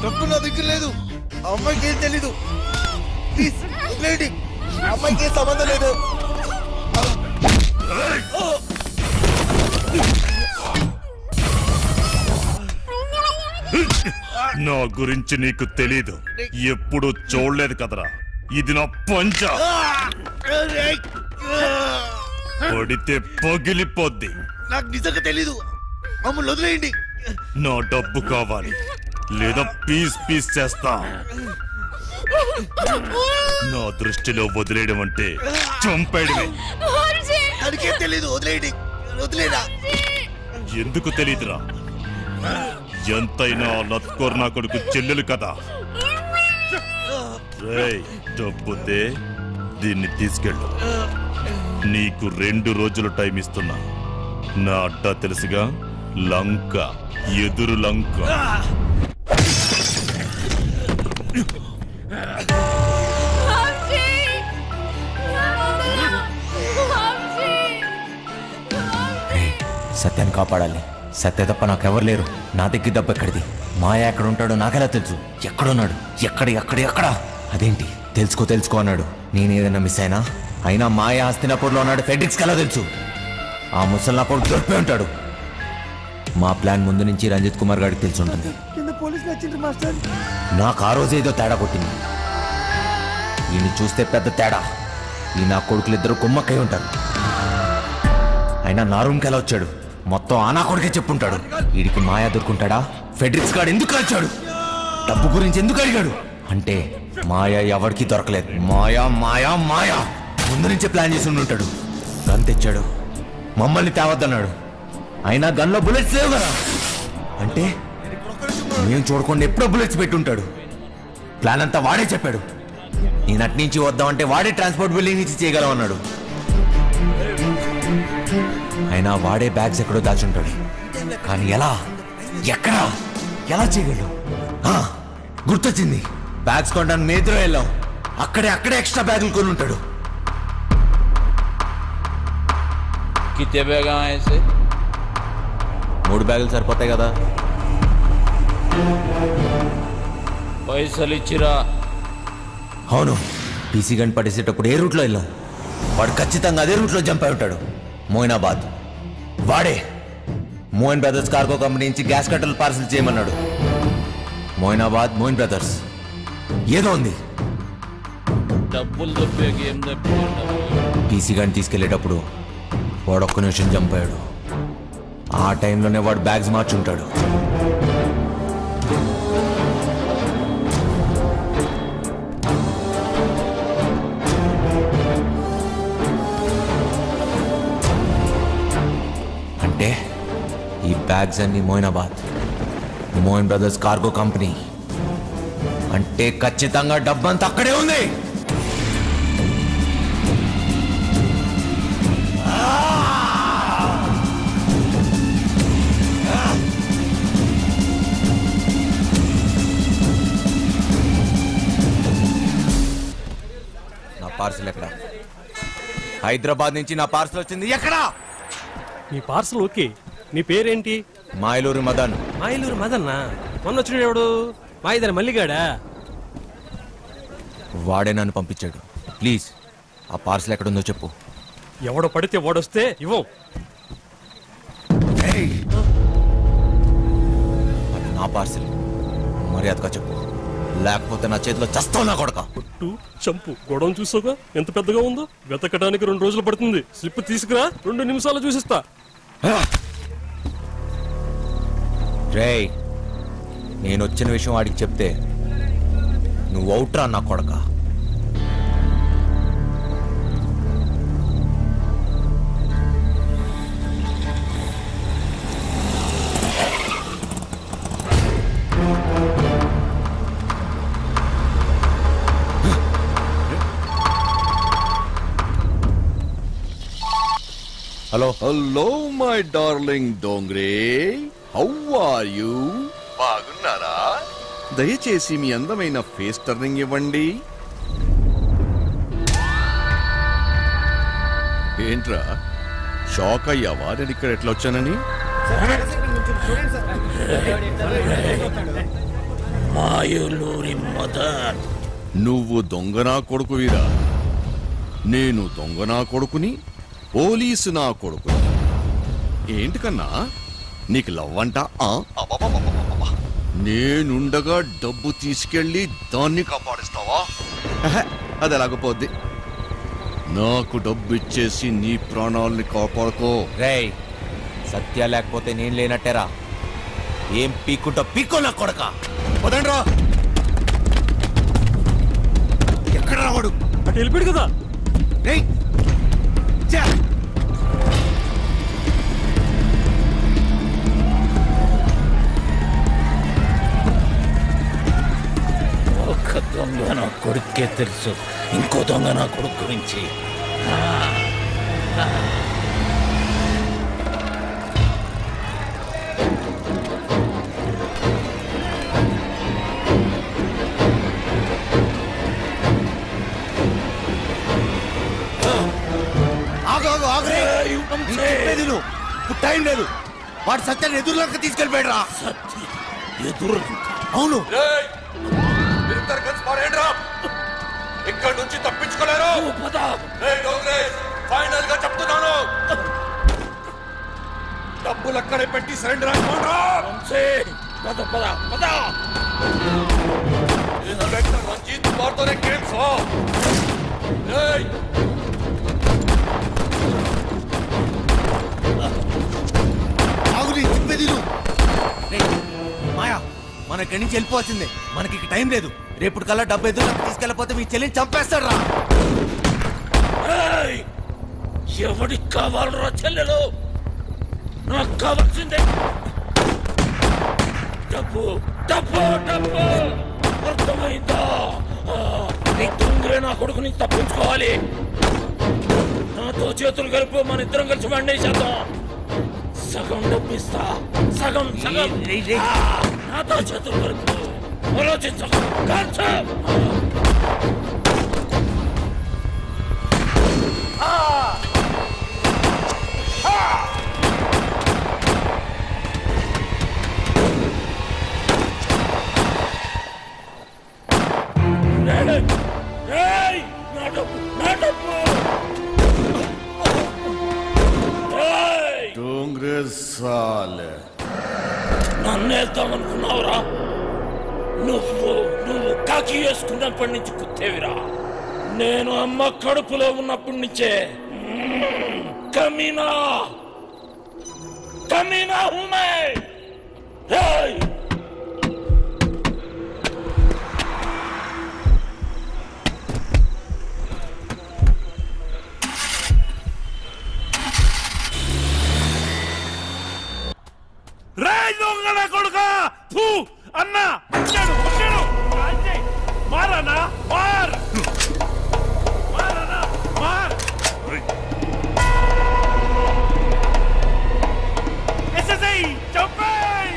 డబ్బు నా దగ్గర లేదు. అమ్మాయికి ఏం తెలీదు. ప్లీజ్ వదిలేయండి. అమ్మాయికి ఏం సంబంధం లేదు. నా గురించి నీకు తెలీదు. ఎప్పుడు చూడలేదు కదరా. ఇది నా పంచ. పడితే పగిలిపోద్ది. నాకు నిజంగా తెలీదు. అమ్ములు వదిలేయండి. నా డబ్బు కావాలి, లేదా పీస్ పీస్ చేస్తా. నా దృష్టిలో వదిలేయడం అంటే చంపేయడమే. దానికేం తెలీదు. వదిలేయండి. వదిలేరా. ఎందుకు తెలీదురా? ఎంతైనా లత్కోర్ నా కొడుకు చెల్లెలు కదా. రేయ్, డబ్బుతే దీన్ని తీసుకెళ్ళు. నీకు 2 రోజులు టైం ఇస్తున్నా. నా అడ్డా తెలుసుగా, లంక, ఎదురు లంక. సత్యాన్ని కాపాడాలి. సత్య తప్ప నాకెవరు లేరు. నా దగ్గర డబ్బు ఎక్కడిది? మాయ ఎక్కడ ఉంటాడో నాకెలా తెలుసు? ఎక్కడున్నాడు? ఎక్కడ? అదేంటి తెలుసుకో అన్నాడు. నేనేదైనా మిస్ అయినా మాయ హస్తినాపూర్లో ఉన్నాడు. ఫెడ్రిక్స్కి ఎలా తెలుసు? ఆ ముసల్లా కొడుకు దొరికిపోయి ఉంటాడు. మా ప్లాన్ ముందు నుంచి రంజిత్ కుమార్ గారికి తెలిసి ఉంటుంది. నాకు ఆ రోజు ఏదో తేడా కొట్టింది. ఈయన చూస్తే పెద్ద తేడా. ఈ నా కొడుకులు ఇద్దరు కుమ్మక్కై ఉంటారు. అయినా నా రూమ్కి ఎలా వచ్చాడు? మొత్తం ఆ నా కొడుకే చెప్పుంటాడు. వీడికి మాయా దొరుకుంటాడా? ఫెడ్రిక్స్ గాడు ఎందుకు వచ్చాడు? డబ్బు గురించి ఎందుకు అడిగాడు? అంటే మాయా ఎవరికి దొరకలేదు. మాయా ముందు నుంచే ప్లాన్ చేసి ఉంటాడు. గన్ తెచ్చాడు, మమ్మల్ని తేవద్దన్నాడు. అయినా గన్లో బుల్లెట్స్ లేవు కదా. అంటే మేము చూడకుండా ఎప్పుడో బుల్లెట్స్ పెట్టుంటాడు. ప్లాన్ అంతా వాడే చెప్పాడు. నేను అటు నుంచి వద్దామంటే వాడే ట్రాన్స్పోర్ట్ బిల్డింగ్ నుంచి చేయగలం అన్నాడు. అయినా వాడే బ్యాగ్స్ ఎక్కడో దాచుంటాడు. కానీ ఎలా చేయగలడు? గుర్తొచ్చింది. బ్యాగ్స్ కొనడానికి మేద్రో వెళ్ళాం. అక్కడే ఎక్స్ట్రా బ్యాగులు కొని ఉంటాడు. कितने बैग आए ऐसे? 3 బ్యాగులు సరిపోతాయి కదా. పైసలు ఇచ్చిరా? అవును. పీసీ గన్ పడేసేటప్పుడు ఏ రూట్లో వెళ్ళాం? వాడు ఖచ్చితంగా అదే రూట్లో జంప్ అయి ఉంటాడు. మోయినాబాద్. వాడే మోయిన్ బ్రదర్స్ కార్గో కంపెనీ నుంచి గ్యాస్ కట్టలు పార్సల్ చేయమన్నాడు. మోయినాబాద్, మోయిన్ బ్రదర్స్ ఏదో ఉంది. డబ్బులు దొబ్బే గేమ్ పీసీ గన్ తీసుకెళ్లేటప్పుడు వాడు ఒక్క నిమిషం జంప్ అయ్యాడు. ఆ టైంలోనే వాడు బ్యాగ్స్ మార్చుంటాడు. అంటే ఈ బ్యాగ్స్ అన్ని Moinabad, Moin brothers cargo company. అంటే ఖచ్చితంగా డబ్బంతా అక్కడే ఉంది. నా పార్సల్ ఎక్కడ? హైదరాబాద్ నుంచి నా పార్సల్ వచ్చింది. ఎక్కడా? నీ పార్సల్ ఓకే. నీ పేరేంటి? మాయలూరు మదన్. మాయలూరు మదన్నా? మొన్న వచ్చినాడు ఎవడు? మాయిదారి మల్లిగాడా? వాడే నన్ను పంపించాడు. ప్లీజ్ ఆ పార్సల్ ఎక్కడుందో చెప్పు. ఎవడో పడితే వాడొస్తే ఇవ్వం. అది నా పార్సల్. మర్యాదగా చెప్పు, లేకపోతే నా చేతిలో చస్తావు నా కొడక. కొట్టు, చంపు. గొడవను చూసావుగా ఎంత పెద్దగా ఉందో. వెతకడానికి 2 రోజులు పడుతుంది. స్లిప్ తీసుకురా, 2 నిమిషాలు చూసిస్తా. రేయ్, నేను వచ్చిన విషయం వాడికి చెప్తే నువ్వు అవుట్రా నా కొడక. Hello my darling Dongre, how are you? బాగున్నారా? దయచేసి మీ అందమైన ఫేస్ టర్నింగ్ ఇవ్వండి. ఏంట్రా షాక్ అయ్యావా నేను ఇక్కడ ఎట్లా వచ్చానని? మాయూలూరి మదన్, నువ్వు దొంగనా కొడుకువిరా. నేను దొంగనా కొడుకుని, పోలీసు నా కొడుకుని. ఏంటి కన్నా నీకు లవ్ అంట? నేనుండగా డబ్బు తీసుకెళ్ళి దాన్ని కాపాడిస్తావా? అది ఎలాగపోద్ది. నాకు డబ్బు ఇచ్చేసి నీ ప్రాణాలని కాపాడుకో. రేయ్, సత్య లేకపోతే నేను లేనట్టేరా. ఏం పీక్కుంటా పీక్కో నా కొడక. వదండ్రా. ఎక్కడ రావాడు? అటు వెళ్ళిపోయాడు కదా. రేయ్ చా. ఒక దొంగ నా కొడుకే తెలుసు, ఇంకో దొంగ నా కొడుకు గురించి. ఇప్పుడు టైం లేదు. వాడు సత్యాన్ని ఎదురులోకి తీసుకెళ్ళిపోయాడు. ఎదురు? అవును. ఇక్కడ నుంచి తప్పించుకోలేరు. ఫైనల్ గా చెప్తున్నాను, డబ్బులు అక్కడే పెట్టి సరెండర్ అయిపోండ్రా. రంజిత్ కుమార్తోనే గేమ్స్. మాయా, మన ఇక్కడి నుంచి వెళ్ళిపోవాల్సిందే. మనకి ఇక టైం లేదు. రేపు కల్లా డబ్బు ఎదురులోకి తీసుకెళ్ళకపోతే మీ చెల్లిని చంపేస్తాడు రా. ఎవడికి కావాలరా చెల్లెలు? నాకు కావాల్సిందే డబ్బు, డబ్బు, డబ్బు. అర్థమైందా? దొంగరే నా కొడుకు నుంచి తప్పించుకోవాలి. నాతో చేతులు కలిపి మన ఇద్దరం కలిసి వండేసేద్దాం. సగం డబ్బిస్తా, సగం సగం. నాతో చేతులు కలిపి ఆలోచించకు. నన్నేద్దామనుకున్నావురా? నువ్వు కాకి వేసుకున్నప్పటి నుంచి కుత్తేవిరా. నేను అమ్మ కడుపులో ఉన్నప్పటి నుంచే కమీనా కమీనా హూమే. దొంగల కొడుక అన్నా మారనా మార్ మార్. ఎస్ఎస్ఐ చంపేయ్.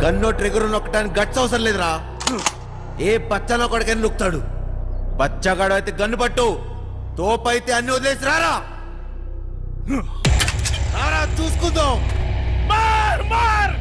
గన్నో ట్రిగర్ నొక్కడానికి గట్స్ అవసరం లేదురా. ఏ బచ్చలో కొడుకని నొక్కుతాడు. బచ్చగాడు అయితే గన్ను పట్టు, తోపైతే అన్ని వదిలేసి రారా. చూసుకుందాం. మార్ మార్.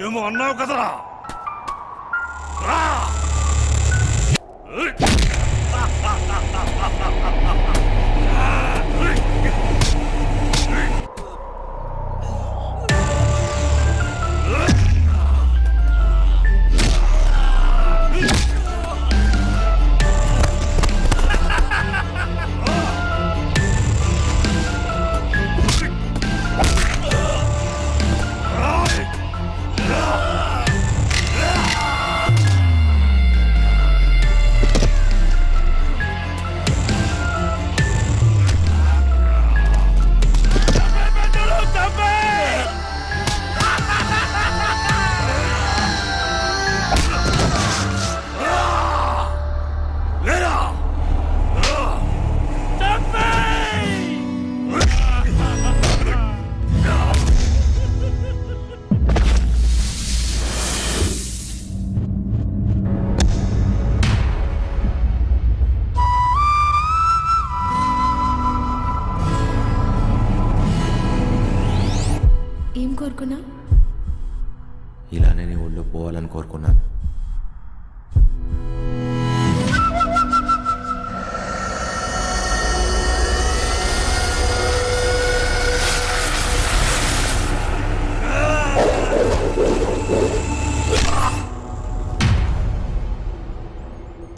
ఏమో అన్నావు కదరా. కోరుకున్నా? ఇలానే నీ ఒళ్ళు పోవాలని కోరుకున్నాను.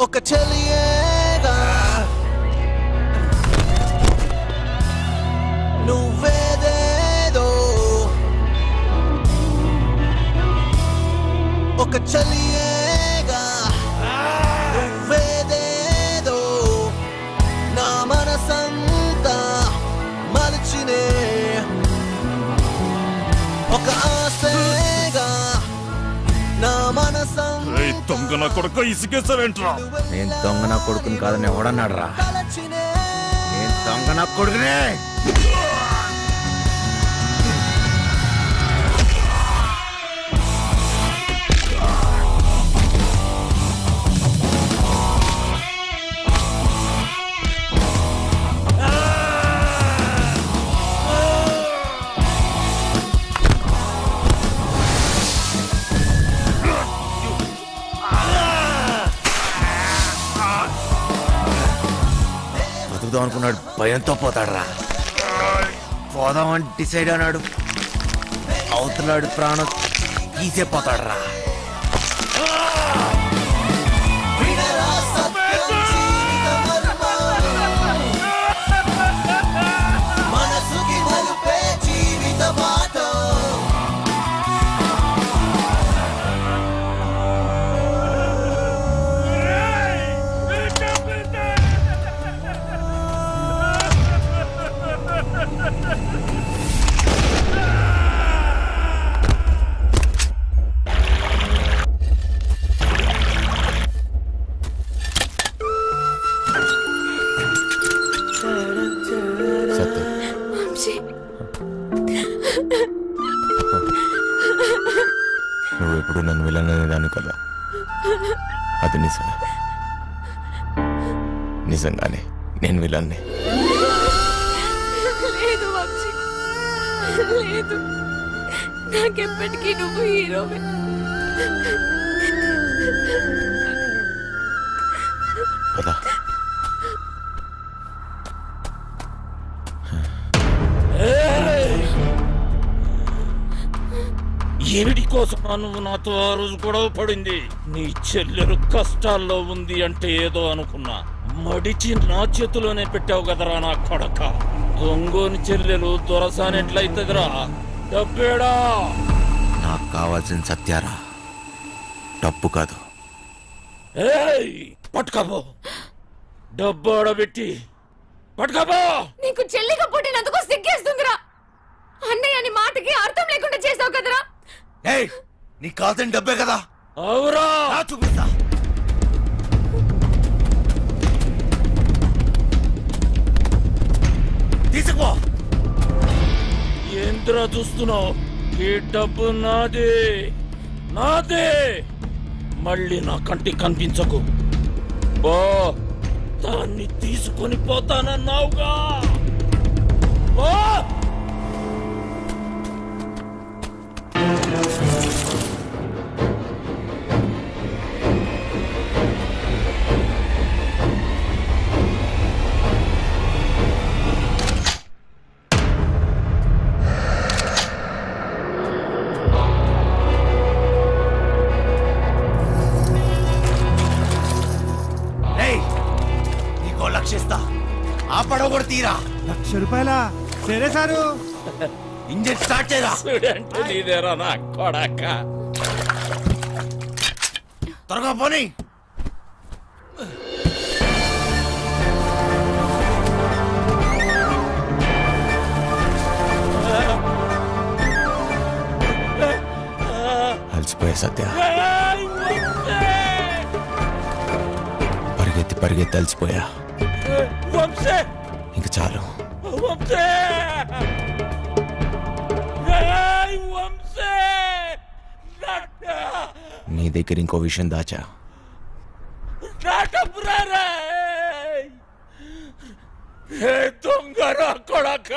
ఒక చెలియేగా నువ్వేదేదో, ఒక చెలియేగా నువ్వేదేదో, నా మనసంతా మలిచినే ఒక ఆశగా నా మనసం. దొంగ నా కొడుకు ఇసుకేసావేంట్రా? నేను దొంగ నా కొడుకుని కాదని ఎవడన్నాడు రా? నేను దొంగ నా కొడుకునే. అనుకున్నాడు, భయంతో పోతాడు రా. పోదామని డిసైడ్ అన్నాడు, అవుతున్నాడు ప్రాణం తీసే పోతాడు రా. నువ్వెప్పుడు నన్ను వెళ్ళననేదాన్ని కదా, అది నిజమే. నిజంగానే నేను విలన్ని. లేదు వంశీ, లేదు. నాకెప్పటికీ నువ్వు హీరోవే. పద. ఏమిటి కోసం నువ్వు నాతో ఆ రోజు గొడవ పడింది? నీ చెల్లెలు కష్టాల్లో ఉంది అంటే ఏదో అనుకున్నా, మడిచి నా చేతిలోనే పెట్టావు కదరా నా కొడక. దొంగోని చెల్లెలు దొరసానెట్లయితదిరా? డబ్బేడా? నాకు కావాల్సిన సత్యారా, డబ్బు కాదు. పట్టుకోబో, డబ్బు ఆడబెట్టి పట్టుకోబో. నీకు చెల్లిగా పుట్టినందుకు సిగ్గేస్తుందిరా. అన్నయ్య అని మాటకి అర్థం లేకుండా చేసావు కదరా. నీ కావాల్సిన డబ్బే కదా. అవురా, చూపిస్తా. తీసుకో. ఏంద్రా చూస్తున్నావు? ఈ డబ్బు నాదే, నాదే. మళ్ళీ నా కంటికి కనిపించకు. బో, దాన్ని తీసుకొని పోతానన్నావుగా. బో. లక్షిస్తా, ఆ పడవ కూడా తీరా. ₹1,00,000 సరే సారు. ఇంజన్ స్టార్ట్ చేయరా. స్టూడెంట్ నీదేరా నా కొడక. త్వరగా పోనీ. అలసిపోయా సత్య, పరిగెత్తి పరిగెత్తి అలసిపోయా. ఇంక చాలు. నీ దగ్గర ఇంకో విషయం దాచా. దొంగరా కొడక.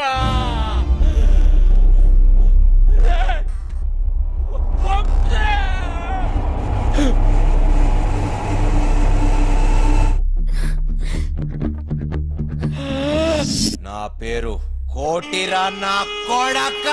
ఏందిరా నా కొడక